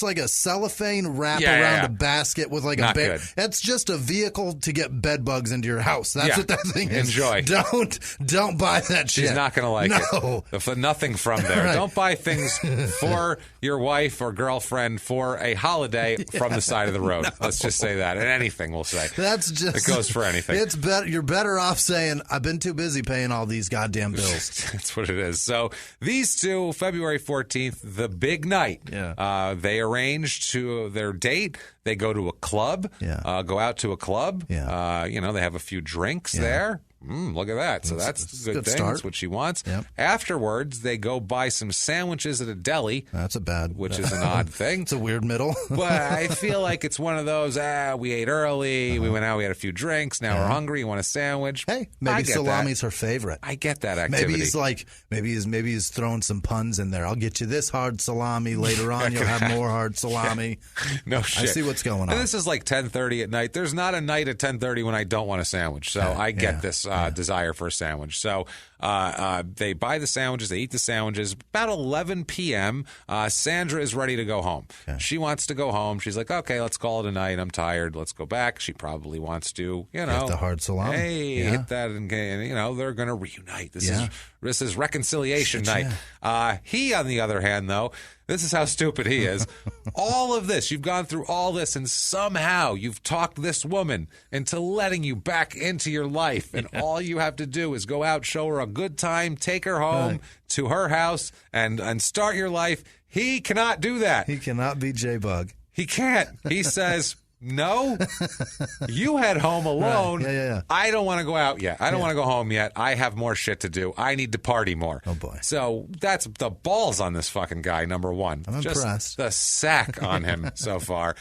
like a cellophane wrap around a basket with like Not a bear. good. That's just a vehicle to get bed bugs into your house. That's what that thing is. Enjoy. Don't buy that shit. She's not going to like it. Nothing from there. Right. Don't buy things for your wife or girlfriend for a holiday from the side of the road. Let's just say that. And anything we'll say. That's just. It goes for anything. It's better. You're better off saying, I've been too busy paying all these goddamn bills. That's what it is. So these two, February 14th, the big night. Yeah. They arranged to their date. They go to a club. Yeah. Go out to a club. Yeah. They have a few drinks there. Look at that. So that's a good thing. Start. That's what she wants. Yep. Afterwards, they go buy some sandwiches at a deli. That's which is an odd thing. It's a weird middle. But I feel like it's one of those, we ate early. We went out. We had a few drinks. Now we're hungry. You want a sandwich? Hey, maybe salami's her favorite. I get that activity. Maybe he's throwing some puns in there. I'll get you this hard salami later on. You'll have more hard salami. No shit. I see what's going on. And this is like 10:30 at night. There's not a night at 10:30 when I don't want a sandwich. So I get this desire for a sandwich. So they buy the sandwiches. They eat the sandwiches. About 11 p.m., Sandra is ready to go home. Okay. She wants to go home. She's like, okay, let's call it a night. I'm tired. Let's go back. She probably wants to, hit the hard salami. Hey, hit that. And they're going to reunite. This is reconciliation night. He, on the other hand, though, this is how stupid he is. All of this, you've gone through all this, and somehow you've talked this woman into letting you back into your life. And all you have to do is go out, show her a good time, take her home to her house, and start your life. He cannot do that. He cannot be J-Bug. He can't. He says, no, you head home alone. Right. Yeah. I don't want to go out yet. I don't want to go home yet. I have more shit to do. I need to party more. Oh, boy. So that's the balls on this fucking guy, number one. I'm Just impressed. The sack on him so far.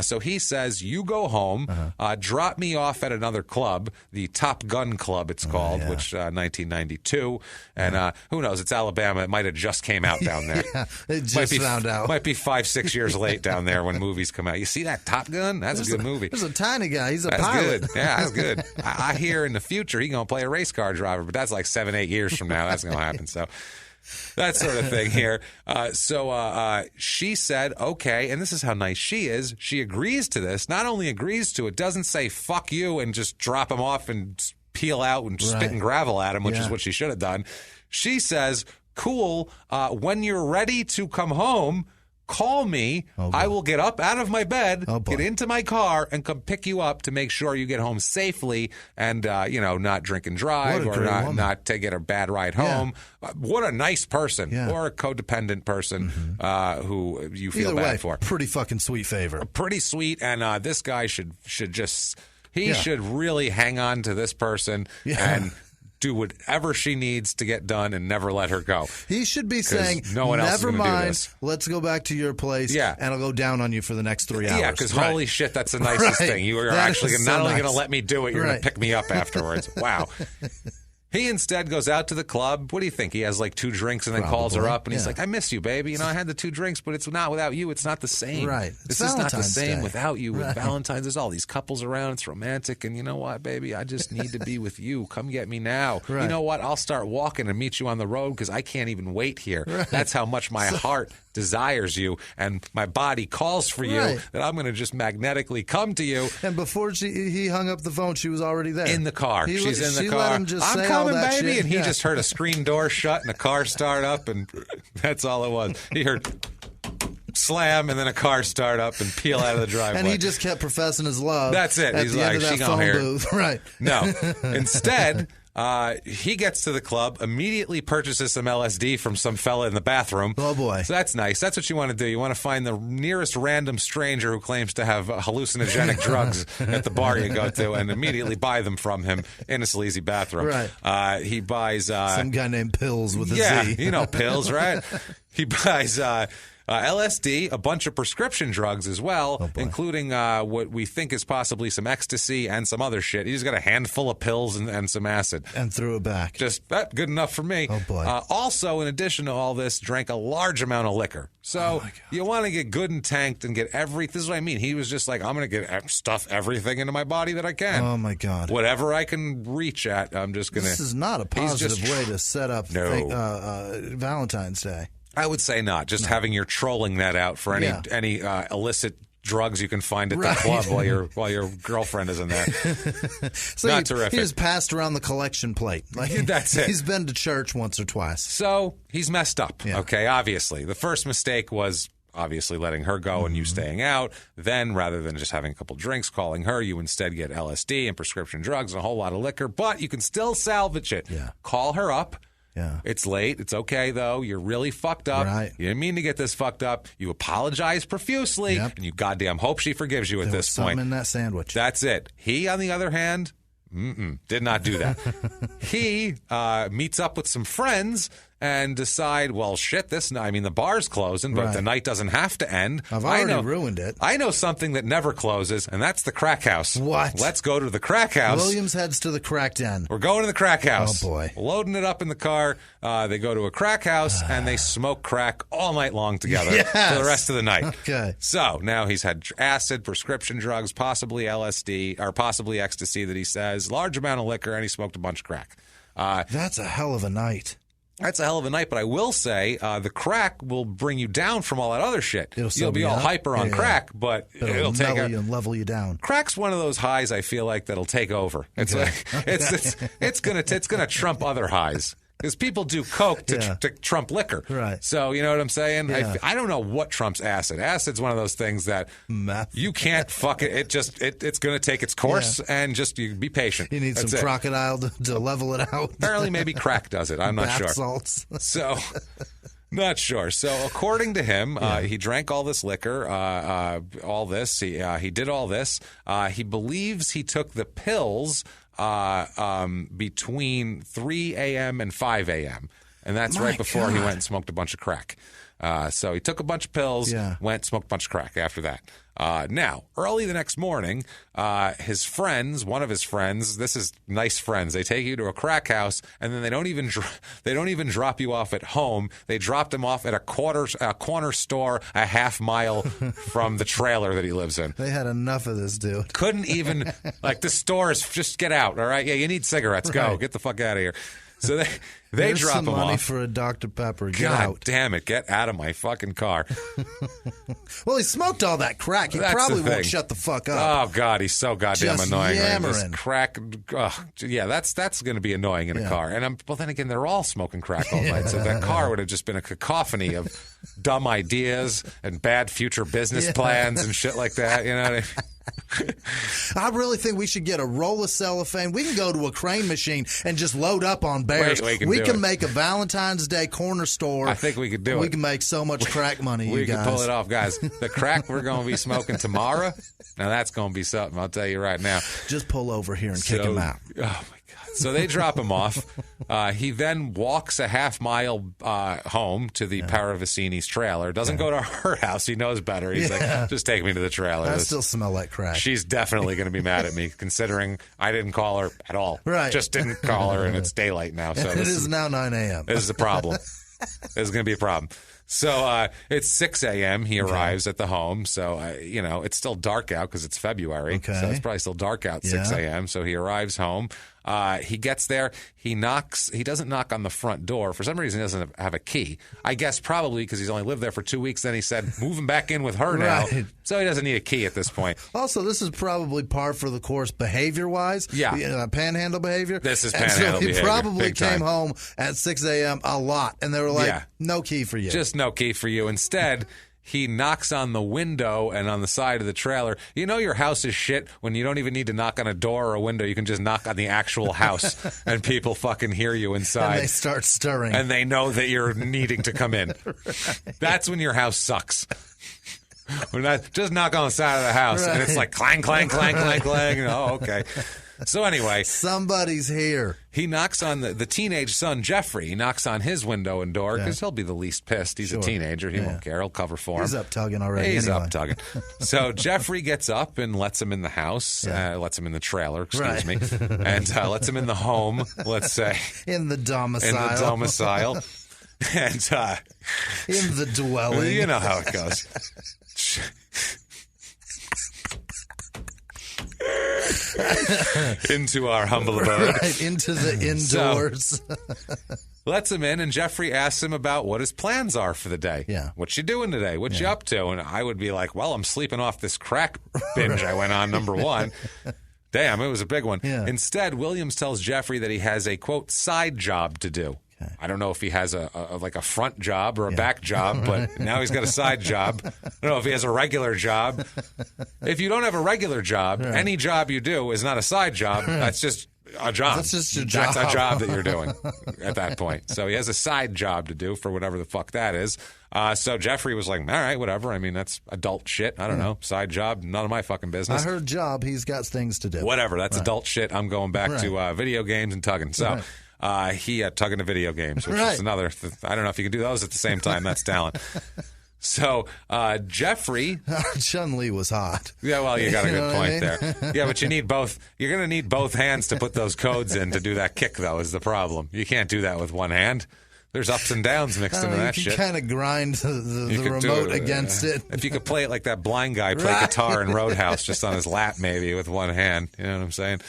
So he says, you go home, drop me off at another club, the Top Gun Club it's called, which 1992. And who knows, it's Alabama. It might have just came out down there. It just found out. Might be 5-6 years late down there when movies come out. You see that Top Gun? That's a good movie. There's a tiny guy. He's a that's pilot. Good. Yeah, that's good. I hear in the future he's going to play a race car driver, but that's like 7-8 years from now. That's going to happen. So that sort of thing here. So she said, okay, and this is how nice she is. She agrees to this. Not only agrees to it, doesn't say fuck you and just drop him off and peel out and spit and gravel at him, which is what she should have done. She says, cool, when you're ready to come home, call me. I will get up out of my bed, get into my car, and come pick you up to make sure you get home safely and, not drink and drive or not to get a bad ride home. What a nice person or a codependent person who you feel bad for. Pretty fucking sweet favor. Pretty sweet. And this guy should just, should really hang on to this person and do whatever she needs to get done and never let her go. He should be saying, no one else never is gonna mind, do this. Let's go back to your place and I'll go down on you for the next 3 hours. Yeah, because holy shit, that's the nicest thing. You are actually not only going to let me do it, you're going to pick me up afterwards. Wow. He instead goes out to the club. What do you think? He has like 2 drinks and then calls her up and he's like, I miss you, baby. I had the 2 drinks, but it's not without you. It's not the same. Right. This is not the same without you. With Valentine's, there's all these couples around. It's romantic. And you know what, baby? I just need to be with you. Come get me now. Right. You know what? I'll start walking and meet you on the road because I can't even wait here. Right. That's how much my heart desires you and my body calls for you that I'm going to just magnetically come to you. And before he hung up the phone, she was already there. In the car. She's in the car. Let him just I'm say coming, all that baby. shit. And he just heard a screen door shut and a car start up, and that's all it was. He heard slam and then a car start up and peel out of the driveway. And he just kept professing his love. That's it. He's like, she gonna hear it. Right. No. Instead, he gets to the club, immediately purchases some LSD from some fella in the bathroom. Oh, boy. So that's nice. That's what you want to do. You want to find the nearest random stranger who claims to have hallucinogenic drugs at the bar you go to and immediately buy them from him in a sleazy bathroom. Right. He buys... some guy named Pills with a Z. Yeah, Pills, right? He buys... LSD, a bunch of prescription drugs as well, including what we think is possibly some ecstasy and some other shit. He's got a handful of pills and some acid. And threw it back. Just good enough for me. Oh, boy. Also, in addition to all this, drank a large amount of liquor. So you want to get good and tanked and get everything. This is what I mean. He was just like, I'm going to stuff everything into my body that I can. Oh, my God. Whatever I can reach at, I'm just going to. This is not a positive way to set up Valentine's Day. I would say not. Just having your trolling net out for any illicit drugs you can find at the club while your girlfriend is in there. So not terrific. He just passed around the collection plate. That's it. He's been to church once or twice. So he's messed up. Yeah. Okay, obviously. The first mistake was obviously letting her go and you staying out. Then, rather than just having a couple drinks, calling her, you instead get LSD and prescription drugs and a whole lot of liquor. But you can still salvage it. Yeah. Call her up. Yeah. It's late. It's okay, though. You're really fucked up. Right. You didn't mean to get this fucked up. You apologize profusely, and you goddamn hope she forgives you at this point. Something in that sandwich. That's it. He, on the other hand, did not do that. He meets up with some friends and decide, well, shit, the bar's closing, but the night doesn't have to end. I've already ruined it. I know something that never closes, and that's the crack house. What? Let's go to the crack house. Williams heads to the crack den. We're going to the crack house. Oh, boy. Loading it up in the car. They go to a crack house, and they smoke crack all night long together for the rest of the night. Okay. So now he's had acid, prescription drugs, possibly LSD, or possibly ecstasy that he says, large amount of liquor, and he smoked a bunch of crack. That's a hell of a night. That's a hell of a night, but I will say the crack will bring you down from all that other shit. You'll be all hyper on crack, but it'll take you and level you down. Crack's one of those highs I feel like that'll take over. It's it's gonna trump other highs. Because people do coke to trump liquor. Right. So, you know what I'm saying? Yeah. I don't know what trumps acid. Acid's one of those things that you can't fuck it. It's going to take its course, and just you be patient. You need some crocodile to level it out. Apparently, maybe crack does it. I'm not sure. Bath salts. So, not sure. So, according to him, he drank all this liquor, all this. He did all this. He believes he took the pills between 3 a.m. and 5 a.m. And that's right before he went and smoked a bunch of crack. So he took a bunch of pills, went, smoked a bunch of crack after that. Now, early the next morning, his friends, one of his friends, this is nice friends, they take you to a crack house, and then they don't even drop you off at home. They dropped him off at a corner store a half mile from the trailer that he lives in. They had enough of this dude. Couldn't even, the store is, just get out, all right? Yeah, you need cigarettes. Go. Get the fuck out of here. So they drop him off. Here's some money for a Dr. Pepper. Get God out. Damn it. Get out of my fucking car. Well, he smoked all that crack. He probably won't shut the fuck up. Oh, God. He's so goddamn just annoying. Yammering. Crack. That's going to be annoying in a car. And then again, they're all smoking crack all night. So that car would have just been a cacophony of dumb ideas and bad future business plans and shit like that. You know what I mean? I really think we should get a roll of cellophane. We can go to a crane machine and just load up on bears. We can make a Valentine's Day corner store. I think we could do it. We can make so much crack money, we can pull it off, guys. The crack we're going to be smoking tomorrow, now that's going to be something, I'll tell you right now. Just pull over here and kick him out. Oh, my God. So they drop him off. He then walks a half mile home to the Paravicini's trailer. Doesn't go to her house. He knows better. He's like, just take me to the trailer. I still smell like crack. She's definitely going to be mad at me, considering I didn't call her at all. Right. Just didn't call her, and it's daylight now. So it is now 9 a.m. This is a problem. This is going to be a problem. So it's 6 a.m. He arrives at the home. So, it's still dark out because it's February. Okay. So it's probably still dark out 6 a.m. So he arrives home. He gets there. He knocks. He doesn't knock on the front door. For some reason, he doesn't have a key. I guess probably because he's only lived there for 2 weeks. Then he said, move him back in with her now. So he doesn't need a key at this point. Also, this is probably par for the course behavior-wise. Yeah. Panhandle behavior. This is panhandle behavior. He probably came time. home at 6 a.m. a lot. And they were like, no key for you. Just no key for you. Instead, he knocks on the window and on the side of the trailer. You know your house is shit when you don't even need to knock on a door or a window. You can just knock on the actual house and people fucking hear you inside. And they start stirring. And they know that you're needing to come in. That's when your house sucks. Just knock on the side of the house and it's like clang, clang, clang, clang, clang. Oh, okay. So anyway, somebody's here. He knocks on the teenage son, Jeffrey. He knocks on his window and door because he'll be the least pissed. He's a teenager. He won't care. He'll cover for him. He's up tugging already. He's anyway. up tugging. So Jeffrey gets up and lets him in the house, lets him in the trailer, excuse me, and lets him in the home, let's say. In the domicile. And in the dwelling. You know how it goes. Into our humble abode. Right, into the indoors. Lets him in, and Jeffrey asks him about what his plans are for the day. Yeah. What you doing today? What you up to? And I would be like, well, I'm sleeping off this crack binge I went on, number one. Damn, it was a big one. Yeah. Instead, Williams tells Jeffrey that he has a, quote, side job to do. Okay. I don't know if he has a front job or a back job, but now he's got a side job. I don't know if he has a regular job. If you don't have a regular job, any job you do is not a side job. That's just a job. That's just your job. That's a job that you're doing at that point. So he has a side job to do for whatever the fuck that is. So Jeffrey was like, all right, whatever. I mean, that's adult shit. I don't know. Side job, none of my fucking business. I heard job. He's got things to do. Whatever. That's adult shit. I'm going back to video games and tugging. So he tugging to video games, which is another. I don't know if you can do those at the same time. That's talent. So Jeffrey, Chun-Li was hot. Yeah, well, you got a good point there. Yeah, but you need both. You're going to need both hands to put those codes in to do that kick, though. Is the problem? You can't do that with one hand. There's ups and downs mixed into that shit. You kind of grind the remote against it. If you could play it like that blind guy play guitar in Roadhouse, just on his lap, maybe with one hand. You know what I'm saying?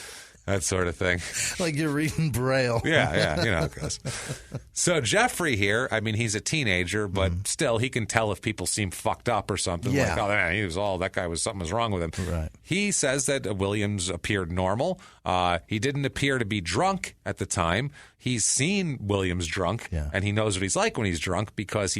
That sort of thing. Like you're reading Braille. Yeah, you know how it goes. So Jeffrey here, I mean, he's a teenager, but still, he can tell if people seem fucked up or something. Yeah. Like, oh, man, something was wrong with him. Right. He says that Williams appeared normal. He didn't appear to be drunk at the time. He's seen Williams drunk, and he knows what he's like when he's drunk because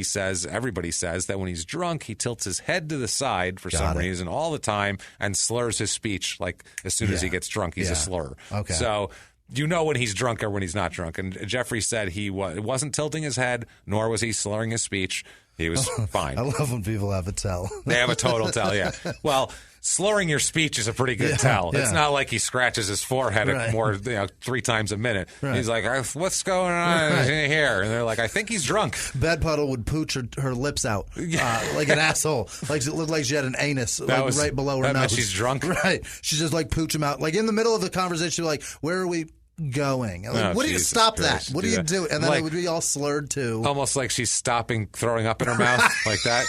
everybody says that when he's drunk, he tilts his head to the side for some reason all the time and slurs his speech. Like as soon as he gets drunk, he's a slur. Okay. So you know when he's drunk or when he's not drunk. And Jeffrey said he wasn't tilting his head, nor was he slurring his speech. He was fine. I love when people have a tell. They have a total tell, yeah. Well, slurring your speech is a pretty good tell. Yeah. It's not like he scratches his forehead more, 3 times a minute. Right. He's like, what's going on here? And they're like, I think he's drunk. Bedpuddle would pooch her lips out like an asshole. Like it looked like she had an anus right below her nose. That meant she's drunk? Right. She just pooch him out. Like in the middle of the conversation, she'd be like, where are we going? Like, what do you stop Christ, that? What do you do? And then it would be all slurred too. Almost like she's stopping throwing up in her mouth like that.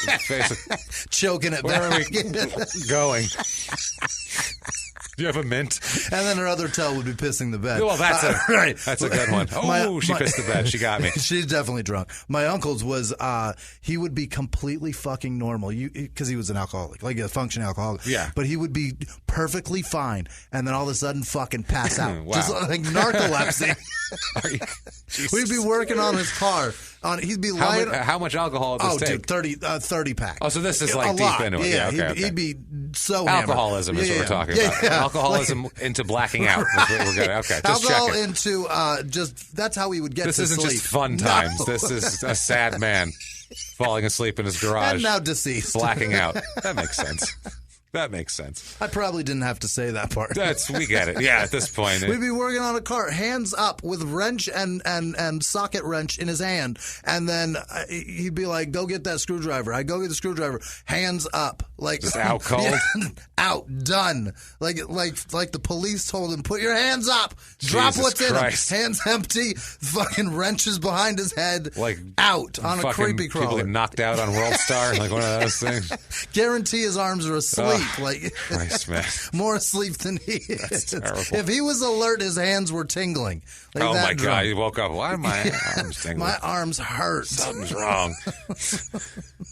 Choking it Where back. Are we going? Do you have a mint? And then her other toe would be pissing the bed. Well, that's a good one. Oh, she pissed the bed. She got me. She's definitely drunk. My uncle's was, he would be completely fucking normal because he was an alcoholic, like a functioning alcoholic. Yeah. But he would be perfectly fine and then all of a sudden fucking pass out. Wow. Just like narcolepsy. We'd be working on his car. He'd be lying. How much alcohol does this take? Dude, 30 pack. Oh, so this is like deep into it. Yeah, okay. He'd be so alcoholism is what we're talking about. Yeah. Alcoholism into blacking out. Is what we're good. Okay, just alcohol checking. Into that's how he would get this to sleep. sleep. This isn't just fun times. No. This is a sad man falling asleep in his garage. And now deceased. Blacking out. That makes sense. That makes sense. I probably didn't have to say that part. We get it. Yeah, at this point. We'd be working on a car, hands up with wrench and socket wrench in his hand. And then he'd be like, go get that screwdriver. I go get the screwdriver, hands up. Like, just out cold? Yeah, out, done. Like the police told him, put your hands up. Drop Jesus what's Christ. in them. Hands empty, fucking wrenches behind his head. Like out on a creepy crawler. People get knocked out on World Star, like one of those things. Guarantee his arms are asleep. Like Christ, man. More asleep than he That's is. terrible. If he was alert, his hands were tingling. Like oh my drunk. God! He woke up. Why are my arms tingling? My arms hurt. Something's wrong.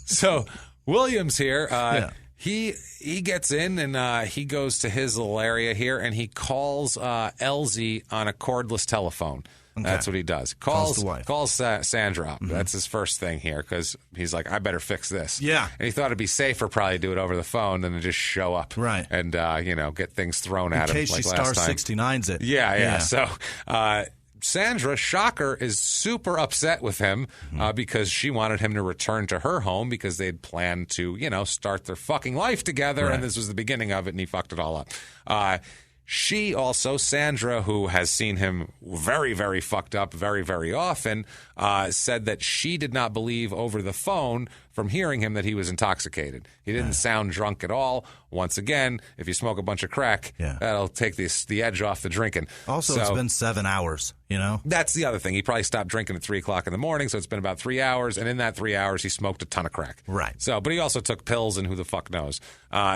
So Williams here. He gets in and he goes to his little area here and he calls LZ on a cordless telephone. Okay. That's what he does. Calls the wife. Calls Sandra up. Mm-hmm. That's his first thing here because he's like, I better fix this. Yeah. And he thought it'd be safer probably to do it over the phone than to just show up. Right. And, get things thrown at him like last time. In case she star 69s it. Yeah. So Sandra, shocker, is super upset with him because she wanted him to return to her home because they'd planned to, start their fucking life together. Right. And this was the beginning of it and he fucked it all up. She also, Sandra, who has seen him very, very fucked up very, very often, said that she did not believe over the phone from hearing him that he was intoxicated. He didn't sound drunk at all. Once again, if you smoke a bunch of crack, that'll take the edge off the drinking. Also, it's been 7 hours, you know? That's the other thing. He probably stopped drinking at 3 o'clock in the morning, so it's been about 3 hours, and in that 3 hours, he smoked a ton of crack. Right. So, but he also took pills, and who the fuck knows?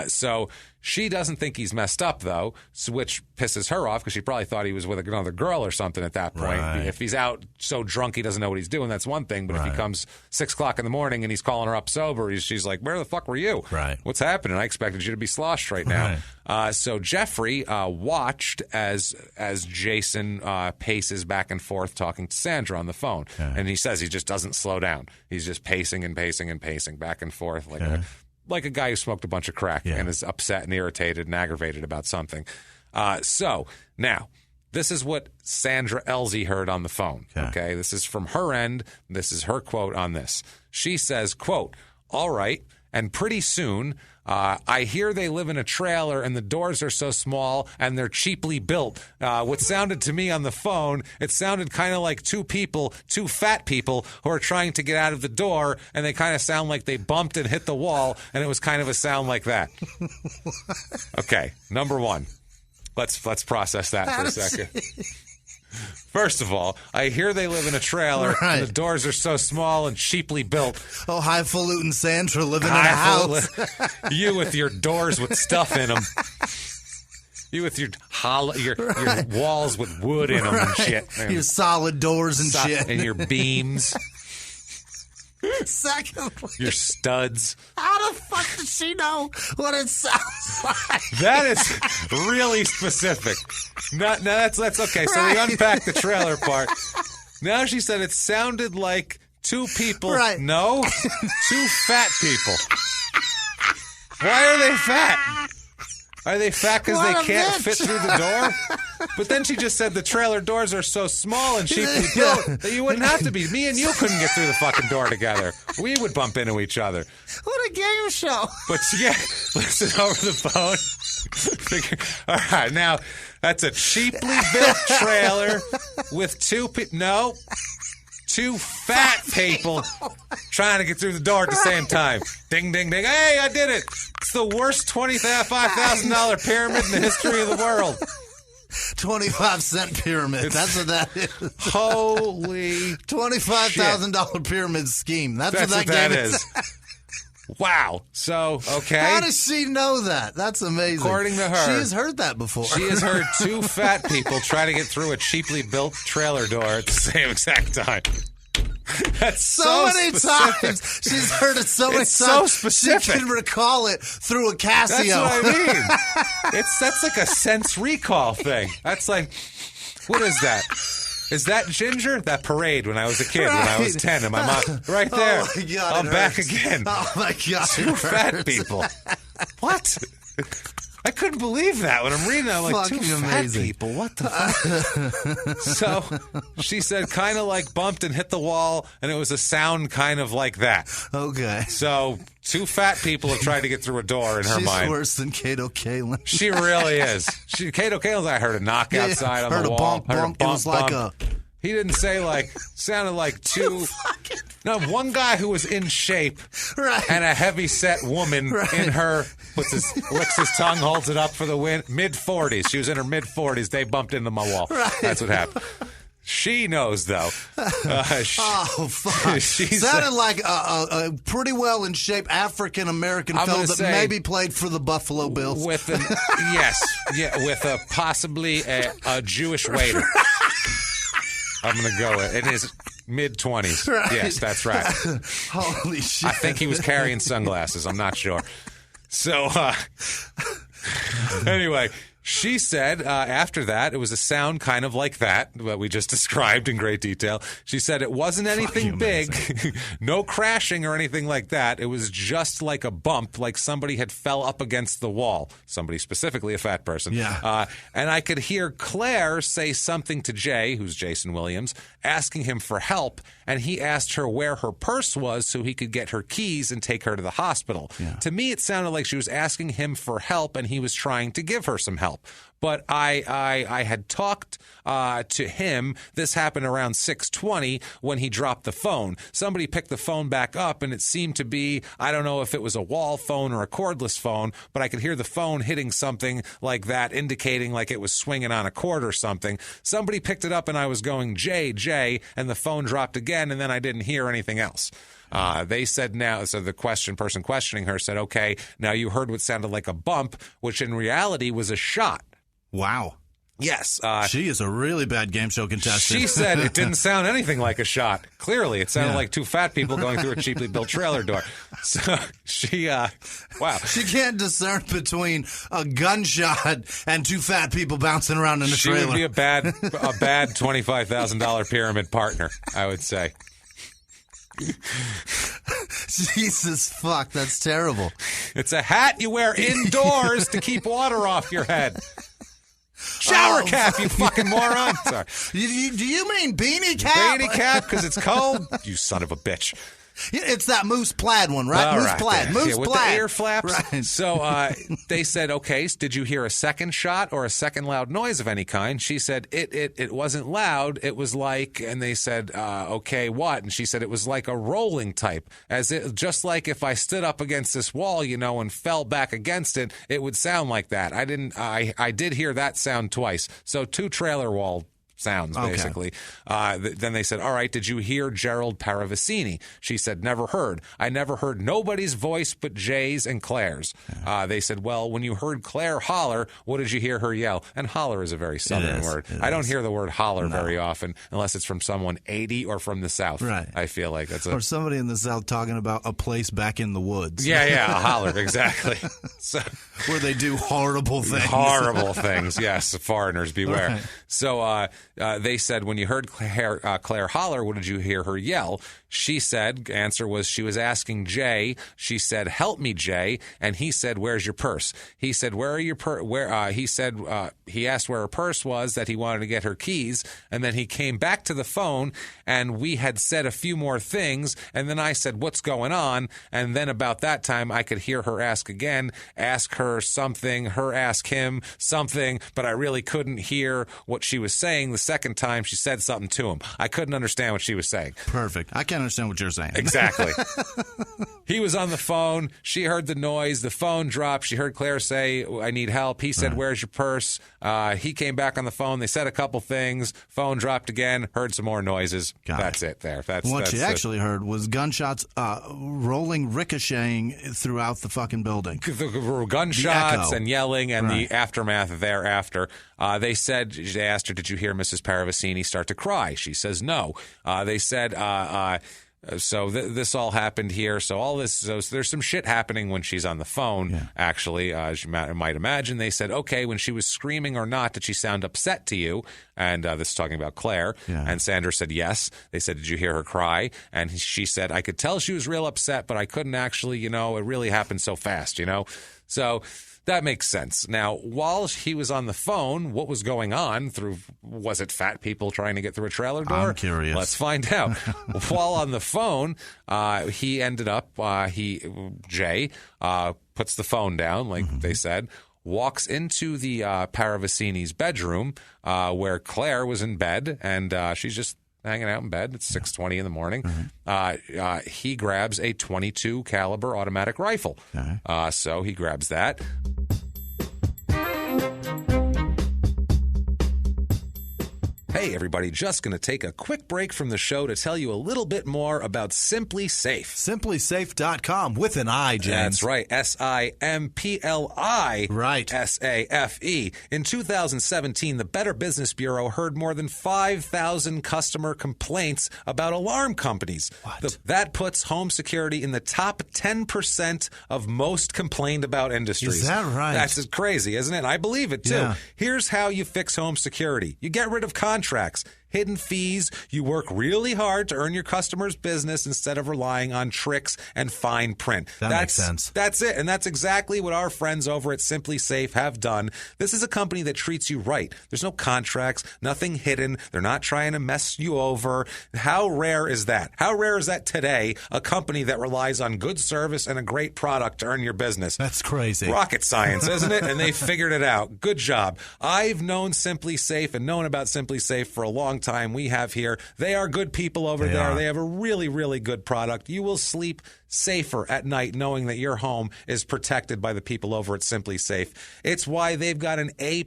So she doesn't think he's messed up, though, which pisses her off because she probably thought he was with another girl or something at that point. Right. If he's out so drunk he doesn't know what he's doing, that's one thing. But if he comes 6 o'clock in the morning and he's calling her up sober, she's like, where the fuck were you? Right. What's happening? I expected you to be sloshed right now. Right. So Jeffrey watched as Jason paces back and forth talking to Sandra on the phone. And he says he just doesn't slow down. He's just pacing and pacing and pacing back and forth like a guy who smoked a bunch of crack and is upset and irritated and aggravated about something. So now, this is what Sandra Elsie heard on the phone. Okay, this is from her end. This is her quote on this. She says, quote, "All right, and pretty soon, I hear they live in a trailer and the doors are so small and they're cheaply built." What sounded to me on the phone, it sounded kind of like two fat people who are trying to get out of the door, and they kind of sound like they bumped and hit the wall, and it was kind of a sound like that. Okay, number one. Let's process that for a second. First of all, I hear they live in a trailer and the doors are so small and cheaply built. Oh, highfalutin Sandra living in a house. You with your doors with stuff in them. You with your walls with wood in them and shit. And your solid doors and shit. And your beams. Secondly, your studs. How the fuck does she know what it sounds like? That is really specific. That's okay. So we unpacked the trailer part. Now she said it sounded like two people. Right. No, two fat people. Why are they fat? Are they fat because they can't fit through the door? But then she just said the trailer doors are so small and cheaply built that you wouldn't have to be. Me and you couldn't get through the fucking door together. We would bump into each other. What a game show. But yeah, listen over the phone. All right, now that's a cheaply built trailer with two fat people trying to get through the door at the same time. Ding, ding, ding. Hey, I did it. It's the worst $25,000 pyramid in the history of the world. 25-cent pyramid. That's what that is. Holy $25,000 pyramid scheme. That's what that game is. Wow. So, okay. How does she know that? That's amazing. According to her. She has heard that before. She has heard two fat people try to get through a cheaply built trailer door at the same exact time. That's so many specific. times. She's heard it so many times. So specific. She can recall it through a Casio. That's what I mean. That's like a sense recall thing. That's like, what is that? Is that Ginger? That parade when I was a kid, when I was 10, and my mom, right there. Oh my God, I'm back again. Oh my God. Two fat people. What? I couldn't believe that when I'm reading it. I'm like, two fat people? What the fuck? So she said kind of like bumped and hit the wall, and it was a sound kind of like that. Okay. So two fat people have tried to get through a door in her mind. She's worse than Kato Kalin. She really is. Kato Kalin's, I heard a knock outside on the wall. Heard a bump. It was like a... He didn't say sounded like two. No, one guy who was in shape and a heavy-set woman in her, licks his tongue, holds it up for the wind, mid-40s. She was in her mid-40s. They bumped into my wall. Right. That's what happened. She knows, though. Oh, fuck. Sounded like a pretty well in shape African-American fellow that maybe played for the Buffalo Bills. With with a possibly a Jewish waiter. I'm going to go with in his mid-20s. Right. Yes, that's right. Holy shit. I think he was carrying sunglasses. I'm not sure. So, anyway, she said after that, it was a sound kind of like that we just described in great detail. She said it wasn't anything big, no crashing or anything like that. It was just like a bump, like somebody had fell up against the wall. Somebody specifically a fat person. Yeah. And I could hear Claire say something to Jay, who's Jason Williams, asking him for help. And he asked her where her purse was so he could get her keys and take her to the hospital. Yeah. To me, it sounded like she was asking him for help and he was trying to give her some help. but I had talked to him. This happened around 6:20 when he dropped the phone. Somebody picked the phone back up, and it seemed to be, I don't know if it was a wall phone or a cordless phone, but I could hear the phone hitting something like that, indicating like it was swinging on a cord or something. Somebody picked it up, and I was going, Jay, Jay, and the phone dropped again, and then I didn't hear anything else. They said now, so the person questioning her said, okay, now you heard what sounded like a bump, which in reality was a shot. Wow. Yes. She is a really bad game show contestant. She said it didn't sound anything like a shot. Clearly, it sounded like two fat people going through a cheaply built trailer door. So she, wow. She can't discern between a gunshot and two fat people bouncing around in a trailer. She would be a bad $25,000 pyramid partner, I would say. Jesus fuck, that's terrible. It's a hat you wear indoors to keep water off your head. Shower cap, you fucking moron. Sorry. Do you mean beanie cap? Beanie cap because it's cold? You son of a bitch. It's that moose plaid one, right? All moose right, plaid. there. Moose with plaid. The ear flaps. Right. So they said, okay, did you hear a second shot or a second loud noise of any kind? She said, it wasn't loud. It was like, and they said, okay, what? And she said it was like a rolling type, just like if I stood up against this wall, and fell back against it, it would sound like that. I did hear that sound twice. So 2 trailer wall sounds, basically. Okay. Then they said, all right, did you hear Gerald Paravicini? She said, never heard. I never heard nobody's voice but Jay's and Claire's. Yeah. They said, well, when you heard Claire holler, what did you hear her yell? And holler is a very southern word. I don't hear the word holler very often unless it's from someone 80 or from the South. Right. I feel like that's or somebody in the South talking about a place back in the woods. Yeah, a holler, exactly. So, where they do horrible things. Horrible things, yes. Foreigners, beware. Right. So they said, when you heard Claire holler, what did you hear her yell? She said, answer was, she was asking Jay. She said, help me, Jay. And he said, where's your purse? He said, where are your he said, he asked where her purse was, that he wanted to get her keys. And then he came back to the phone, and we had said a few more things. And then I said, what's going on? And then about that time, I could hear her ask her something, her ask him something, but I really couldn't hear what she was saying. The second time she said something to him, I couldn't understand what she was saying. Perfect. I can't understand what you're saying. Exactly. He was on the phone. She heard the noise. The phone dropped. She heard Claire say, I need help. He said, where's your purse? He came back on the phone. They said a couple things. Phone dropped again. Heard some more noises. That's it there. What she actually heard was gunshots rolling, ricocheting throughout the fucking building. Gunshots and yelling and the aftermath thereafter. They asked her, did you hear Mrs. Paravicini start to cry? She says no. They said, so this all happened here. So all this, so there's some shit happening when she's on the phone, actually, as you might imagine. They said, okay, when she was screaming or not, did she sound upset to you? And this is talking about Claire. Yeah. And Sandra said yes. They said, did you hear her cry? And she said, I could tell she was real upset, but I couldn't actually, it really happened so fast, So that makes sense. Now, while he was on the phone, what was going on? Was it fat people trying to get through a trailer door? I'm curious. Let's find out. While on the phone, he ended up, Jay puts the phone down, like they said, walks into the Paravicini's bedroom where Claire was in bed, and she's just hanging out in bed. It's 6:20 in the morning. He grabs a .22 caliber automatic rifle. So he grabs that. Hey, everybody, just going to take a quick break from the show to tell you a little bit more about Simply Safe. SimplySafe.com with an I, James. That's right. SIMPLI. Right. SAFE. In 2017, the Better Business Bureau heard more than 5,000 customer complaints about alarm companies. What? That puts home security in the top 10% of most complained about industries. Is that right? That's crazy, isn't it? I believe it, too. Yeah. Here's how you fix home security. You get rid of contracts. hidden fees. You work really hard to earn your customers' business instead of relying on tricks and fine print. That makes sense. That's it. And that's exactly what our friends over at Simply Safe have done. This is a company that treats you right. There's no contracts, nothing hidden. They're not trying to mess you over. How rare is that? How rare is that today, a company that relies on good service and a great product to earn your business? That's crazy. Rocket science, isn't it? And they figured it out. Good job. I've known Simply Safe and known about Simply Safe for a long time. We have here. They are good people over there. They have a really, really good product. You will sleep safer at night knowing that your home is protected by the people over at Simply Safe. It's why they've got an A+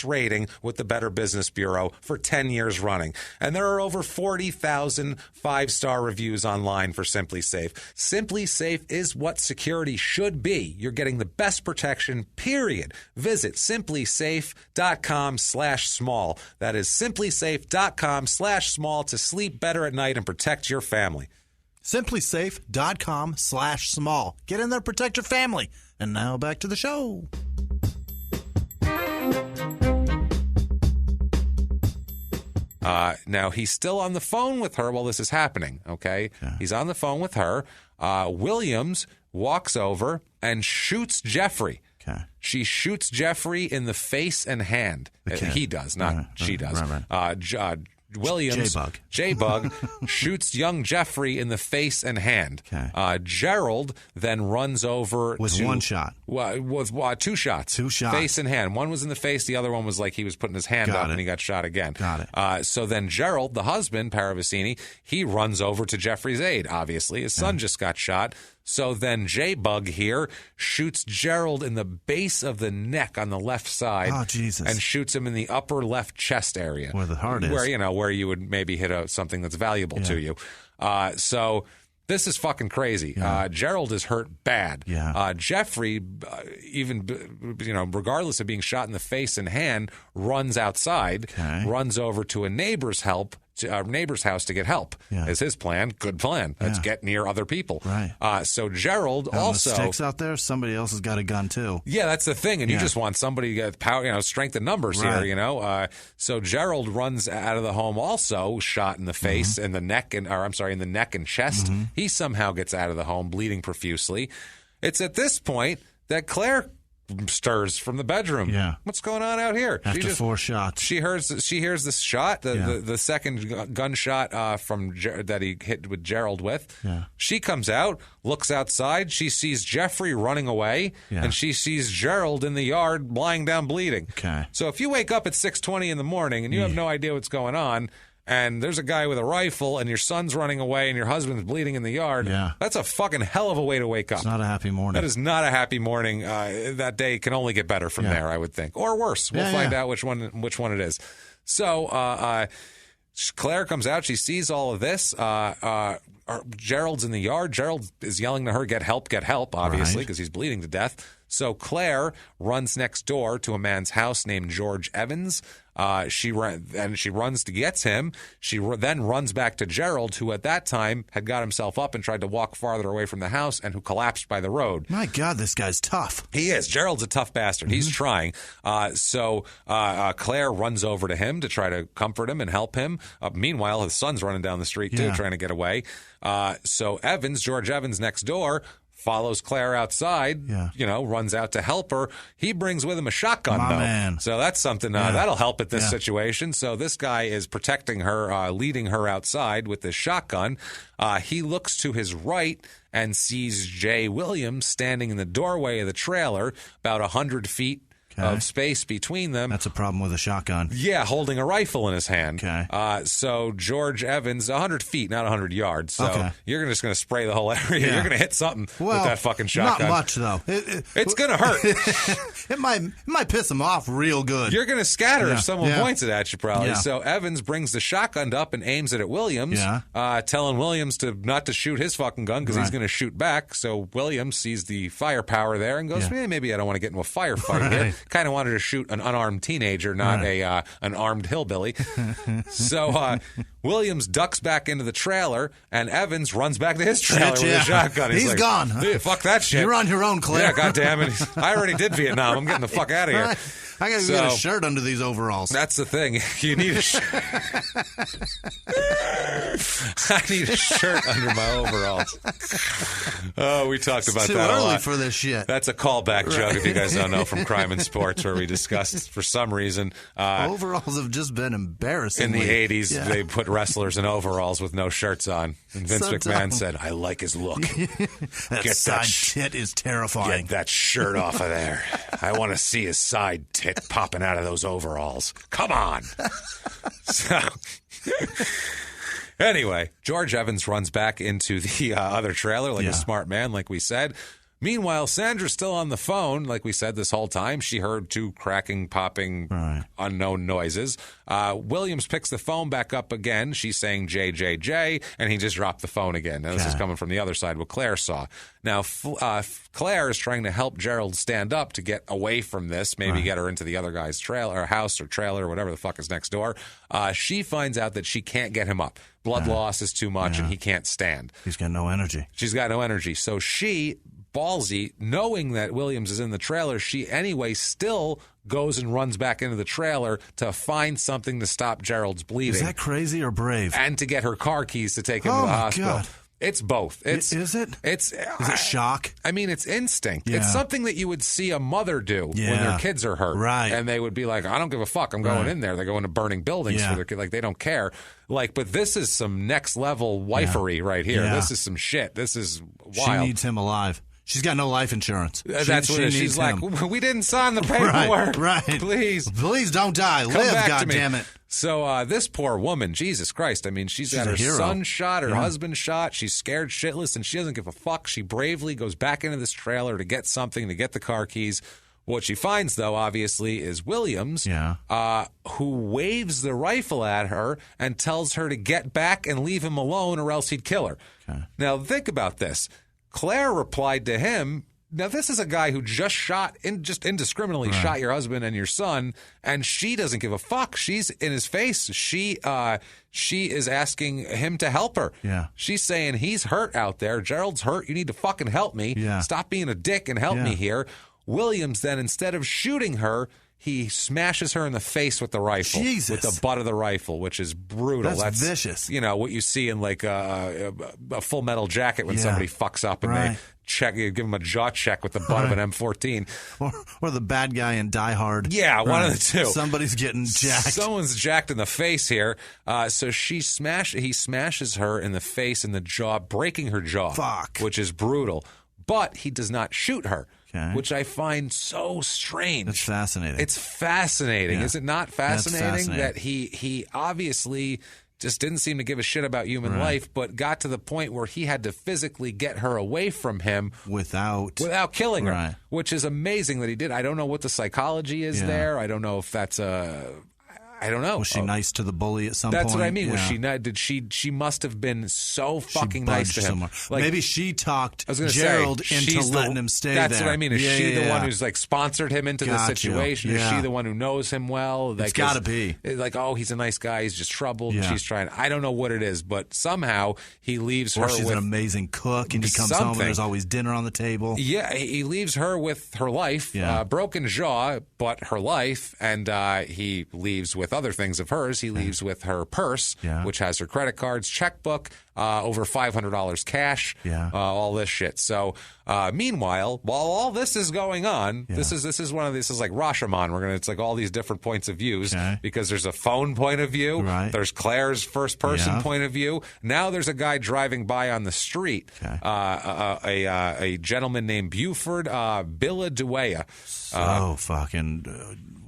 rating with the Better Business Bureau for 10 years running. And there are over 40,000 5-star reviews online for Simply Safe. Simply Safe is what security should be. You're getting the best protection, period. Visit simplysafe.com/small. That is simplysafe.com/small to sleep better at night and protect your family. Simplysafe.com/small. Get in there, protect your family. And now back to the show. Now, he's still on the phone with her while this is happening, okay? He's on the phone with her. Williams walks over and shoots Jeffrey. Okay. She shoots Jeffrey in the face and hand. He does, not she does. Right. Williams, J-Bug, shoots young Jeffrey in the face and hand. Okay. Gerald then runs over with one shot. With two shots. Face and hand. One was in the face. The other one was like he was putting his hand up and he got shot again. Got it. So then Gerald, the husband, Paravicini, he runs over to Jeffrey's aid, obviously. His son just got shot. So then J-Bug here shoots Gerald in the base of the neck on the left side. Oh, Jesus. And shoots him in the upper left chest area. Where the heart is. Where you would maybe hit something that's valuable to you. So this is fucking crazy. Gerald is hurt bad. Jeffrey, regardless of being shot in the face and hand, runs outside, runs over to a neighbor's house to get help. Is his plan. Good plan. Let's get near other people. Right. So Gerald also the sticks out there. Somebody else has got a gun too. Yeah, that's the thing, and you just want somebody to get power, strength in numbers here. So Gerald runs out of the home also, shot in the face and the neck, in the neck and chest. He somehow gets out of the home, bleeding profusely. It's at this point that Claire stirs from the bedroom. What's going on out here? After 4 shots, she hears this shot, the second gunshot that he hit with Gerald with. She comes out, looks outside. She sees Jeffrey running away, and she sees Gerald in the yard lying down bleeding. So if you wake up at 6:20 in the morning and you have no idea what's going on, and there's a guy with a rifle, and your son's running away, and your husband's bleeding in the yard, that's a fucking hell of a way to wake up. It's not a happy morning. That is not a happy morning. That day can only get better from there, I would think. Or worse. We'll find out which one it is. So Claire comes out. She sees all of this. Gerald's in the yard. Gerald is yelling to her, get help, obviously, because he's bleeding to death. So Claire runs next door to a man's house named George Evans. She runs to get him. She then runs back to Gerald, who at that time had got himself up and tried to walk farther away from the house and who collapsed by the road. My God, this guy's tough. He is. Gerald's a tough bastard. He's trying. So Claire runs over to him to try to comfort him and help him. Meanwhile, his son's running down the street, too, trying to get away. So George Evans next door, follows Claire outside, runs out to help her. He brings with him a shotgun, though. Man. So that's something that'll help at this situation. So this guy is protecting her, leading her outside with this shotgun. He looks to his right and sees Jay Williams standing in the doorway of the trailer, about 100 feet of space between them. That's a problem with a shotgun. Yeah, holding a rifle in his hand. So George Evans, 100 feet, not 100 yards. So you're just going to spray the whole area. You're going to hit something with that fucking shotgun. Not much, though. It's going to hurt. It might piss him off real good. You're going to scatter if someone points it at you, probably. So Evans brings the shotgun up and aims it at Williams, telling Williams not to shoot his fucking gun because he's going to shoot back. So Williams sees the firepower there and goes, maybe I don't want to get into a firefight here. Kind of wanted to shoot an unarmed teenager, not an armed hillbilly. So Williams ducks back into the trailer, and Evans runs back to his trailer with a shotgun. He's like, gone. Fuck that shit. You're on your own, Claire. Yeah, goddamn it. I already did Vietnam. I'm getting the fuck out of here. I got to get a shirt under these overalls. That's the thing. You need a shirt. I need a shirt under my overalls. Oh, we talked about that a lot. Too early for this shit. That's a callback joke, if you guys don't know, from Crime and Sports, where we discussed, for some reason... overalls have just been embarrassing. In the 80s, they put wrestlers in overalls with no shirts on. And Vince McMahon said, I like his look. That side tit is terrifying. Get that shirt off of there. I want to see his side tit popping out of those overalls. Come on. So, anyway, George Evans runs back into the other trailer like a smart man, like we said. Meanwhile, Sandra's still on the phone, like we said this whole time. She heard two cracking, popping, unknown noises. Williams picks the phone back up again. She's saying JJJ, and he just dropped the phone again. Now, this is coming from the other side, what Claire saw. Now, Claire is trying to help Gerald stand up to get away from this, maybe get her into the other guy's trailer, or house or trailer, or whatever the fuck is next door. She finds out that she can't get him up. Blood loss is too much, and he can't stand. He's got no energy. She's got no energy. So she... ballsy, knowing that Williams is in the trailer, she anyway still goes and runs back into the trailer to find something to stop Gerald's bleeding. Is that crazy or brave? And to get her car keys to take him to the hospital. God. It's both. Is it? Is it shock? I mean, it's instinct. Yeah. It's something that you would see a mother do when their kids are hurt. Right. And they would be like, I don't give a fuck. I'm going in there. They go into burning buildings for their kid. Like, they don't care. Like, but this is some next level wifery right here. Yeah. This is some shit. This is wild. She needs him alive. She's got no life insurance. That's what it is. She's like, we didn't sign the paperwork. Right. Please don't die. Live, goddammit. So this poor woman, Jesus Christ. I mean, she's got her son shot, her husband shot. She's scared shitless, and she doesn't give a fuck. She bravely goes back into this trailer to get something, to get the car keys. What she finds, though, obviously, is Williams, who waves the rifle at her and tells her to get back and leave him alone or else he'd kill her. Okay. Now, think about this. Claire replied to him, now this is a guy who just indiscriminately shot your husband and your son, and she doesn't give a fuck. She's in his face. She is asking him to help her. Yeah. She's saying, he's hurt out there. Gerald's hurt. You need to fucking help me. Yeah. Stop being a dick and help me here. Williams then, instead of shooting her, he smashes her in the face with the rifle. Jesus. With the butt of the rifle, which is brutal. That's vicious. You know, what you see in like a Full Metal Jacket when somebody fucks up and they give him a jaw check with the butt of an M14. Or the bad guy in Die Hard. Yeah, one of the two. Somebody's getting jacked. Someone's jacked in the face here. So he smashes her in the face and the jaw, breaking her jaw. Fuck. Which is brutal. But he does not shoot her. Okay. Which I find so strange. It's fascinating. It's fascinating. Yeah. Is it not fascinating that he obviously just didn't seem to give a shit about human life, but got to the point where he had to physically get her away from him without killing her, which is amazing that he did. I don't know what the psychology is there. I don't know if that's I don't know. Was she nice to the bully at some point? That's what I mean. Yeah. Was she must have been so fucking nice to him. Like, maybe she talked Gerald into letting him stay there. That's what I mean. Is she the one who's like sponsored him into the situation? Is she the one who knows him well? Like, it's got to be. Like, oh, he's a nice guy. He's just troubled. She's trying. I don't know what it is, but somehow he leaves her. Or she's an amazing cook, and he comes home and there's always dinner on the table. Yeah, he leaves her with her life, broken jaw, but her life, and he leaves with other things of hers. He leaves with her purse, which has her credit cards, checkbook, over $500 cash, all this shit. So, meanwhile, while all this is going on, this is like Rashomon. It's like all these different points of views because there's a phone point of view, there's Claire's first person point of view. Now there's a guy driving by on the street, a gentleman named Buford Billaduea.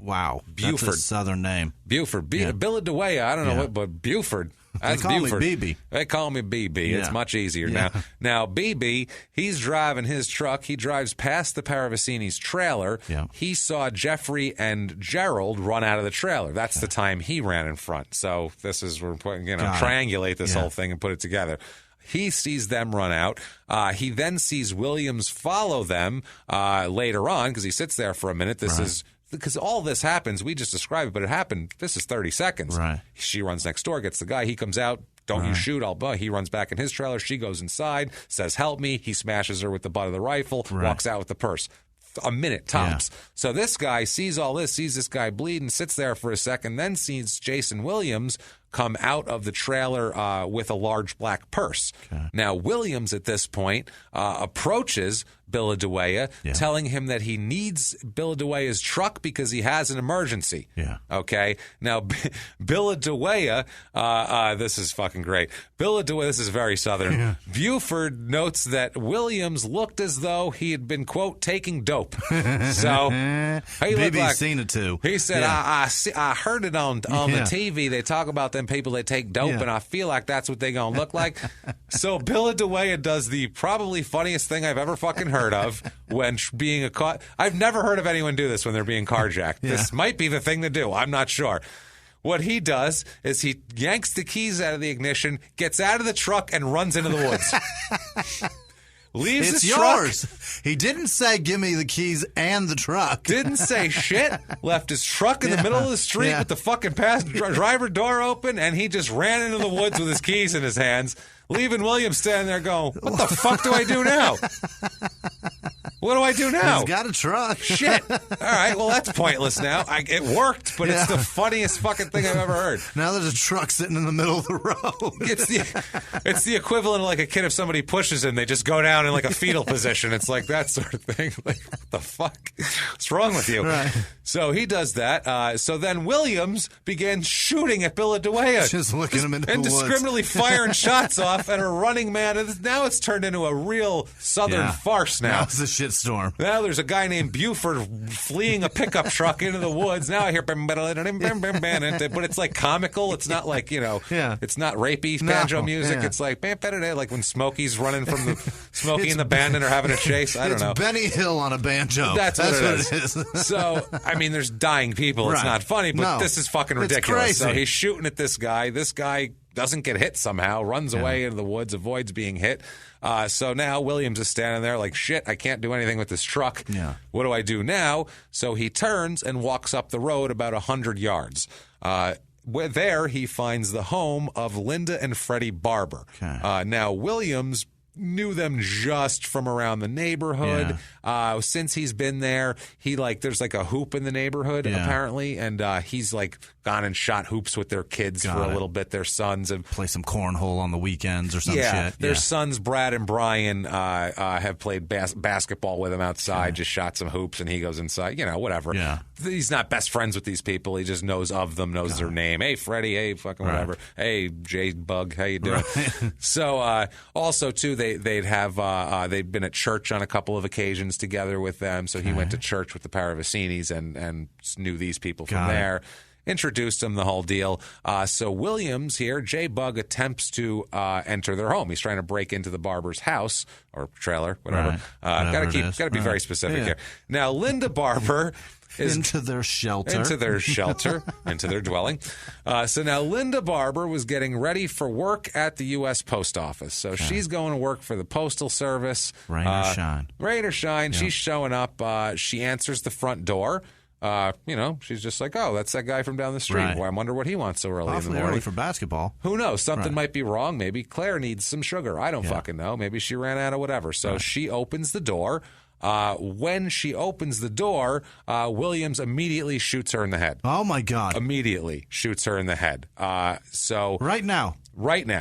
Wow. Buford. That's a southern name. Buford. Billaduea. I don't know what, but Buford. They call me BB. They call me BB. It's much easier now. Now, BB, he's driving his truck. He drives past the Paravicini's trailer. Yeah. He saw Jeffrey and Gerald run out of the trailer. That's the time he ran in front. So this is, we're putting, triangulate this whole thing and put it together. He sees them run out. He then sees Williams follow them later on because he sits there for a minute. This is... Because all this happens, we just described it, but it happened. This is 30 seconds. Right. She runs next door, gets the guy. He comes out. Don't you shoot, he runs back in his trailer. She goes inside, says, help me. He smashes her with the butt of the rifle, walks out with the purse. a minute tops. Yeah. So this guy sees all this, sees this guy bleed, and sits there for a second, then sees Jason Williams come out of the trailer with a large black purse. Okay. Now, Williams, at this point, approaches Billaduea, telling him that he needs Billaduea's truck because he has an emergency. Yeah. Okay? Now, Billaduea, this is fucking great. Billaduea, this is very Southern. Yeah. Buford notes that Williams looked as though he had been, quote, taking dope. So, maybe he's seen it too. He said, I heard it on the TV. They talk about them people that take dope, and I feel like that's what they're going to look like. So Billaduea does the probably funniest thing I've ever fucking heard of when being caught. I've never heard of anyone do this when they're being carjacked. This might be the thing to do. I'm not sure. What he does is he yanks the keys out of the ignition, gets out of the truck, and runs into the woods. Leaves it's his yours. Truck. He didn't say, give me the keys and the truck. Didn't say shit. Left his truck in the middle of the street with the fucking driver door open, and he just ran into the woods with his keys in his hands, leaving Williams standing there going, what the fuck do I do now? What do I do now? He's got a truck. Shit. All right, well, that's pointless now. It worked, but it's the funniest fucking thing I've ever heard. Now there's a truck sitting in the middle of the road. It's the equivalent of like a kid if somebody pushes him, they just go down in like a fetal position. It's like that sort of thing. Like, what the fuck? What's wrong with you? Right. So he does that. So then Williams began shooting at Billaduea. Just looking him into the woods. Indiscriminately firing shots off at a running man. And now it's turned into a real Southern farce now. Now it's a shitstorm. Now there's a guy named Buford fleeing a pickup truck into the woods. Now I hear but it's like comical. It's not like, it's not rapey banjo music. It's like when Smokey's running from the Smokey and the Bandit are having a chase. I don't know. It's Benny Hill on a banjo. That's what it is. So, I mean, there's dying people. It's not funny, but this is fucking ridiculous. Crazy. So he's shooting at this guy. This guy doesn't get hit somehow, runs away into the woods, avoids being hit. So now Williams is standing there like, shit, I can't do anything with this truck. Yeah. What do I do now? So he turns and walks up the road about 100 yards. There he finds the home of Linda and Freddie Barber. Okay. Now, Williams knew them just from around the neighborhood. Since he's been there, there's like a hoop in the neighborhood apparently, and he's like gone and shot hoops with their kids for a little bit. Their sons and play some cornhole on the weekends or some shit. Their sons Brad and Brian have played basketball with him outside. Just shot some hoops, and he goes inside. Whatever. Yeah. He's not best friends with these people. He just knows of them, knows their name. Hey, Freddie. Hey, fucking whatever. Hey, J Bug. How you doing? Right. So also too, they'd been at church on a couple of occasions together with them. So he went to church with the Paravacinis and knew these people from there. Introduced them, the whole deal. So Williams here, J-Bug, attempts to enter their home. He's trying to break into the Barber's house or trailer, whatever. Got to be very specific here. Now, Linda Barber is into their shelter, into their dwelling. So now Linda Barber was getting ready for work at the U.S. Post Office. So she's going to work for the Postal Service. Rain or shine. Rain or shine. Yep. She's showing up. She answers the front door. She's just like, oh, that's that guy from down the street. Well, I wonder what he wants so early in the morning. Early for basketball. Who knows? Something might be wrong. Maybe Claire needs some sugar. I don't fucking know. Maybe she ran out of whatever. So she opens the door. When she opens the door, Williams immediately shoots her in the head. Oh, my God. Immediately shoots her in the head. So Right now.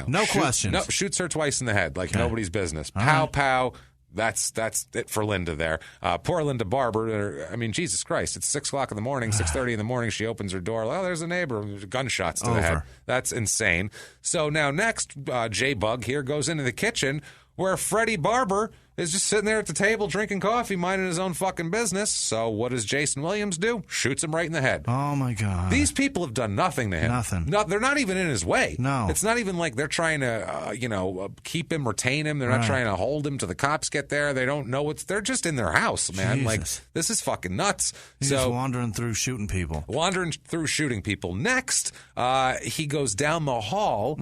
No questions. No, shoots her twice in the head like nobody's business. Pow, pow. That's it for Linda there. Poor Linda Barber. I mean, Jesus Christ. It's 6 o'clock in the morning, 6:30 in the morning. She opens her door. Oh, there's a neighbor. Gunshots to the head. That's insane. So now next, J-Bug here goes into the kitchen where Freddie Barber is just sitting there at the table drinking coffee, minding his own fucking business. So what does Jason Williams do? Shoots him right in the head. Oh, my God. These people have done nothing to him. Nothing. No, they're not even in his way. No. It's not even like they're trying to, keep him, retain him. They're not trying to hold him till the cops get there. They don't know they're just in their house, man. Jesus. Like, this is fucking nuts. He's just wandering through shooting people. Next, he goes down the hall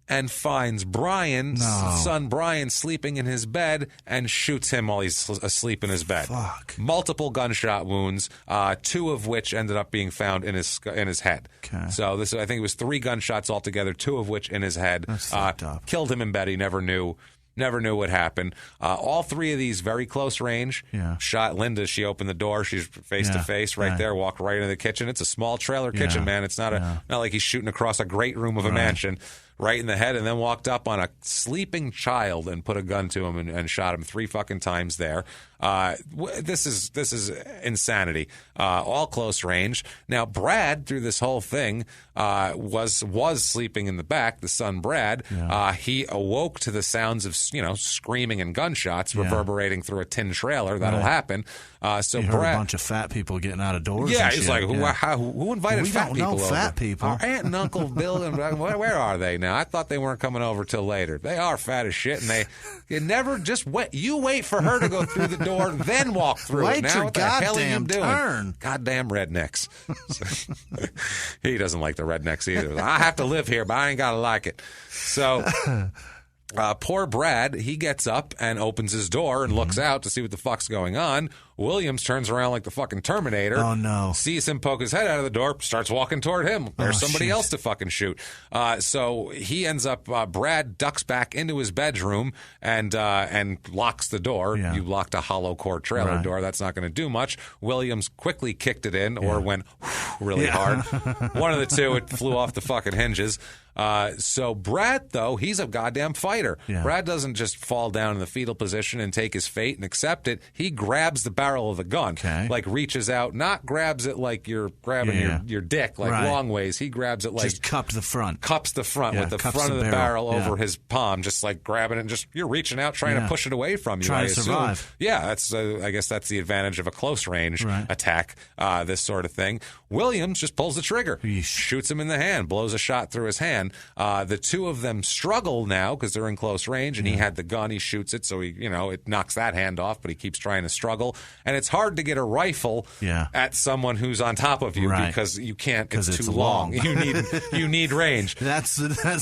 and finds son Brian, sleeping in his bed and shoots him while he's asleep in his bed. Fuck. Multiple gunshot wounds, 2 of which ended up being found in his head. Okay. So I think it was 3 gunshots altogether, 2 of which in his head. That's fucked up. Killed him in bed. He never knew. Never knew what happened. All three of these very close range. Yeah. Shot Linda. She opened the door. She's face to face right there. Walked right into the kitchen. It's a small trailer kitchen, man. It's not not like he's shooting across a great room of a mansion. Right in the head, and then walked up on a sleeping child and put a gun to him and shot him 3 fucking times there. This is insanity. All close range. Now Brad, through this whole thing, was sleeping in the back. The son Brad, he awoke to the sounds of screaming and gunshots reverberating through a tin trailer. That'll happen. So he heard Brad, a bunch of fat people getting out of doors. Yeah, and he's shit. like, who invited fat people? We don't know fat people. Our aunt and Uncle Bill. And where are they now? I thought they weren't coming over till later. They are fat as shit, and you never just wait. You wait for her to go through the door, then walk through. Wait it. Now, your what the hell are you doing? turn. Goddamn rednecks. He doesn't like the rednecks either. I have to live here, but I ain't gotta like it. So. Poor Brad, he gets up and opens his door and looks out to see what the fuck's going on. Williams turns around like the fucking Terminator. Oh, no. Sees him poke his head out of the door, starts walking toward him. There's somebody else to fucking shoot. So he ends up, Brad ducks back into his bedroom and locks the door. Yeah. You locked a hollow core trailer door. That's not going to do much. Williams quickly kicked it in or went really hard. One of the two, it flew off the fucking hinges. So Brad, though, he's a goddamn fighter. Yeah. Brad doesn't just fall down in the fetal position and take his fate and accept it. He grabs the barrel of the gun, like reaches out, not grabs it like you're grabbing your dick, like long ways. He grabs it like just cups the front with the front of the barrel over his palm, just like grabbing it. And just you're reaching out, trying to push it away from you. Trying to survive. Yeah, that's I guess that's the advantage of a close range attack. This sort of thing. Williams just pulls the trigger, shoots him in the hand, blows a shot through his hand. The two of them struggle now because they're in close range, and he had the gun. He shoots it, so it knocks that hand off, but he keeps trying to struggle. And it's hard to get a rifle at someone who's on top of you because you can't. It's too long. You need range.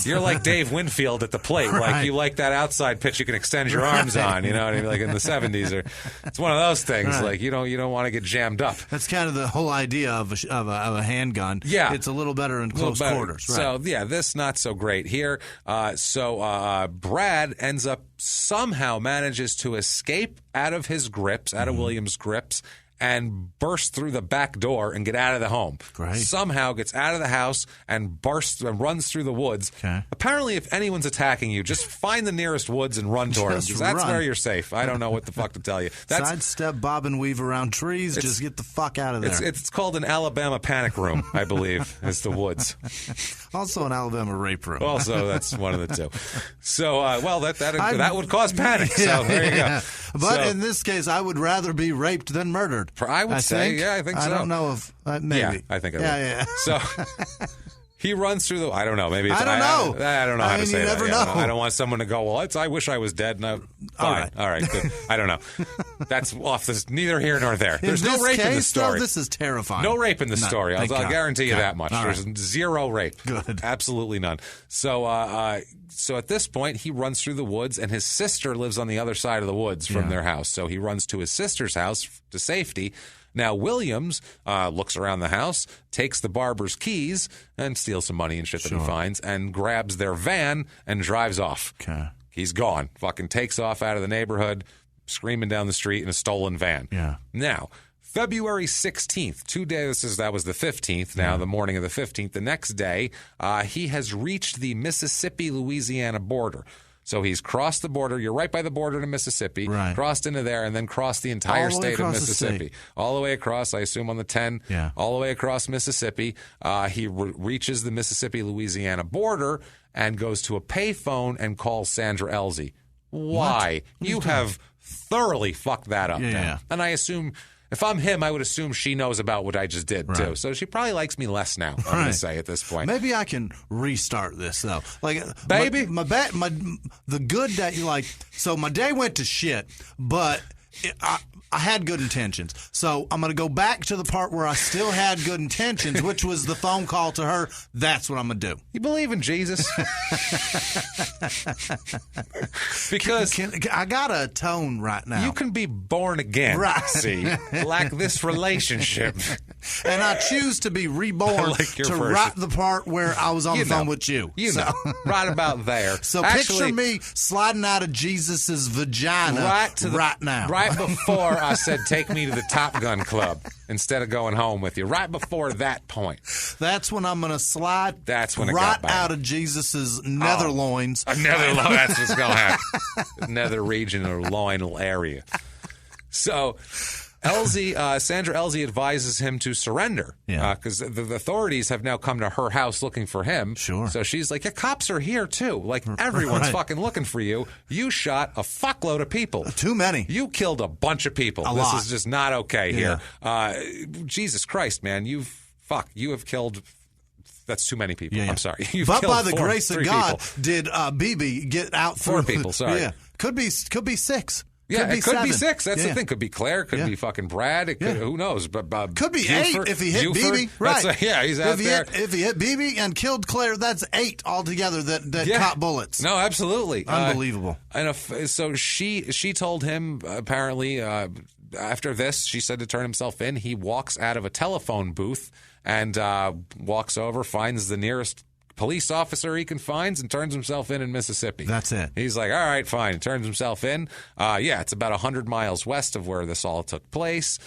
You're like Dave Winfield at the plate. Like you like that outside pitch you can extend your arms on. You know what I mean? Like in the 70s, it's one of those things. Like you don't want to get jammed up. That's kind of the whole idea of a handgun. Yeah, it's a little better in close quarters. Right. So this not so great here. So Brad ends up somehow manages to escape out of his grips, out of Williams' grips, and burst through the back door and get out of the home. Great. Somehow gets out of the house and runs through the woods. Okay. Apparently, if anyone's attacking you, just find the nearest woods and run toward them, because that's where you're safe. I don't know what the fuck to tell you. Sidestep, bob and weave around trees. Just get the fuck out of there. It's called an Alabama panic room, I believe, is the woods. Also an Alabama rape room. Also, that's one of the two. So, that would cause panic. So there you go. But in this case, I would rather be raped than murdered. I would say, I think so. I don't know if maybe. Yeah, I think I would. Yeah. So he runs through I don't know. Maybe it's, I don't know. I don't know how to say you that. never know. I don't want someone to go, well, I wish I was dead. No, fine. All right. Good. I don't know. That's off this. Neither here nor there. There's no rape in the story. This is terrifying. No rape in the story. I'll guarantee you that much. All There's zero rape. Good. Absolutely none. So, so at this point, he runs through the woods, and his sister lives on the other side of the woods from their house. So he runs to his sister's house to safety. Now, Williams looks around the house, takes the barber's keys, and steals some money and shit that he finds, and grabs their van and drives off. Okay. He's gone. Fucking takes off out of the neighborhood, screaming down the street in a stolen van. Yeah. Now, February 16th, 2 days, that was the 15th, now the morning of the 15th, the next day, he has reached the Mississippi-Louisiana border. So he's crossed the border. You're right by the border to Mississippi. Right. Crossed into there and then crossed the entire state of Mississippi. All the way across, I assume on the 10. Yeah. All the way across Mississippi. He reaches the Mississippi-Louisiana border and goes to a payphone and calls Sandra Elzy. Why? You have thoroughly fucked that up. Yeah. And I assume... If I'm him, I would assume she knows about what I just did, too. So she probably likes me less now, I'm going to say, at this point. Maybe I can restart this, though. Like, baby? The good day, so my day went to shit, but I had good intentions. So I'm going to go back to the part where I still had good intentions, which was the phone call to her. That's what I'm going to do. You believe in Jesus? Because I got a tone right now. You can be born again. Right. See, like this relationship. And I choose to be reborn right the part where I was on the phone with you. Right about there. So picture me sliding out of Jesus' vagina right now. Right before I said, take me to the Top Gun Club instead of going home with you. Right before that point. That's when I'm going to slide That's when it right got bad. out of Jesus' nether loins. That's what's going to happen. Nether region or loinal area. So Sandra Elsie advises him to surrender because the authorities have now come to her house looking for him. Sure. So she's like, cops are here too. Like, everyone's fucking looking for you. You shot a fuckload of people. Too many. You killed a bunch of people. This is just not okay here. Jesus Christ, man. You have killed... That's too many people. I'm sorry. But by the grace of God, did BB get out through... 4 people, sorry. Yeah. Could be 6. Yeah, it could be 6. That's the thing. Could be Claire. Could be fucking Brad. It could, who knows? But could be Buford, 8 if he hit BB. Right. He's out there. If he hit BB and killed Claire, that's 8 altogether that caught bullets. No, absolutely. Unbelievable. So she told him, apparently, after this, she said to turn himself in. He walks out of a telephone booth and walks over, finds the nearest police officer he can find and turns himself in Mississippi. That's it. He's like, all right, fine. Turns himself in. It's about 100 miles west of where this all took place.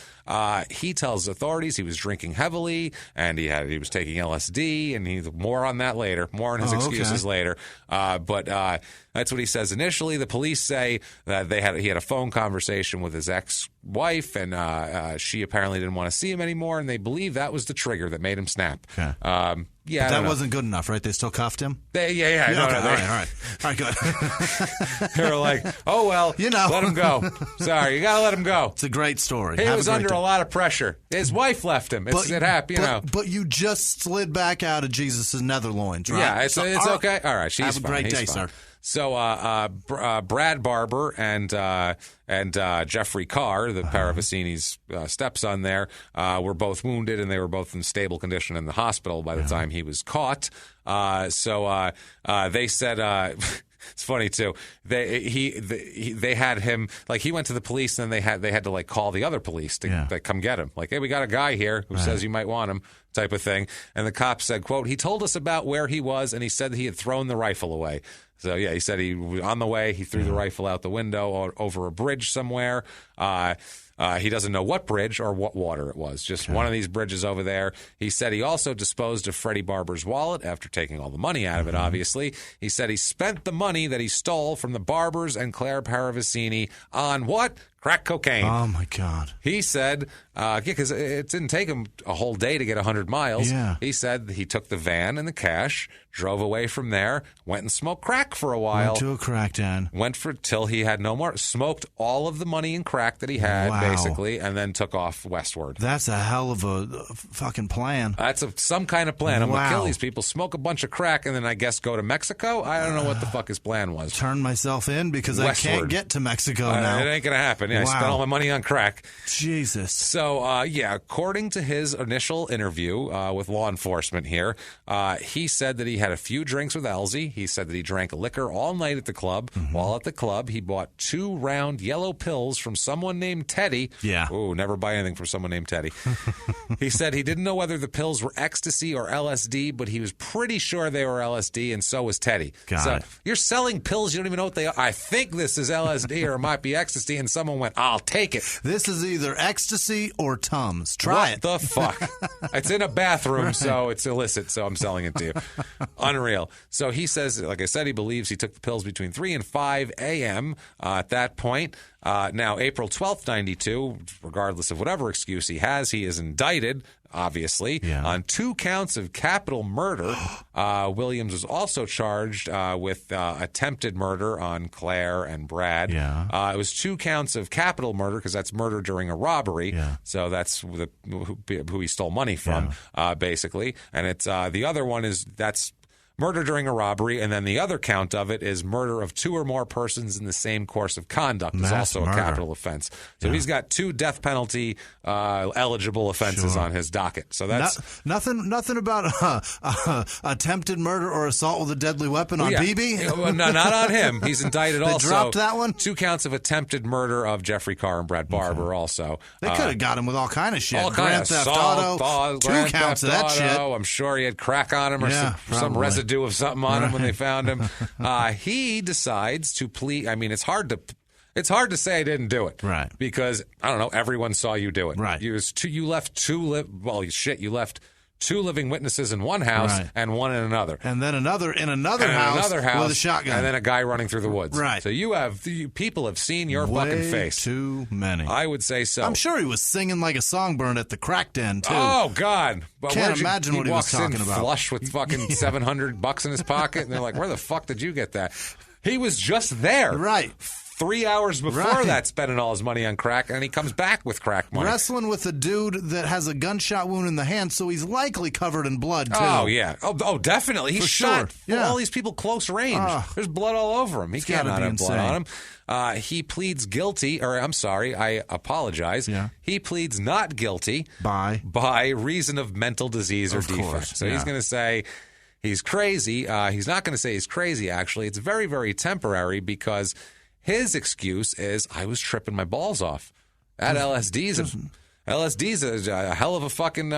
He tells authorities he was drinking heavily and he was taking LSD, and more on that later. More on his excuses later. But that's what he says initially. The police say that he had a phone conversation with his ex-wife, and she apparently didn't want to see him anymore, and they believe that was the trigger that made him snap. Okay. But that wasn't good enough, right? They still cuffed him? All right, good. They were like, oh, well, let him go. Sorry, you got to let him go. It's a great story. He was under a lot of pressure. His wife left him. It happened, But you just slid back out of Jesus' nether loins, right? Yeah, it's okay. All right, she's fine. Have a great day, sir. So Brad Barber and Jeffrey Carr, the Paravicini's stepson there, were both wounded, and they were both in stable condition in the hospital by the time he was caught. So they said... It's funny too. They had him, like, he went to the police, and then they had to like call the other police to come get him. Like, hey, we got a guy here who says you might want him, type of thing. And the cop said, quote, he told us about where he was, and he said that he had thrown the rifle away. So he said he was on the way. He threw the rifle out the window or over a bridge somewhere. He doesn't know what bridge or what water it was, just one of these bridges over there. He said he also disposed of Freddie Barber's wallet after taking all the money out of it, obviously. He said he spent the money that he stole from the Barbers and Claire Paravicini on what? Crack cocaine. Oh, my God. He said, because it didn't take him a whole day to get 100 miles. Yeah. He said he took the van and the cash, drove away from there, went and smoked crack for a while. Went to a crack den. Till he had no more. Smoked all of the money in crack that he had, basically, and then took off westward. That's a hell of a fucking plan. That's some kind of plan. I'm going to kill these people, smoke a bunch of crack, and then I guess go to Mexico? I don't know what the fuck his plan was. Turn myself in because westward. I can't get to Mexico now. It ain't going to happen. I spent all my money on crack. Jesus. So, according to his initial interview with law enforcement here, he said that he had a few drinks with Elsie. He said that he drank liquor all night at the club. While at the club, he bought 2 round yellow pills from someone named Teddy. Yeah. Ooh, never buy anything from someone named Teddy. He said he didn't know whether the pills were ecstasy or LSD, but he was pretty sure they were LSD, and so was Teddy. Got it. You're selling pills, you don't even know what they are. I think this is LSD or it might be ecstasy, and someone went, I'll take it. This is either ecstasy or Tums. Try it. What the fuck? It's in a bathroom, so it's illicit, so I'm selling it to you. Unreal. So he says, like I said, he believes he took the pills between 3 and 5 a.m. At that point. Now, April 12th, 92, regardless of whatever excuse he has, he is indicted, obviously, on 2 counts of capital murder. Williams was also charged with attempted murder on Claire and Brad. It was 2 counts of capital murder because that's murder during a robbery. So that's who he stole money from, basically. And it's the other one is that's murder during a robbery, and then the other count of it is murder of 2 or more persons in the same course of conduct is also a capital offense. So he's got 2 death penalty eligible offenses on his docket. So that's nothing about attempted murder or assault with a deadly weapon on BB. No, not on him. He's indicted also. They dropped that one. 2 counts of attempted murder of Jeffrey Carr and Brad Barber also. They could have got him with all kind of shit. All kind of Theft assault, Auto, 2 counts of that shit. I'm sure he had crack on him or some residue of something on him when they found him. He decides to plead. I mean, it's hard to say I didn't do it, right? Because I don't know. Everyone saw you do it, right? You left 2 left 2 living witnesses in one house and 1 in another, and then another in another house with a shotgun, and then a guy running through the woods. Right. So people have seen your fucking face. Too many. I would say so. I'm sure he was singing like a songbird at the crack den too. Oh God! But can't imagine what he was talking about. Flush with fucking $700 in his pocket, and they're like, "Where the fuck did you get that?" He was just there, right? 3 hours before that, spending all his money on crack, and he comes back with crack money. Wrestling with a dude that has a gunshot wound in the hand, so he's likely covered in blood, too. Oh, yeah. Oh, definitely. He shot all these people close range. There's blood all over him. He can't not have blood on him. He pleads guilty, or I'm sorry, I apologize. Yeah. He pleads not guilty by reason of mental disease or defect. So he's going to say he's crazy. He's not going to say he's crazy, actually. It's very, very temporary because his excuse is, I was tripping my balls off. That LSD's a hell of a fucking,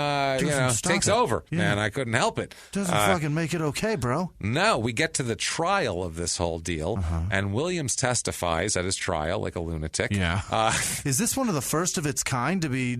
takes over. Man, I couldn't help it. Doesn't fucking make it okay, bro. No, we get to the trial of this whole deal, and Williams testifies at his trial like a lunatic. Yeah. Is this one of the first of its kind to be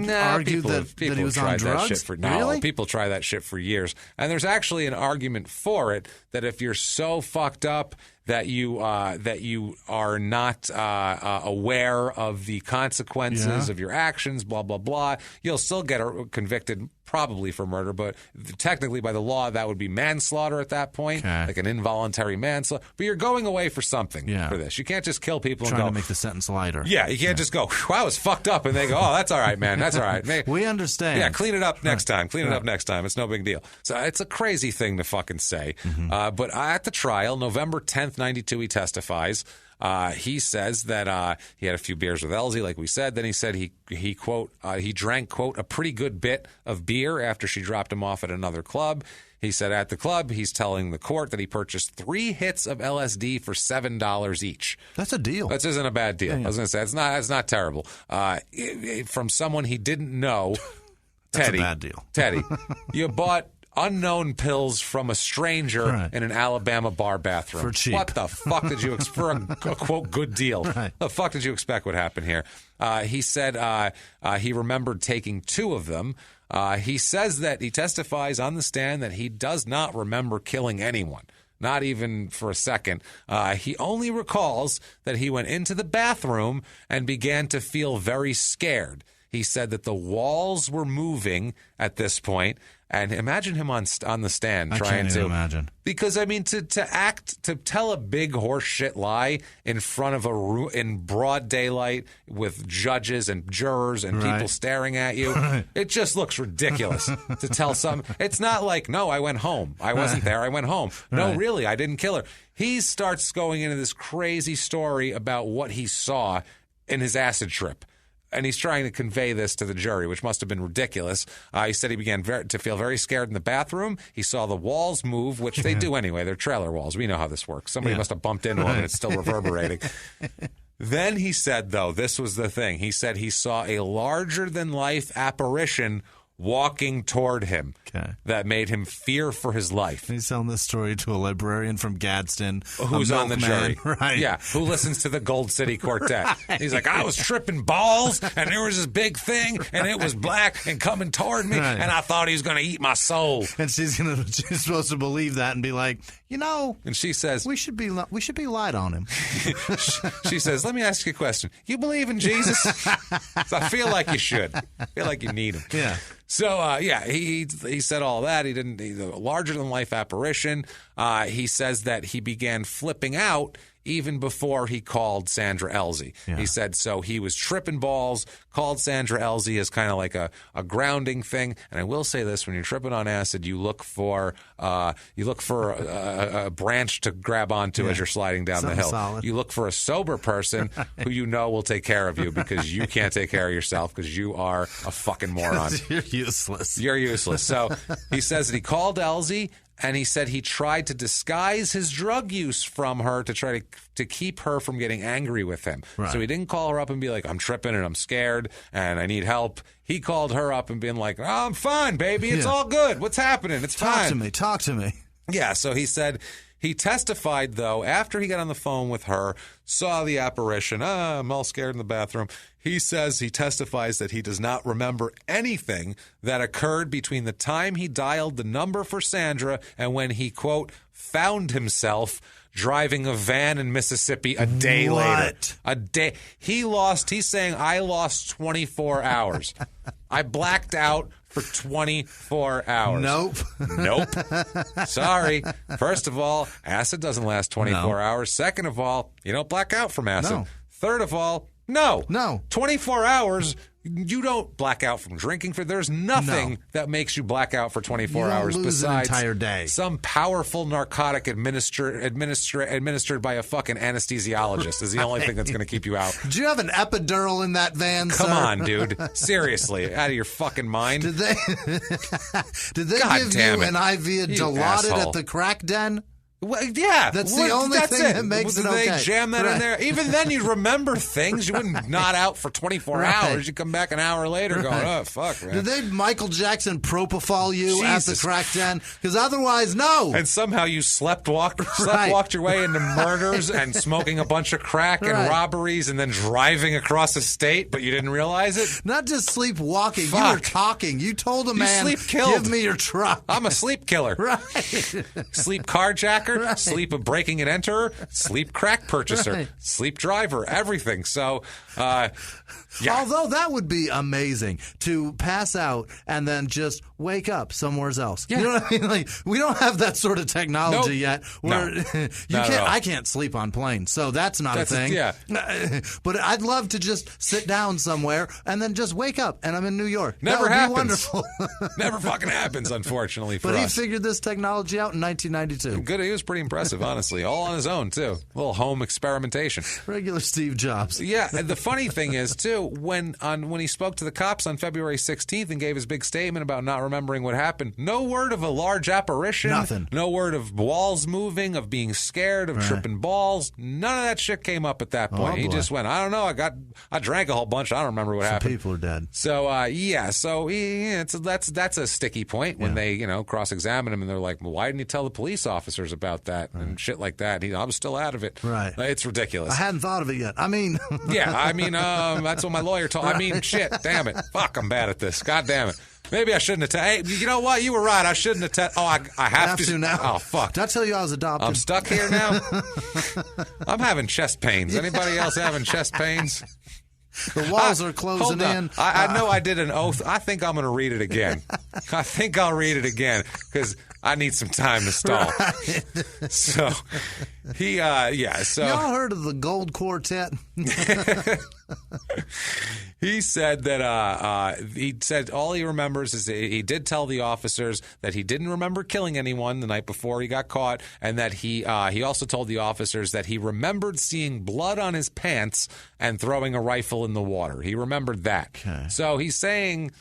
argued that he was on drugs? Really? People try that shit for years. And there's actually an argument for it that if you're so fucked up that you are not aware of the consequences of your actions, blah, blah, blah, you'll still get convicted probably for murder, but technically by the law that would be manslaughter at that point, like an involuntary manslaughter. But you're going away for something for this. You can't just kill people and go. Trying to make the sentence lighter. Yeah, you can't just go, I was fucked up, and they go, oh, that's all right, man, that's all right. We understand. Yeah, clean it up next time. Clean it up next time. It's no big deal. So it's a crazy thing to fucking say. But at the trial, November 10th, 92, he testifies. He says that he had a few beers with Elsie, like we said. Then he said he quote, he drank, quote, a pretty good bit of beer after she dropped him off at another club. He said at the club, he's telling the court that he purchased 3 hits of LSD for $7 each. That's a deal. That isn't a bad deal. I was going to say, it's not terrible. From someone he didn't know, Teddy. That's a bad deal. Teddy, you bought unknown pills from a stranger in an Alabama bar bathroom. For cheap. What the fuck did you for a quote good deal? The fuck did you expect would happen here? He said he remembered taking 2 of them. He says that he testifies on the stand that he does not remember killing anyone. Not even for a second. He only recalls that he went into the bathroom and began to feel very scared. He said that the walls were moving at this point, and imagine him on the stand trying to imagine. Because I mean, to tell a big horse shit lie in front of in broad daylight with judges and jurors and people staring at you, it just looks ridiculous to tell something. It's not like, no, I went home. I wasn't there. I went home. No, really, I didn't kill her. He starts going into this crazy story about what he saw in his acid trip. And he's trying to convey this to the jury, which must have been ridiculous. He said he began to feel very scared in the bathroom. He saw the walls move, which they do anyway. They're trailer walls. We know how this works. Somebody must have bumped into them, and it's still reverberating. Then he said, though, this was the thing. He said he saw a larger-than-life apparition walking toward him that made him fear for his life. He's telling this story to a librarian from Gadsden. Who's on the jury. Right. Yeah, who listens to the Gold City Quartet. He's like, I was tripping balls, and there was this big thing, and it was black and coming toward me, and I thought he was going to eat my soul. And she's supposed to believe that and be like, and she says, we should be light on him. She says, let me ask you a question. You believe in Jesus? So I feel like you should. I feel like you need him. Yeah. So, he said all that. He's a larger-than-life apparition. He says that he began flipping out even before he called Sandra Elsie. Yeah. He said so he was tripping balls, called Sandra Elsie as kind of like a grounding thing. And I will say this, when you're tripping on acid, you look for a branch to grab onto as you're sliding down the hill. Solid. You look for a sober person who you know will take care of you because you can't take care of yourself because you are a fucking moron. You're useless. You're useless. So he says that he called Elsie, and he said he tried to disguise his drug use from her to try to keep her from getting angry with him. Right. So he didn't call her up and be like, I'm tripping and I'm scared and I need help. He called her up and been like, oh, I'm fine, baby. It's all good. What's happening? It's fine. Talk to me. Yeah, so he said he testified, though, after he got on the phone with her, saw the apparition. I'm all scared in the bathroom. He says he testifies that he does not remember anything that occurred between the time he dialed the number for Sandra and when he, quote, found himself driving a van in Mississippi a day later. A day. He's saying, I lost 24 hours. I blacked out for 24 hours. Nope. Sorry. First of all, acid doesn't last 24 hours. Second of all, you don't black out from acid. No. Third of all, no. 24 hours, you don't black out from drinking. There's nothing that makes you black out for 24 hours besides an entire day. Some powerful narcotic administered by a fucking anesthesiologist is the only thing that's going to keep you out. Did you have an epidural in that van, Come sir? on, dude. Seriously. Out of your fucking mind. Did they God give damn you it. an IV Dilaudid asshole. at the crack den? Well, yeah. That's the only thing that makes it okay. They jam that in there. Even then, you'd remember things. You wouldn't not out for 24 hours. You come back an hour later going, oh, fuck, man. Did they Michael Jackson propofol you at the Jesus. crack den? Because otherwise, no. And somehow you walked your way into murders and smoking a bunch of crack and robberies and then driving across the state, but you didn't realize it? Not just sleepwalking. Fuck. You were talking. You told a man, sleep killed. give me your truck. I'm a sleep killer. Right. Sleep carjacker, Right. sleep breaking and enterer, sleep crack purchaser, Right. sleep driver, everything. So, yeah. Although that would be amazing to pass out and then just wake up somewhere else. Yeah. You know what I mean? Like, we don't have that sort of technology Nope. yet. Where I can't sleep on planes, so that's not a thing. Yeah. But I'd love to just sit down somewhere and then just wake up and I'm in New York. Never that would happens. Be wonderful. Never fucking happens, unfortunately, for But us. he figured this technology out in 1992. Good. He was pretty impressive, honestly. All on his own, too. A little home experimentation. Regular Steve Jobs. Yeah, and the funny thing is, too, when he spoke to the cops on February 16th and gave his big statement about not remembering what happened, no word of a large apparition. Nothing. No word of walls moving, of being scared, of tripping balls. None of that shit came up at that point. He boy. just went, I don't know, I drank a whole bunch. I don't remember what happened. People are dead. So, that's a sticky point when they, cross-examine him and they're like, well, why didn't you tell the police officers about that and shit like that? I'm still out of it. Right. It's ridiculous. I hadn't thought of it yet. I mean... That's what my lawyer told. I mean, shit, damn it. Fuck, I'm bad at this. God damn it. Maybe I shouldn't have. Hey, you know what? You were right. I shouldn't have. I have to now. Oh, fuck. Did I tell you I was adopted? I'm stuck here now. I'm having chest pains. Anybody else having chest pains? The walls are closing in. I know I did an oath. I think I'm going to read it again. I think I'll read it again because I need some time to stall. Right. So So y'all heard of the Gold Quartet? He said that all he remembers is he did tell the officers that he didn't remember killing anyone the night before he got caught, and that he also told the officers that he remembered seeing blood on his pants and throwing a rifle in the water. He remembered that. Okay. So he's saying,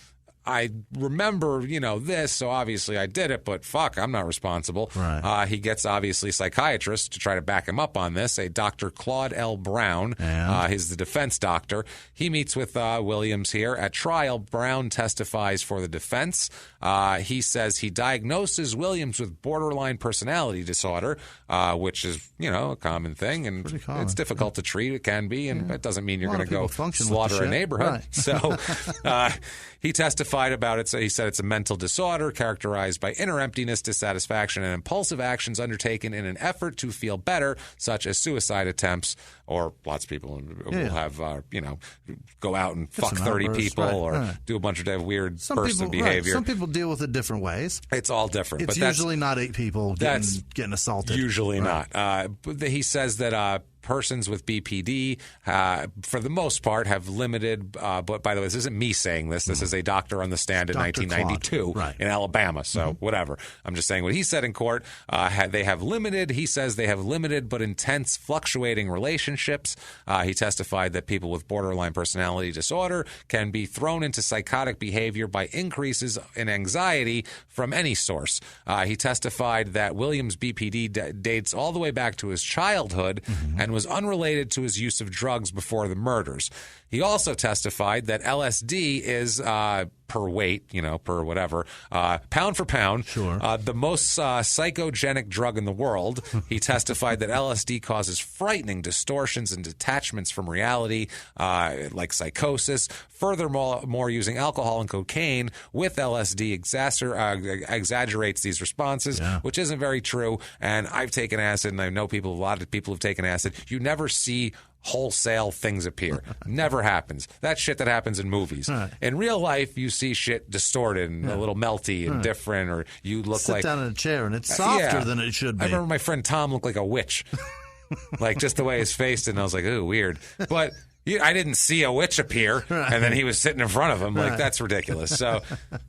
I remember, this, so obviously I did it, but fuck, I'm not responsible. Right. He gets, obviously, psychiatrists to try to back him up on this, a Dr. Claude L. Brown. He's the defense doctor. He meets with Williams here. At trial, Brown testifies for the defense. He says he diagnoses Williams with borderline personality disorder, which is, a common thing, and it's difficult to treat. It can be, and it doesn't mean you're going to go slaughter a neighborhood. Right. So he testified about it. So he said it's a mental disorder characterized by inner emptiness, dissatisfaction, and impulsive actions undertaken in an effort to feel better, such as suicide attempts, or lots of people will have, go out and fuck 30 people or do a bunch of weird person behavior. Some people deal with it different ways. It's all different. It's usually not 8 people getting assaulted. Usually not. But he says that persons with BPD, for the most part, have limited, but by the way, this isn't me saying this. This is a doctor on the stand in 1992 in Alabama. So whatever. I'm just saying what he said in court. He says they have limited but intense fluctuating relationships. He testified that people with borderline personality disorder can be thrown into psychotic behavior by increases in anxiety from any source. He testified that Williams' BPD dates all the way back to his childhood and was unrelated to his use of drugs before the murders. He also testified that LSD is per weight, per whatever, pound for pound, the most psychogenic drug in the world. He testified that LSD causes frightening distortions and detachments from reality, like psychosis. Furthermore, using alcohol and cocaine with LSD exaggerates these responses, which isn't very true. And I've taken acid, and I know a lot of people have taken acid. You never see wholesale things appear. Never happens. That's shit that happens in movies. In real life, you see shit distorted and a little melty and different, or you look Sit down in a chair and it's softer than it should be. I remember my friend Tom looked like a witch. Like just the way his face, and I was like, ooh, weird. But I didn't see a witch appear, and then he was sitting in front of him. Like, that's ridiculous. So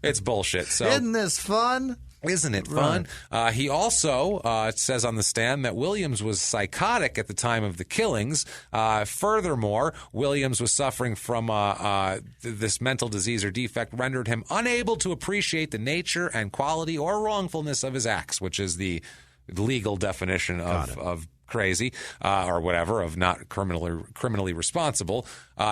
it's bullshit. So isn't this fun? Isn't it fun? He also says on the stand that Williams was psychotic at the time of the killings. Furthermore, Williams was suffering from this mental disease or defect rendered him unable to appreciate the nature and quality or wrongfulness of his acts, which is the legal definition of crazy or whatever, of not criminally responsible.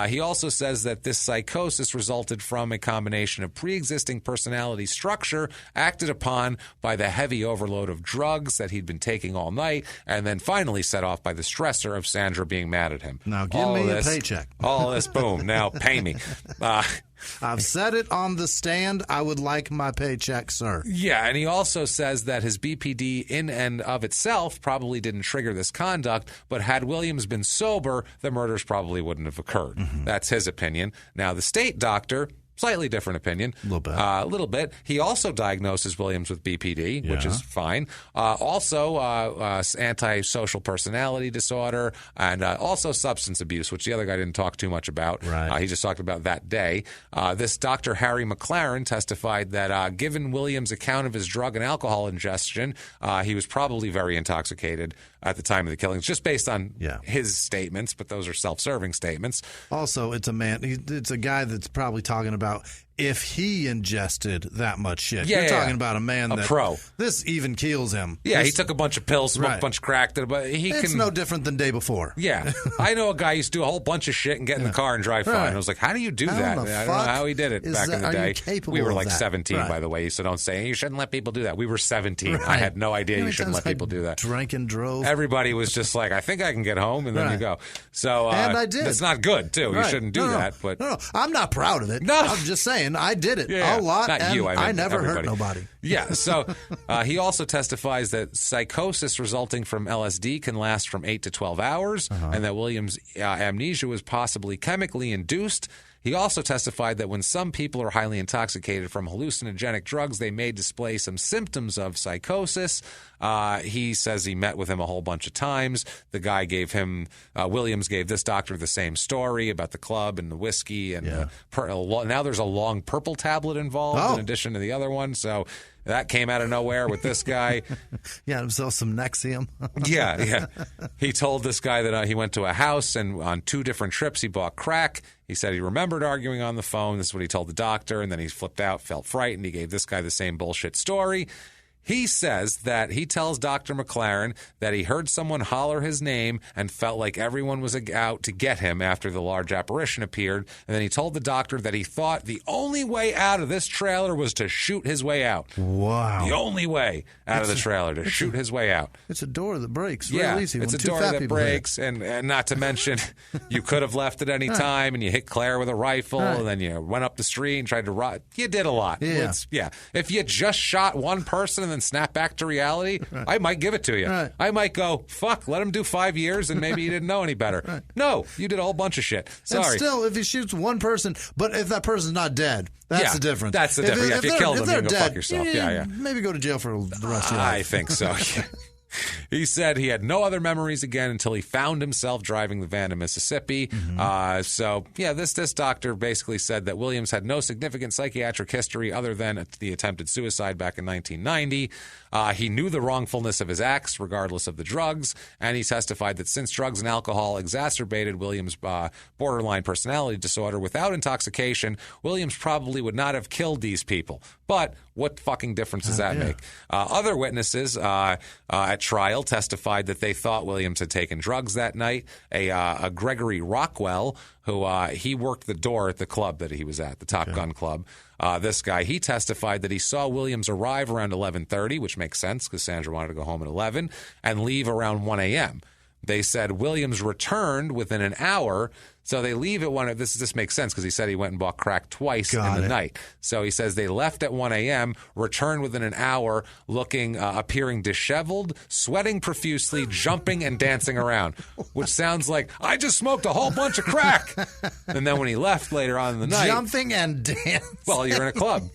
He also says that this psychosis resulted from a combination of pre-existing personality structure acted upon by the heavy overload of drugs that he'd been taking all night, and then finally set off by the stressor of Sandra being mad at him. Now give me a paycheck. All this, boom, now pay me. I've said it on the stand. I would like my paycheck, sir. Yeah, and he also says that his BPD in and of itself probably didn't trigger this conduct, but had Williams been sober, the murders probably wouldn't have occurred. That's his opinion. Now, the state doctor, slightly different opinion. A little bit. He also diagnoses Williams with BPD, which is fine. Also, antisocial personality disorder, and also substance abuse, which the other guy didn't talk too much about. He just talked about that day. This Dr. Harry McLaren testified that given Williams' account of his drug and alcohol ingestion, he was probably very intoxicated at the time of the killings, just based on his statements, but those are self-serving statements. Also, it's a guy that's probably talking about if he ingested that much shit. You're talking about a man a that pro. This even keels him. He took a bunch of pills, smoked a bunch of crack, but it's no different than day before. I know a guy used to do a whole bunch of shit and get in the car and drive fine. I was like, how do you do that? I don't know how he did it back in the day. We were like 17, by the way, so don't say you shouldn't let people do that. We were 17. I had no idea you shouldn't let people do that. Drank and drove. Everybody was just like, I think I can get home, and then you go. So and I did. It's not good, too. You shouldn't do that. But no, I'm not proud of it. No. I'm just saying I did it a lot, not and you. I never everybody. hurt nobody. So he also testifies that psychosis resulting from LSD can last from 8 to 12 hours, and that Williams' amnesia was possibly chemically induced. He also testified that when some people are highly intoxicated from hallucinogenic drugs, they may display some symptoms of psychosis. He says he met with him a whole bunch of times. The guy Williams gave this doctor the same story about the club and the whiskey. And now there's a long purple tablet involved in addition to the other one. So that came out of nowhere with this guy. Himself some Nexium. He told this guy that he went to a house, and on 2 different trips he bought crack. He said he remembered arguing on the phone. This is what he told the doctor, and then he flipped out, felt frightened. He gave this guy the same bullshit story. He says that he tells Dr. McLaren that he heard someone holler his name and felt like everyone was out to get him after the large apparition appeared. And then he told the doctor that he thought the only way out of this trailer was to shoot his way out. Wow. The only way out of the trailer, to shoot his way out. It's a door that breaks real easy. It's a door that breaks. And not to mention, you could have left at any time, and you hit Claire with a rifle, and then you went up the street and tried to run. You did a lot. If you just shot one person and then snap back to reality, I might give it to you. I might go, fuck, let him do 5 years and maybe he didn't know any better. No, you did a whole bunch of shit. Sorry. And still, if he shoots one person, but if that person's not dead, that's the difference. That's the difference. If you kill them, you can go fuck yourself. Maybe go to jail for the rest of your life. I think so. He said he had no other memories again until he found himself driving the van to Mississippi. This doctor basically said that Williams had no significant psychiatric history other than the attempted suicide back in 1990. He knew the wrongfulness of his acts, regardless of the drugs, and he testified that since drugs and alcohol exacerbated Williams' borderline personality disorder, without intoxication, Williams probably would not have killed these people. But what fucking difference does that make? Other witnesses at trial testified that they thought Williams had taken drugs that night. A Gregory Rockwell, who he worked the door at the club that he was at, the Top Gun Club. This guy, he testified that he saw Williams arrive around 11:30, which makes sense because Sandra wanted to go home at 11, and leave around 1 a.m. They said Williams returned within an hour. So they leave at 1. This makes sense because he said he went and bought crack twice in the night. So he says they left at 1 a.m., returned within an hour, appearing disheveled, sweating profusely, jumping and dancing around, which sounds like, I just smoked a whole bunch of crack. And then when he left later on in the night. Jumping and dancing. Well, you're in a club.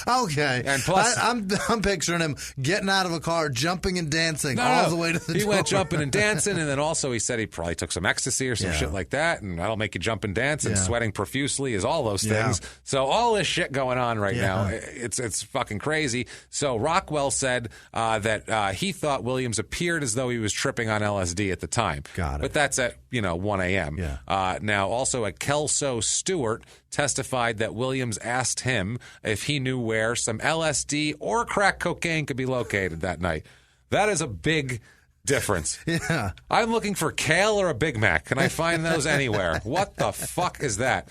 Okay. And plus, I'm picturing him getting out of a car, jumping and dancing all the way to the door. He went jumping and dancing, and then also he said he probably took some ecstasy or some shit like that, and that'll make you jump and dance, and sweating profusely is all those things. So all this shit going on right now, it's fucking crazy. So Rockwell said that he thought Williams appeared as though he was tripping on LSD at the time. Got it. But that's at 1 a.m. Yeah. Now also at Kelso Stewart testified that Williams asked him if he knew where some LSD or crack cocaine could be located that night. That is a big difference. Yeah. I'm looking for kale or a Big Mac. Can I find those anywhere? What the fuck is that?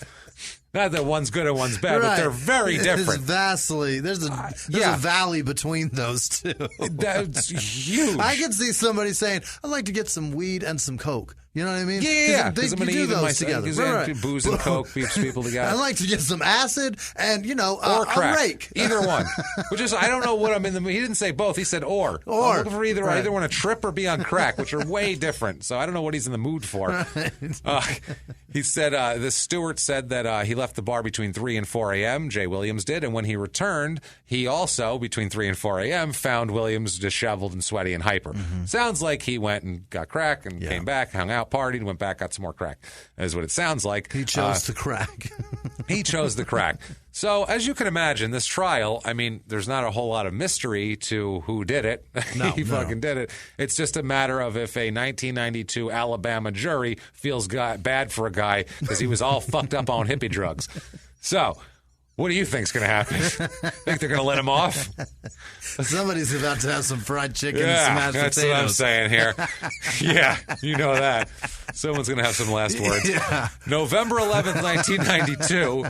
Not that one's good and one's bad, but they're very different. There's a valley between those two. That's huge. I can see somebody saying, I'd like to get some weed and some Coke. You know what I mean? Yeah, because I'm going to eat those together. Right. Booze and Coke keeps people together. I'd like to get some acid and, or crack. a rake. Either one. Which is, I don't know what I'm in the mood. He didn't say both. He said or. I'm looking for either. I either want to trip or be on crack, which are way different. So I don't know what he's in the mood for. Right. He said, this Stewart said that he left the bar between 3 and 4 a.m., Jay Williams did, and when he returned, he also, between 3 and 4 a.m., found Williams disheveled and sweaty and hyper. Mm-hmm. Sounds like he went and got crack and came back, hung out, partied, went back, got some more crack, is what it sounds like. He chose the crack. He chose the crack. So, as you can imagine, this trial, I mean, there's not a whole lot of mystery to who did it. He fucking did it. It's just a matter of if a 1992 Alabama jury feels bad for a guy because he was all fucked up on hippie drugs. So, what do you think's going to happen? Think they're going to let him off? Somebody's about to have some fried chicken and smashed that's potatoes. What I'm saying here. Yeah, you know that. Someone's going to have some last words. Yeah. November 11th, 1992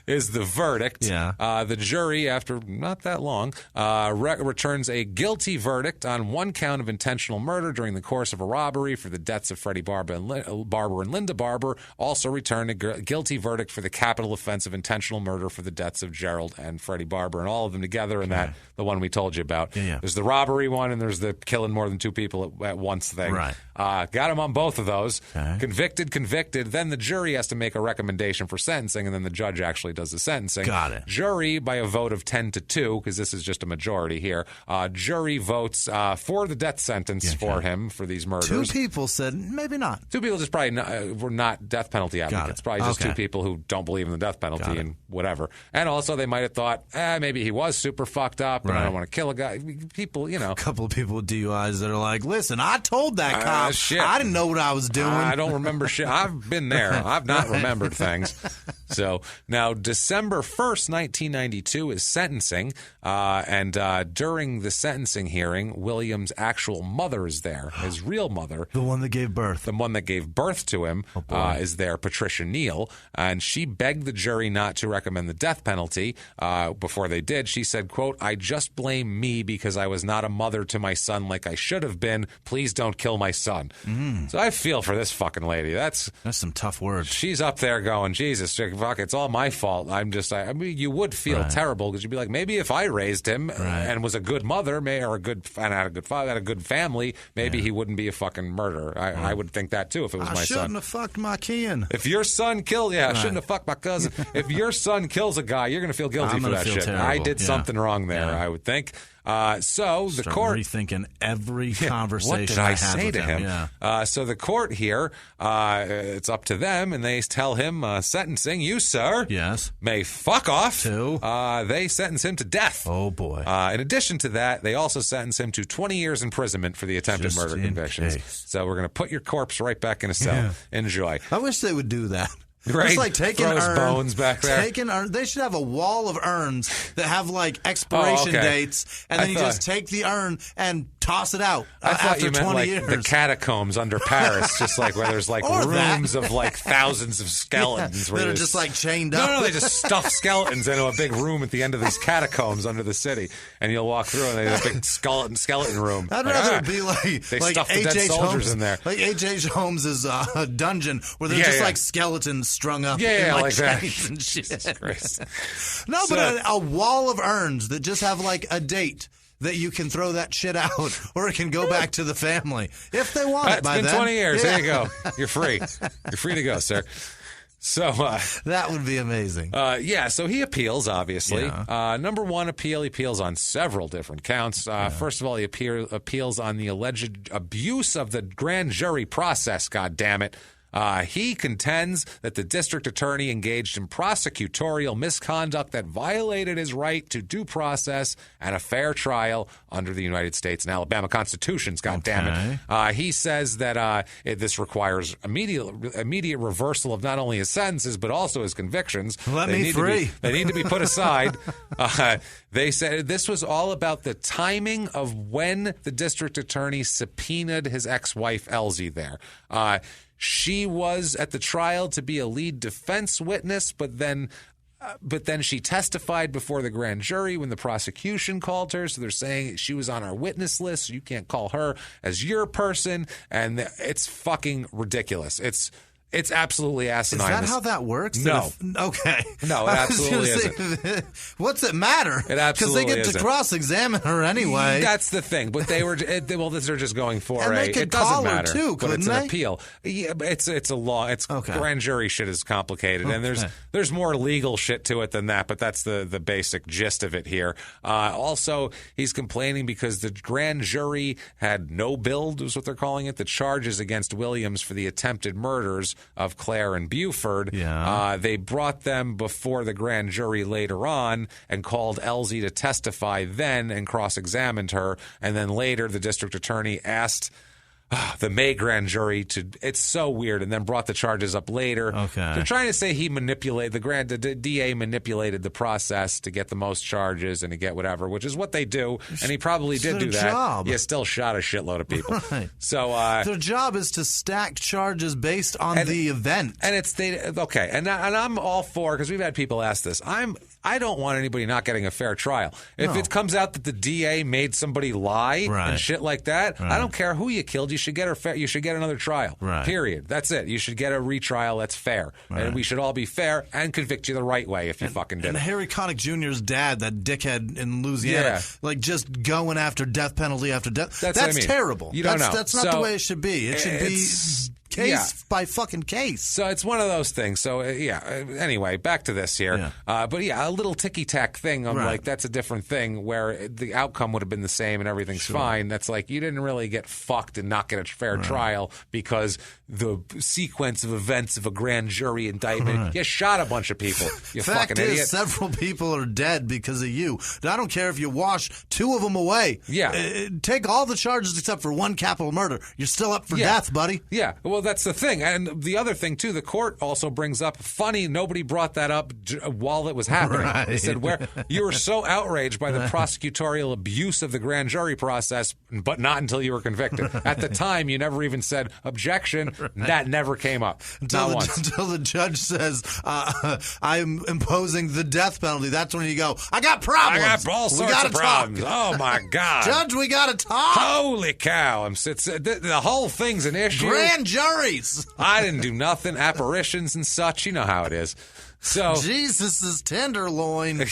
is the verdict. Yeah. The jury, after not that long, returns a guilty verdict on one count of intentional murder during the course of a robbery for the deaths of Freddie Barber and Linda Barber. Also returned a guilty verdict for the capital offense of intentional murder for the deaths of Gerald and Freddie Barber, and all of them together in that, the one we told you about. Yeah. There's the robbery one, and there's the killing more than two people at once thing. Right. Got him on both of those. Okay. Convicted. Then the jury has to make a recommendation for sentencing, and then the judge actually does the sentencing. Got it. Jury, by a vote of 10-2, because this is just a majority here, jury votes for the death sentence for him for these murders. Two people said maybe not. Two people just probably were not death penalty advocates. Probably just two people who don't believe in the death penalty and whatever. And also they might have thought, maybe he was super fucked up and I don't want to kill a guy. People, A couple of people with DUIs that are like, listen, I told that cop shit. I didn't know what I was doing. I don't remember shit. I've been there. I've not remembered things. So now December 1st, 1992 is sentencing. And during the sentencing hearing, Williams' actual mother is there, his real mother. The one that gave birth. The one that gave birth to him is there, Patricia Neal. And she begged the jury not to recommend the death penalty. Before they did, she said, quote, "I just blame me because I was not a mother to my son like I should have been. Please don't kill my son." So I feel for this fucking lady. That's some tough words. She's up there going, Jesus, fuck, it's all my fault. I mean, you would feel terrible because you'd be like, maybe if I raised him and was a good mother, and had a good father, had a good family, maybe he wouldn't be a fucking murderer. I would think that too if it was my son. I shouldn't have fucked my kin. If your son killed, I shouldn't have fucked my cousin. If your son kills a guy, you're going to feel guilty for that shit. Terrible. I did something wrong there, I would think. So the court rethinking every conversation. What did I had say with to him? Yeah. So the court here, it's up to them, and they tell him sentencing you, sir. Yes. May fuck off. To? They sentence him to death. Oh boy. In addition to that, they also sentence him to 20 years imprisonment for the attempted murder convictions. So we're going to put your corpse right back in a cell. Yeah. Enjoy. I wish they would do that. Right. Just like taking Throw his bones back there. They should have a wall of urns that have like expiration dates, and then you just take the urn and toss it out after 20 years. The catacombs under Paris, just like where there's like rooms of like thousands of skeletons that are just like chained up. No, they just stuff skeletons into a big room at the end of these catacombs under the city, and you'll walk through and they have a big skeleton room. I'd rather it be like they stuff the dead soldiers in there, like H.H. Holmes' dungeon, where they're just like skeletons strung up. Yeah, like that. And shit. Jesus Christ. No, but a wall of urns that just have like a date that you can throw that shit out, or it can go back to the family if they want it by then. It's been 20 years. There you go. You're free. You're free to go, sir. So that would be amazing. So he appeals, obviously. Yeah. Number one appeal, he appeals on several different counts. First of all, he appeals on the alleged abuse of the grand jury process, God damn it. He contends that the district attorney engaged in prosecutorial misconduct that violated his right to due process and a fair trial under the United States and Alabama constitutions. God damn it! He says that this requires immediate reversal of not only his sentences but also his convictions. Let me free. They need to be put aside. They said this was all about the timing of when the district attorney subpoenaed his ex-wife Elsie there. She was at the trial to be a lead defense witness, but then she testified before the grand jury when the prosecution called her. So they're saying she was on our witness list, so you can't call her as your person. And it's fucking ridiculous. It's absolutely asinine. Is that how that works? No. Okay. No, it absolutely isn't. What's it matter? It absolutely Because they get to cross-examine her anyway. That's the thing. But they're just going for and they could it doesn't call her matter. too, but it's couldn't an they? appeal. Yeah, but it's a law. It's grand jury shit is complicated, and there's more legal shit to it than that. But that's the basic gist of it here. Also, he's complaining because the grand jury had no billed, is what they're calling it, the charges against Williams for the attempted murders of Claire and Buford. Yeah. They brought them before the grand jury later on and called Elsie to testify then and cross-examined her. And then later the district attorney asked the May grand jury to, it's so weird, and then brought the charges up later. Okay. They're trying to say the DA manipulated the process to get the most charges and to get whatever, which is what they do, and he probably did do that. Job. He still shot a shitload of people. Right. So their job is to stack charges based on the event. And and I'm all for, because we've had people ask this. I don't want anybody not getting a fair trial. If it comes out that the DA made somebody lie and shit like that, I don't care who you killed. You should get another trial. Right. Period. That's it. You should get a retrial that's fair. Right. And we should all be fair and convict you the right way if you fucking did it. And Harry Connick Jr.'s dad, that dickhead in Louisiana, just going after death penalty after death. That's terrible. You don't know. That's not the way it should be. It should be case by fucking case. So it's one of those things. So, anyway, back to this here. Yeah. But, a little ticky-tack thing. I'm like, that's a different thing where the outcome would have been the same and everything's fine. That's like, you didn't really get fucked and not get a fair trial because the sequence of events of a grand jury indictment, you shot a bunch of people, you fucking idiot. Fact is, several people are dead because of you. I don't care if you wash two of them away. Yeah. Take all the charges except for one capital murder. You're still up for death, buddy. Yeah. Well, that's the thing. And the other thing, too, the court also brings up, funny, nobody brought that up while it was happening. Right. They said, you were so outraged by the prosecutorial abuse of the grand jury process, but not until you were convicted. At the time, you never even said objection. Right. That never came up. Until the judge says, I'm imposing the death penalty. That's when you go, I got problems. I got all sorts of problems. Oh, my God. Judge, we got to talk. Holy cow. The whole thing's an issue. Grand juries. I didn't do nothing. Apparitions and such. You know how it is. So Jesus' tenderloin.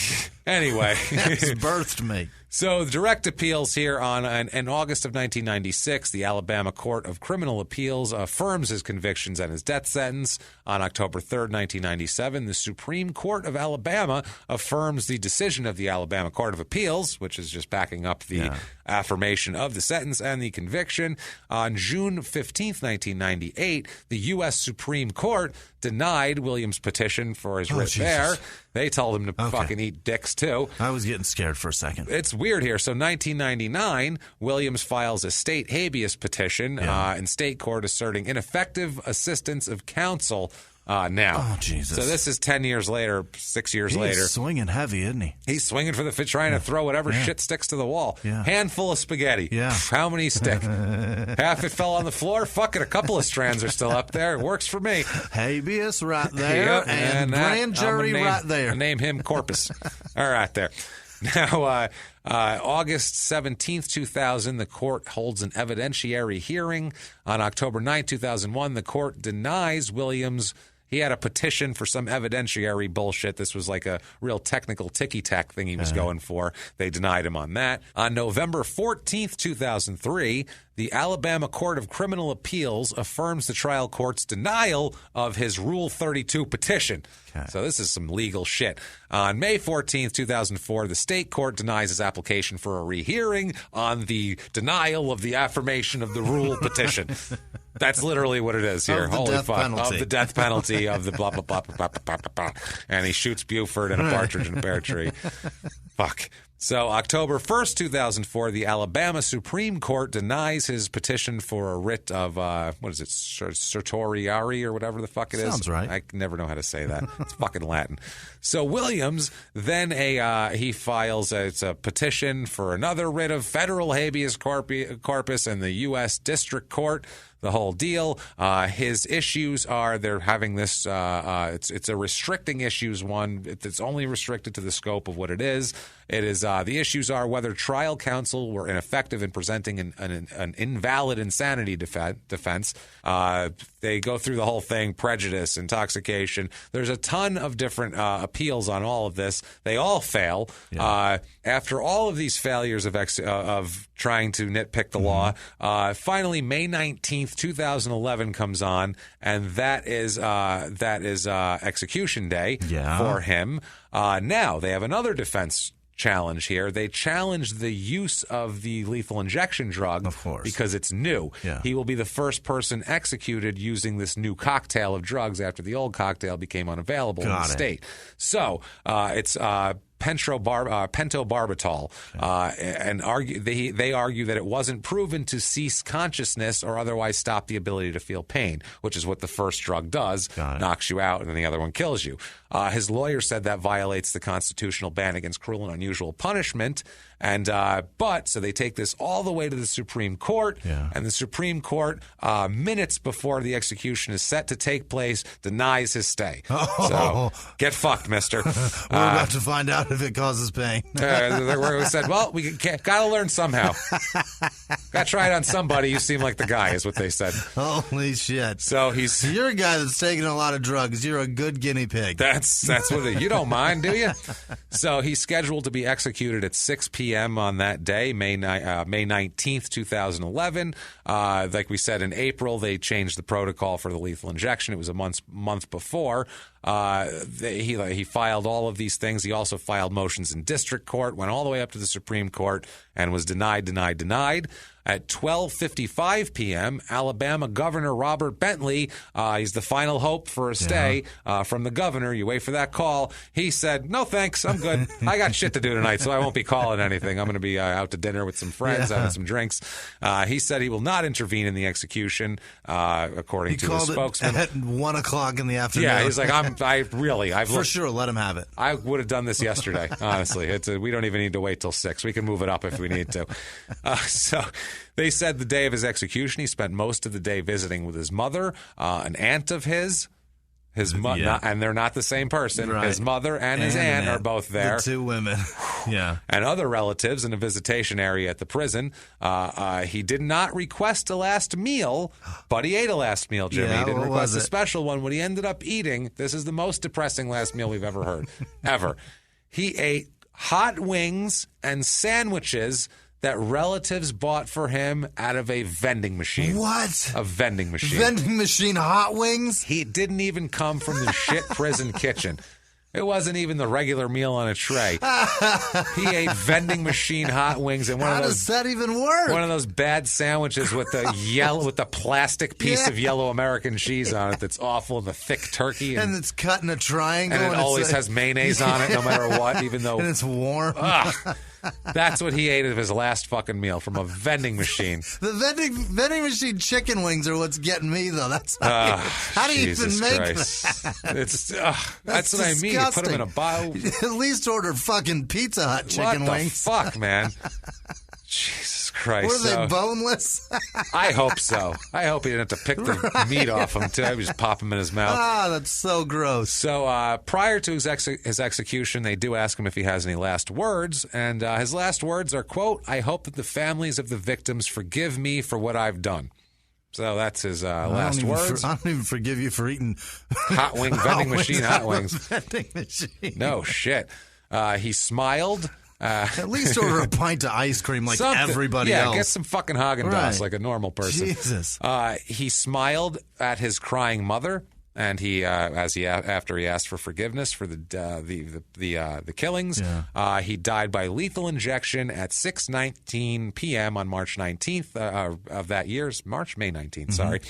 Anyway. It's birthed me. So direct appeals here in August of 1996, the Alabama Court of Criminal Appeals affirms his convictions and his death sentence. On October 3rd, 1997, the Supreme Court of Alabama affirms the decision of the Alabama Court of Appeals, which is just backing up the affirmation of the sentence and the conviction. On June 15th, 1998, the U.S. Supreme Court denied Williams' petition for his writ there. They told him to fucking eat dicks, too. I was getting scared for a second. It's weird here. So 1999, Williams files a state habeas petition in state court asserting ineffective assistance of counsel now. Oh, Jesus. So this is 10 years later, 6 years later. He's swinging heavy, isn't he? He's swinging for the trying to throw whatever shit sticks to the wall. Yeah. Handful of spaghetti. Yeah. How many stick? Half it fell on the floor. Fuck it. A couple of strands are still up there. It works for me. Habeas right there and grand jury right there. I name him Corpus. All right there. Now, August 17th, 2000, the court holds an evidentiary hearing. On October 9th, 2001, the court denies Williams. He had a petition for some evidentiary bullshit. This was like a real technical ticky-tack thing he was going for. They denied him on that. On November 14th, 2003, the Alabama Court of Criminal Appeals affirms the trial court's denial of his Rule 32 petition. Okay. So this is some legal shit. On May 14th, 2004, the state court denies his application for a rehearing on the denial of the affirmation of the rule petition. That's literally what it is here. Holy fuck. Penalty. Of the death penalty of the blah, blah, blah, blah, blah, blah, blah, blah. And he shoots Buford and a partridge in a pear tree. Fuck. So October 1st, 2004, the Alabama Supreme Court denies his petition for a writ of, what is it, certiorari or whatever the fuck it is. Sounds right. I never know how to say that. It's fucking Latin. So Williams then he files a petition for another writ of federal habeas corpus in the U.S. District Court. The whole deal. His issues are they're having this. It's a restricting issues one. It's only restricted to the scope of what it is. It is the issues are whether trial counsel were ineffective in presenting an invalid insanity defense. They go through the whole thing: prejudice, intoxication. There's a ton of different appeals on all of this. They all fail. Yeah. After all of these failures of trying to nitpick the law, finally May 19th, 2011 comes on, and that is execution day for him. Now they have another defense challenge here. They challenge the use of the lethal injection drug, of course, because it's new. Yeah. He will be the first person executed using this new cocktail of drugs after the old cocktail became unavailable in the state. So it's pentobarbital, and they argue that it wasn't proven to cease consciousness or otherwise stop the ability to feel pain, which is what the first drug does, knocks you out, and then the other one kills you. His lawyer said that violates the constitutional ban against cruel and unusual punishment, and so they take this all the way to the Supreme Court, and the Supreme Court, minutes before the execution is set to take place, denies his stay. So get fucked, mister. We're about to find out if it causes pain. They said, well, we got to learn somehow. Got to try it on somebody. You seem like the guy, is what they said. Holy shit. So you're a guy that's taking a lot of drugs. You're a good guinea pig. That's what you don't mind, do you? So he's scheduled to be executed at 6 p.m. on that day, May 19th, 2011. Like we said, in April, they changed the protocol for the lethal injection. It was a month before. He filed all of these things. He also filed motions in district court, went all the way up to the Supreme Court, and was denied. At 12:55 p.m., Alabama Governor Robert Bentley, he's the final hope for a stay from the governor. You wait for that call. He said, no, thanks. I'm good. I got shit to do tonight, so I won't be calling anything. I'm going to be out to dinner with some friends, having some drinks. He said he will not intervene in the execution, according to his spokesman. At 1 o'clock in the afternoon. Yeah, he's like, I've for sure, let him have it. I would have done this yesterday, honestly. We don't even need to wait till 6. We can move it up if we need to. So they said the day of his execution, he spent most of the day visiting with his mother, an aunt of his. and they're not the same person. Right. His mother and his aunt are both there. The two women. Yeah. And other relatives in a visitation area at the prison. He did not request a last meal, but he ate a last meal, Jimmy. Yeah, He didn't what request was a it? special one. What he ended up eating, this is the most depressing last meal we've ever heard, ever. He ate hot wings and sandwiches that relatives bought for him out of a vending machine. What? A vending machine. Vending machine hot wings? He didn't even come from the shit prison kitchen. It wasn't even the regular meal on a tray. He ate vending machine hot wings and How does that even work? one of those bad sandwiches with the plastic piece of yellow American cheese on it that's awful, and the thick turkey, and it's cut in a triangle. and it always has mayonnaise on it, no matter what, even though and it's warm. that's what he ate of his last fucking meal from a vending machine. The vending machine chicken wings are what's getting me, though. That's how do you Jesus even make Christ. that? That's what I mean. You put them in a bottle. At least order fucking Pizza Hut chicken What the wings. fuck, man? Jesus Christ. Were they So- boneless? I hope so. I hope he didn't have to pick the meat off him, too. He just pop him in his mouth. That's so gross. So prior to his execution, they do ask him if he has any last words, and his last words are, quote, "I hope that the families of the victims forgive me for what I've done." So that's his last words. I don't even forgive you for eating Hot wing, vending machine hot wings. Vending machine. No shit. He smiled. At least order a pint of ice cream like Something. everybody yeah, else. get some fucking Haagen-Dazs Right. like a normal person. Jesus. He smiled at his crying mother, and he, after he asked for forgiveness for the killings, he died by lethal injection at 6:19 p.m. on March 19th of that year's May 19th. Sorry,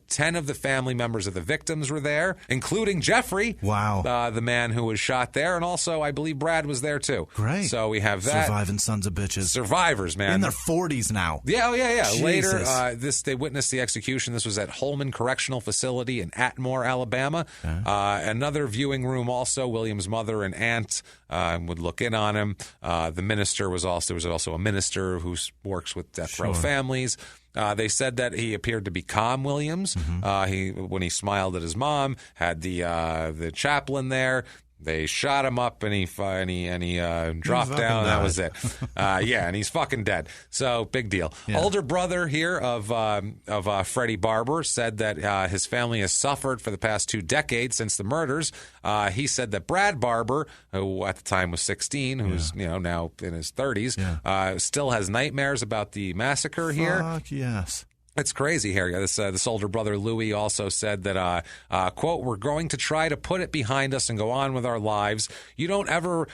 10 of the family members of the victims were there, including Jeffrey. Wow. The man who was shot there, and also I believe Brad was there too. Great. So we have that. Surviving sons of bitches. Survivors, man. In their 40s now. Yeah, oh yeah. Jesus. Later, they witnessed the execution. This was at Holman Correctional Facility in Atmore, Alabama. Another viewing room also. William's mother and aunt would look in on him. The minister there was also a minister who works with death row families. They said that he appeared to be calm, Williams. When he smiled at his mom, had the chaplain there. They shot him up, and he dropped down. That was it. And he's fucking dead. So big deal. Yeah. Older brother here of Freddie Barber said that his family has suffered for the past 2 decades since the murders. He said that Brad Barber, who at the time was 16, who's now in his 30s, still has nightmares about the massacre here. Fuck yes. It's crazy here. This older brother, Louis, also said that, quote, "We're going to try to put it behind us and go on with our lives. You don't never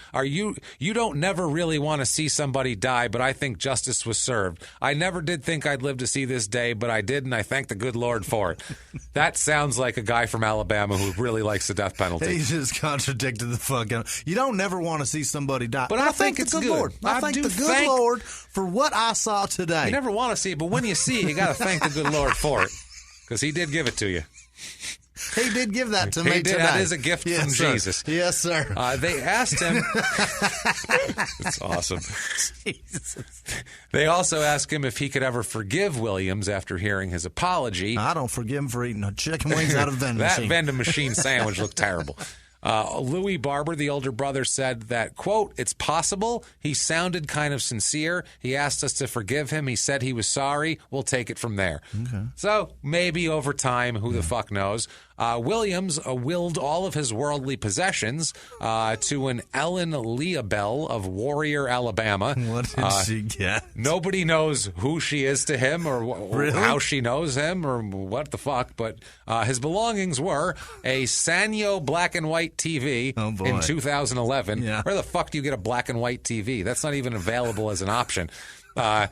really want to see somebody die, but I think justice was served. I never did think I'd live to see this day, but I did, and I thank the good Lord for it." That sounds like a guy from Alabama who really likes the death penalty. He just contradicted the fucking. You don't never want to see somebody die, but I think it's the good good. Lord. I thank the good Lord for what I saw today. You never want to see it, but when you see it, you got to thank the good Lord for it, because he did give it to you. He did give that to me today. That is a gift from Jesus. Yes, sir. They asked him. It's awesome. Jesus. They also asked him if he could ever forgive Williams after hearing his apology. I don't forgive him for eating chicken wings out of a vending machine. That vending machine sandwich looked terrible. Louis Barber, the older brother, said that, quote, "It's possible. He sounded kind of sincere. He asked us to forgive him. He said he was sorry. We'll take it from there." Okay. So maybe over time, who the fuck knows? Williams willed all of his worldly possessions to an Ellen Leabelle of Warrior, Alabama. What did she get? Nobody knows who she is to him or how she knows him or what the fuck, but his belongings were a Sanyo black and white TV in 2011. Yeah. Where the fuck do you get a black and white TV? That's not even available as an option. What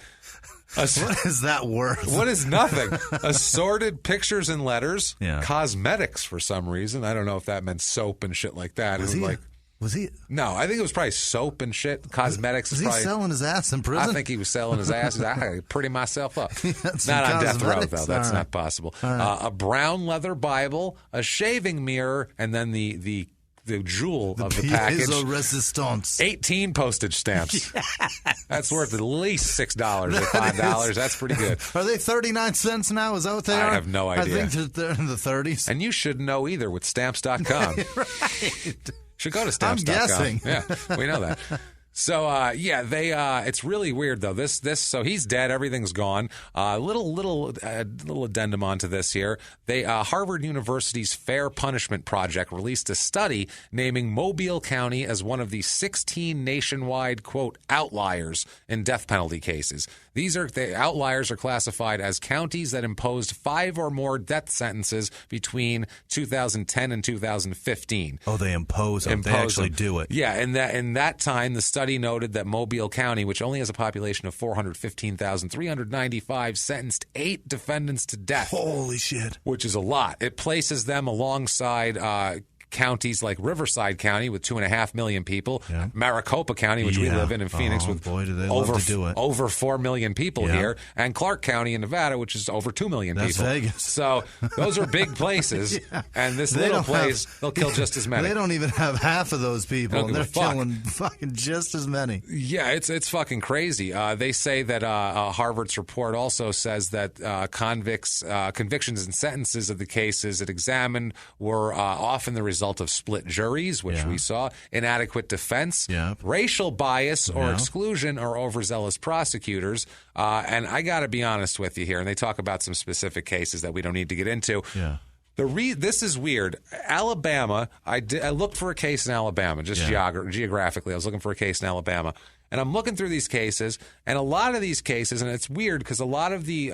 is that worth? What is nothing? Assorted pictures and letters, cosmetics for some reason. I don't know if that meant soap and shit like that. Was he? No, I think it was probably soap and shit. Cosmetics. Was he selling his ass in prison? I think he was selling his ass. I could pretty myself up. Not on death row, though. That's not possible. A brown leather Bible, a shaving mirror, and then the the jewel of the package. Piezo resistance. 18 postage stamps. That's worth at least $6 or $5. That's pretty good. Are they 39 cents now? Is that what they are? I have no idea. I think they're in the 30s. And you should know either with Stamps.com. Right. Should go to Stamps.com. I'm guessing. Yeah, we know that. So, it's really weird, though. So he's dead. Everything's gone. Little addendum onto this here. Harvard University's Fair Punishment Project released a study naming Mobile County as one of the 16 nationwide, quote, outliers in death penalty cases. The outliers are classified as counties that imposed 5 or more death sentences between 2010 and 2015. Oh, they impose them. They actually do it. Yeah, in that time, the study noted that Mobile County, which only has a population of 415,395, sentenced 8 defendants to death. Holy shit. Which is a lot. It places them alongside counties like Riverside County with 2.5 million people, Maricopa County, which we live in Phoenix, with over 4 million people here, and Clark County in Nevada, which is over 2 million people. That's Vegas. So those are big places, and this little place, they'll kill just as many. They don't even have half of those people, and they're killing fucking just as many. Yeah, it's fucking crazy. They say that Harvard's report also says that convictions and sentences of the cases it examined were often the result of split juries, which we saw, inadequate defense, racial bias or exclusion, or overzealous prosecutors. And I got to be honest with you here, and they talk about some specific cases that we don't need to get into. Yeah. This is weird. Alabama, I looked for a case in Alabama, just geographically. I was looking for a case in Alabama. And I'm looking through these cases, and a lot of these cases, and it's weird because a lot of the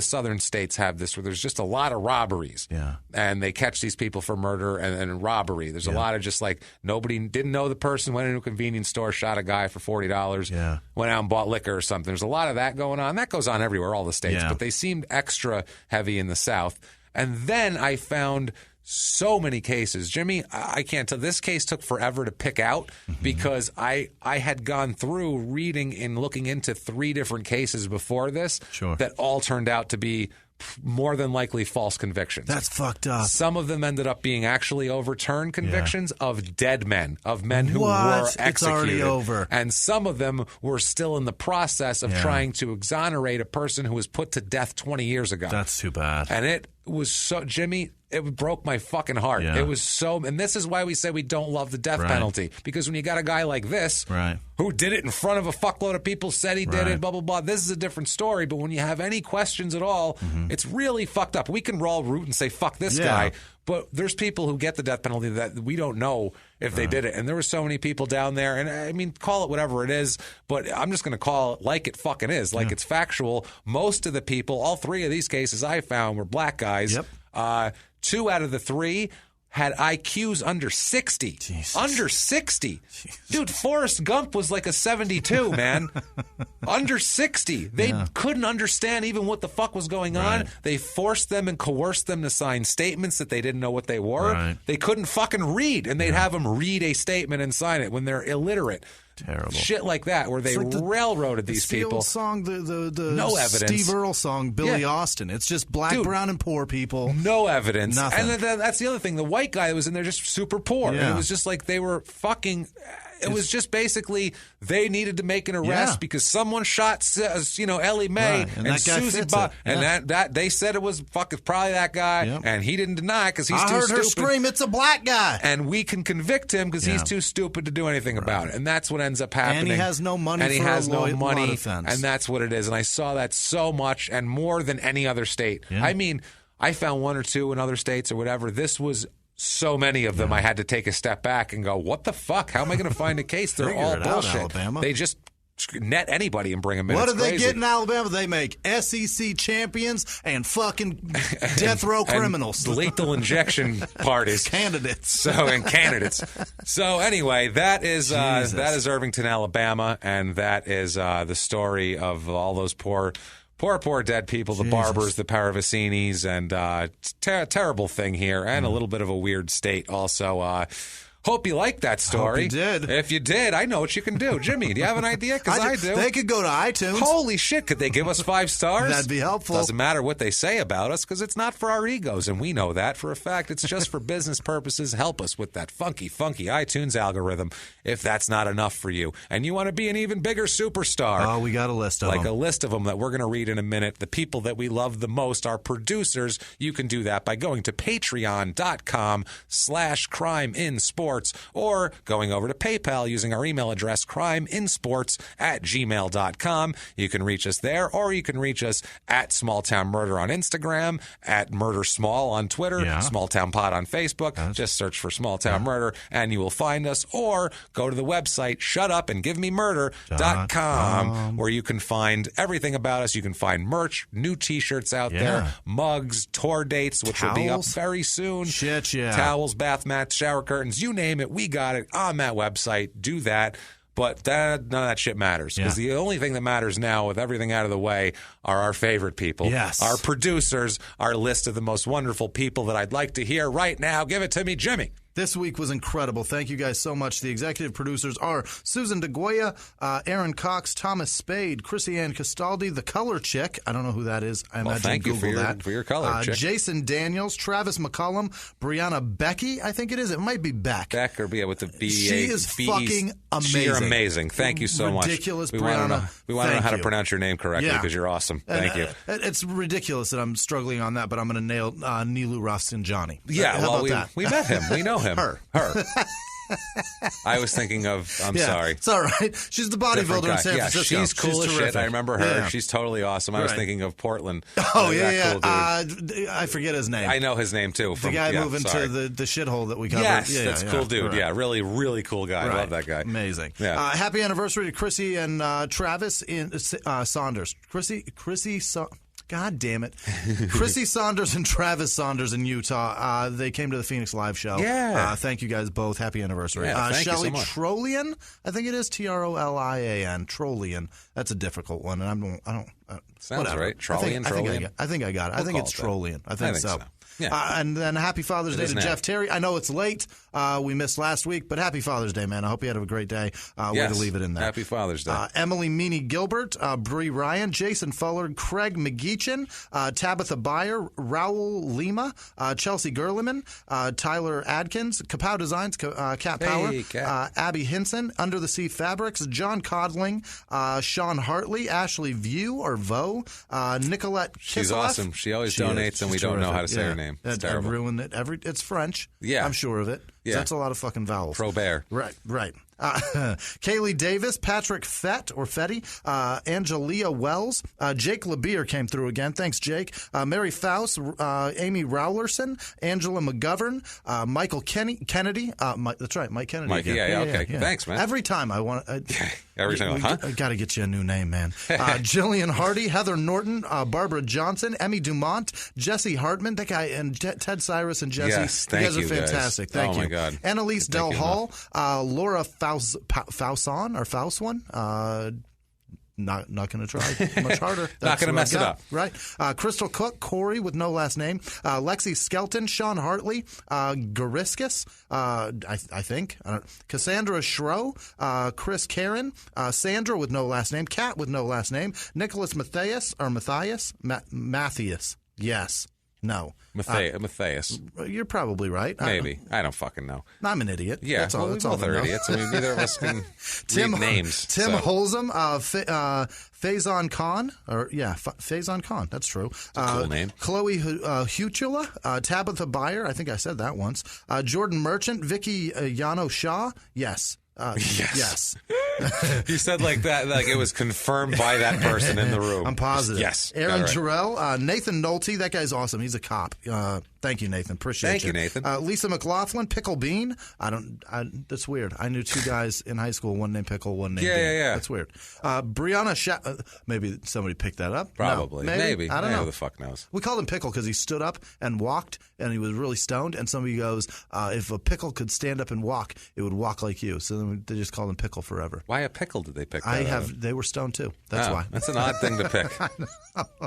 southern states have this, where there's just a lot of robberies, and they catch these people for murder and robbery. There's a lot of just like nobody didn't know the person, went into a convenience store, shot a guy for $40, went out and bought liquor or something. There's a lot of that going on. That goes on everywhere, all the states, but they seemed extra heavy in the South. And then I found so many cases. Jimmy, I can't tell. This case took forever to pick out because I had gone through reading and looking into 3 different cases before this that all turned out to be more than likely false convictions. That's fucked up. Some of them ended up being actually overturned convictions of dead men, of men who were executed. It's already over. And some of them were still in the process of trying to exonerate a person who was put to death 20 years ago. That's too bad. And it was so, Jimmy, it broke my fucking heart. Yeah. It was so, and this is why we say we don't love the death penalty. Because when you got a guy like this, who did it in front of a fuckload of people, said he did it, blah, blah, blah, this is a different story. But when you have any questions at all, it's really fucked up. We can all root and say, fuck this guy. But there's people who get the death penalty that we don't know if they did it. And there were so many people down there. And I mean, call it whatever it is, but I'm just going to call it like it fucking is, like it's factual. Most of the people, all 3 of these cases I found were black guys. 2 out of the 3 had IQs under 60. Jesus. Under 60. Jesus. Dude, Forrest Gump was like a 72, man. Under 60. They couldn't understand even what the fuck was going on. They forced them and coerced them to sign statements that they didn't know what they were. They couldn't fucking read, and they'd have them read a statement and sign it when they're illiterate. Terrible. Shit like that, where they railroaded these people. The old song, the no evidence. Steve Earle song, Billy Austin. It's just black, brown, and poor people. No evidence. Nothing. And that's the other thing. The white guy that was in there just super poor. And it was just like they were fucking... It was just basically they needed to make an arrest because someone shot, Ellie Mae and Susie Bob, and that they said it was probably that guy, and he didn't deny it because he's too stupid. I heard her scream, "It's a black guy," and we can convict him because he's too stupid to do anything about it, and that's what ends up happening. And he has no money. And he has no money, and that's what it is. And I saw that so much, and more than any other state. I mean, I found 1 or 2 in other states or whatever. This was. So many of them, I had to take a step back and go, what the fuck? How am I going to find a case? They're all bullshit. Alabama. They just net anybody and bring them in. What do they get in Alabama? They make SEC champions and fucking death row criminals. Lethal injection parties. Candidates. So anyway, that is Irvington, Alabama, and that is the story of all those poor dead people, the Barbers, the Paravacinis, and terrible thing here, and a little bit of a weird state also. Hope you liked that story. Hope you did. If you did, I know what you can do. Jimmy, do you have an idea? Because I do. They could go to iTunes. Holy shit, could they give us 5 stars? That'd be helpful. Doesn't matter what they say about us because it's not for our egos, and we know that for a fact. It's just for business purposes. Help us with that funky iTunes algorithm if that's not enough for you. And you want to be an even bigger superstar. Oh, we got a list of them. Like a list of them that we're going to read in a minute. The people that we love the most, our producers. You can do that by going to patreon.com/crimeinsports or going over to PayPal using our email address, crimeinsports@gmail.com. You can reach us there, or you can reach us at Small Town Murder on Instagram, at Murder Small on Twitter, Small Town Pod on Facebook. Just search for Small Town Murder, and you will find us. Or go to the website, shutupandgivememurder.com, where you can find everything about us. You can find merch, new T-shirts out there, mugs, tour dates, which will be up very soon. Shit, Towels, bath mats, shower curtains, you name it. We got it on that website. Do that. But none of that shit matters because the only thing that matters now, with everything out of the way, are our favorite people. Yes. Our producers, our list of the most wonderful people that I'd like to hear right now. Give it to me, Jimmy. This week was incredible. Thank you guys so much. The executive producers are Susan DeGoya, Aaron Cox, Thomas Spade, Chrissy Ann Castaldi, the color chick. I don't know who that is. I imagine thank you Google that. for your color chick. Jason Daniels, Travis McCullum, Brianna Becky. I think it is. It might be Beck. Beck or with the B. She is fucking amazing. You're amazing. Thank you so much. Ridiculous, we Brianna. We want to know how to pronounce your name correctly because you're awesome. Thank you. It's ridiculous that I'm struggling on that, but I'm going to nail Nilu Rafsanjani. Yeah, how about that? We met him. We know him. Her. I was thinking of, sorry. It's all right. She's the bodybuilder in San Francisco. She's cool as shit. I remember her. Yeah. She's totally awesome. I was thinking of Portland. Oh, yeah. Cool I forget his name. I know his name, too. The guy moving to the shithole that we covered. Yes, that's a cool dude. Right. Yeah, really, really cool guy. I love that guy. Amazing. Yeah. Happy anniversary to Chrissy and Travis Saunders. Chrissy God damn it. Chrissy Saunders and Travis Saunders in Utah. They came to the Phoenix Live show. Yeah. Thank you guys both. Happy anniversary. Yeah, thank Shelly you so much. Trollian, I think it is Trolian. Trollian. That's a difficult one, and I don't sounds whatever. Right. Trollian. I think I got it. I think it's Trollian. I think so. Yeah. And then happy Father's Day to Jeff Terry. I know it's late. We missed last week, but happy Father's Day, man. I hope you had a great day. Way to leave it in there. Happy Father's Day. Emily Meany Gilbert, Bree Ryan, Jason Fuller, Craig McGeechin, Tabitha Beyer, Raul Lima, Chelsea Gerliman, Tyler Adkins, Kapow Designs, Cat Power, Abby Hinson, Under the Sea Fabrics, John Codling, Sean Hartley, Ashley View or Vo, Nicolette Kiseleff. She's awesome. She always donates, and we don't know how to say her name. It's terrible. I ruined it. It's French. Yeah. I'm sure of it. Yeah. That's a lot of fucking vowels. Probert. Right. Kaylee Davis, Patrick Fett or Fetty, Angelia Wells, Jake LeBeer came through again. Thanks, Jake. Mary Faust, Amy Rowlerson, Angela McGovern, Michael Kennedy. That's right, Mike Kennedy. Mike, again. Okay. Thanks, man. Every time I want. Every time, I got to get you a new name, man. Jillian Hardy, Heather Norton, Barbara Johnson, Emmy Dumont, Jesse Hartman, that guy, and Ted Cyrus and Jesse. Yes, thank you guys are fantastic. Guys. Thank you. Oh my God. Annalise Del Hall, Laura Fauson or Fauswan. Not going to try much harder. Not going to mess it up. Right. Crystal Cook, Corey with no last name, Lexi Skelton, Sean Hartley, Gariscus, I think, Cassandra Schro, Chris Karen, Sandra with no last name, Kat with no last name, Nicholas Matthias. Yes. No. Matthias. You're probably right. Maybe. I don't fucking know. I'm an idiot. Yeah, that's all. Well, that's all. We're idiots. I mean, neither of us can read names. Tim Holzum, Faison Khan, Faison Khan. That's true. Cool name. Chloe Hutula, Tabitha Beyer. I think I said that once. Jordan Merchant, Vicky Yano Shaw. Yes. Yes. You said like that, like it was confirmed by that person in the room. I'm positive. Yes. Aaron Terrell, Nathan Nolte. That guy's awesome. He's a cop. Thank you, Nathan. Appreciate you. Thank you, Nathan. Lisa McLaughlin, Pickle Bean. That's weird. I knew two guys in high school, one named Pickle, one named Bean. Yeah. That's weird. Brianna maybe somebody picked that up. Probably. No, maybe. I don't know. Who the fuck knows? We called him Pickle because he stood up and walked, and he was really stoned. And somebody goes, if a pickle could stand up and walk, it would walk like you. So then they just called him Pickle forever. Why a pickle did they pick that They were stoned too. That's why. That's an odd thing to pick.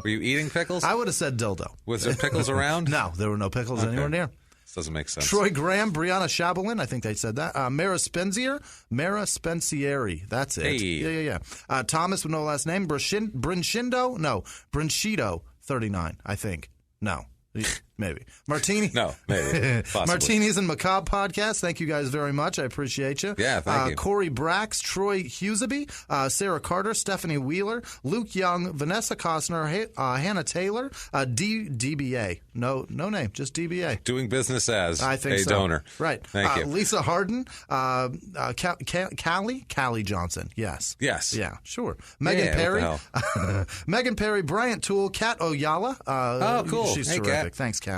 Were you eating pickles? I would have said dildo. Was there pickles around? No, there were no pickles anywhere near. This doesn't make sense. Troy Graham, Brianna Shabalin, I think they said that. Mara Spencieri, that's it. Hey. Yeah. Thomas with no last name. Brinshido, 39, I think. No. Maybe. Martini. No, maybe. Possibly. Martinis and Macabre podcast. Thank you guys very much. I appreciate you. Yeah, thank you. Corey Brax, Troy Huseby, Sarah Carter, Stephanie Wheeler, Luke Young, Vanessa Costner, Hannah Taylor, DBA. No name, just DBA. Doing business as I think a so. donor. Right. Thank you. Lisa Harden, Callie Johnson. Yes. Yeah, sure. Megan Perry. What the hell? Megan Perry, Bryant Toole, Kat Oyala. Oh, cool. She's Hey, terrific. Kat. Thanks, Kat.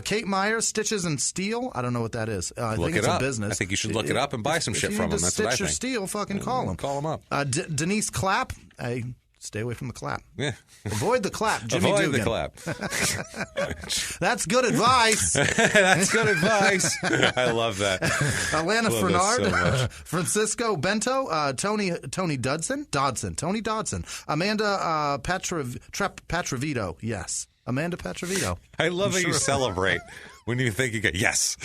Kate Myers, Stitches and Steel. I don't know what that is. I Look think it it's up. a business. I think you should look it up and buy some shit from them. That's what I Stitch or think. Steel, fucking call them. Call them up. Denise Clapp. Hey, stay away from the clap. Yeah. Avoid the clap. Jimmy Avoid Dugan. the clap. That's good advice. That's good advice. I love that. Alana Love Fernard, that so much. Francisco Bento, Tony Dodson, Amanda Patravito. Yes, Amanda Patravito. I love how you sure. celebrate when you think you get yes.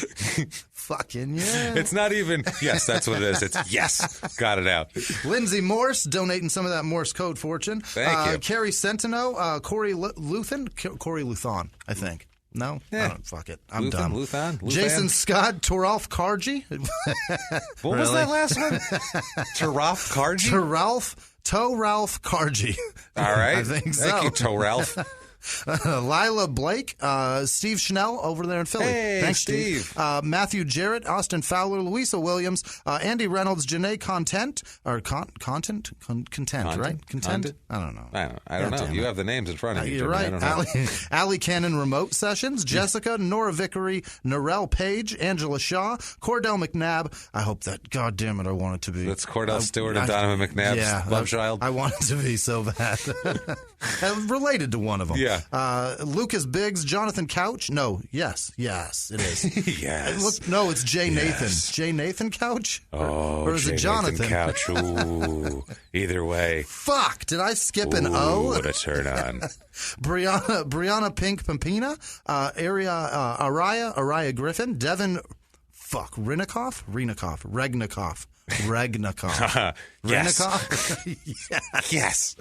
Fucking yeah. It's not even yes, that's what it is. It's yes. Got it out. Lindsay Morse donating some of that Morse code fortune. Thank you. Carrie Centeno, Corey Luthan, I think. No? Yeah. Oh, fuck it. I'm done. Luthan? Jason Scott, Toralf Karji. What was that last one? Toralf Karji? Toralf Karji. All right. I think so. Thank you, Toralf. Lila Blake, Steve Schnell over there in Philly. Hey, Thanks, Steve. Matthew Jarrett, Austin Fowler, Louisa Williams, Andy Reynolds, Janae Content, right? Content? I don't know. I don't know. You have the names in front of you. You're Jimmy. right. Allie Cannon Remote Sessions, Jessica, Nora Vickery, Norel Page, Angela Shaw, Cordell McNabb. I hope that, God damn it, I want it to be. That's Cordell Stewart and Donovan McNabb's love child. I want it to be so bad. Related to one of them. Yeah. Lucas Biggs, Jonathan Couch. No, yes, it is. Yes. No, it's Jay Nathan. Yes. Jay Nathan Couch? Oh, or is Jay it Jonathan? Nathan Couch. Ooh. Either way. Fuck, did I skip an Ooh, O? what a turn on. Brianna Pink Pampina, Araya Griffin, Devin, Regnikov. Yes. Regnikov? Yes.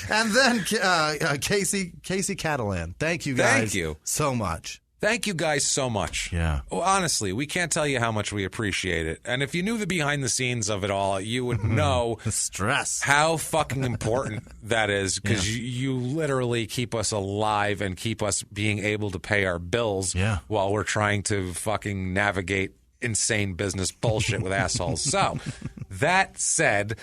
And then Casey Catalan. Thank you guys Thank you so much. Thank you guys so much. Yeah. Well, honestly, we can't tell you how much we appreciate it. And if you knew the behind the scenes of it all, you would know the stress. How fucking important that is, because you literally keep us alive and keep us being able to pay our bills while we're trying to fucking navigate insane business bullshit with assholes. So, that said,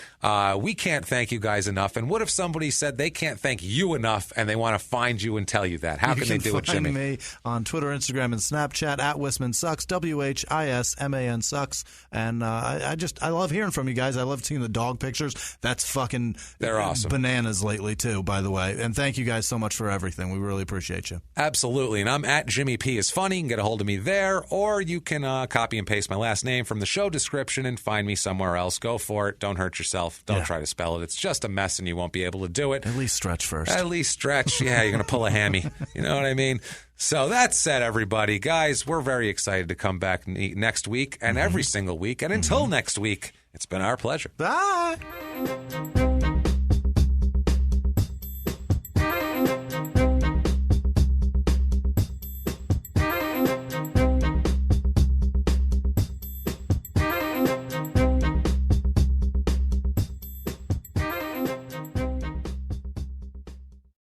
we can't thank you guys enough. And what if somebody said they can't thank you enough and they want to find you and tell you that? How can they do it, Jimmy? You can find me on Twitter, Instagram, and Snapchat at Whisman Sucks, WHISMAN Sucks. And I love hearing from you guys. I love seeing the dog pictures. That's fucking They're awesome. Bananas lately, too, by the way. And thank you guys so much for everything. We really appreciate you. Absolutely. And I'm at Jimmy P is Funny. You can get a hold of me there, or you can copy and paste my last name from the show description and find me somewhere else. Go for it. Don't hurt yourself. Don't try to spell it. It's just a mess and you won't be able to do it. At least stretch first. At least stretch. Yeah, you're going to pull a hammy. You know what I mean? So that said, everybody, guys, we're very excited to come back next week and every single week. And until next week, it's been our pleasure. Bye.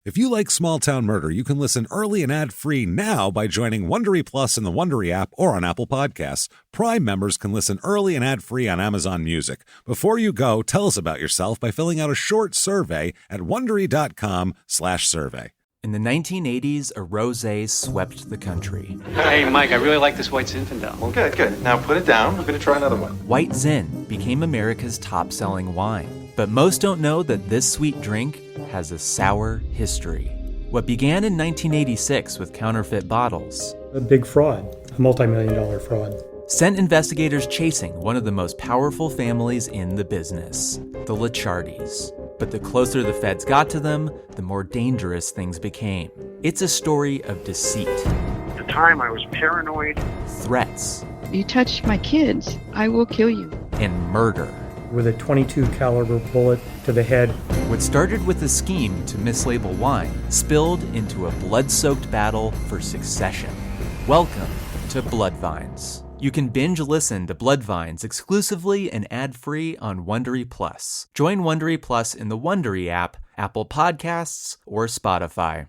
If you like Small Town Murder, you can listen early and ad-free now by joining Wondery Plus in the Wondery app or on Apple Podcasts. Prime members can listen early and ad-free on Amazon Music. Before you go, tell us about yourself by filling out a short survey at Wondery.com/survey. In the 1980s, a rosé swept the country. Hey, Mike, I really like this White Zinfandel. Well, good. Now put it down. We're going to try another one. White Zin became America's top-selling wine. But most don't know that this sweet drink has a sour history. What began in 1986 with counterfeit bottles, a big fraud, a multi-million-dollar fraud, sent investigators chasing one of the most powerful families in the business, the Licciardis. But the closer the feds got to them, the more dangerous things became. It's a story of deceit. the time, I was paranoid. Threats. You touch my kids, I will kill you. And murder. With a .22 caliber bullet to the head. What started with a scheme to mislabel wine spilled into a blood-soaked battle for succession. Welcome to Bloodvines. You can binge listen to Bloodvines exclusively and ad-free on Wondery Plus. Join Wondery Plus in the Wondery app, Apple Podcasts, or Spotify.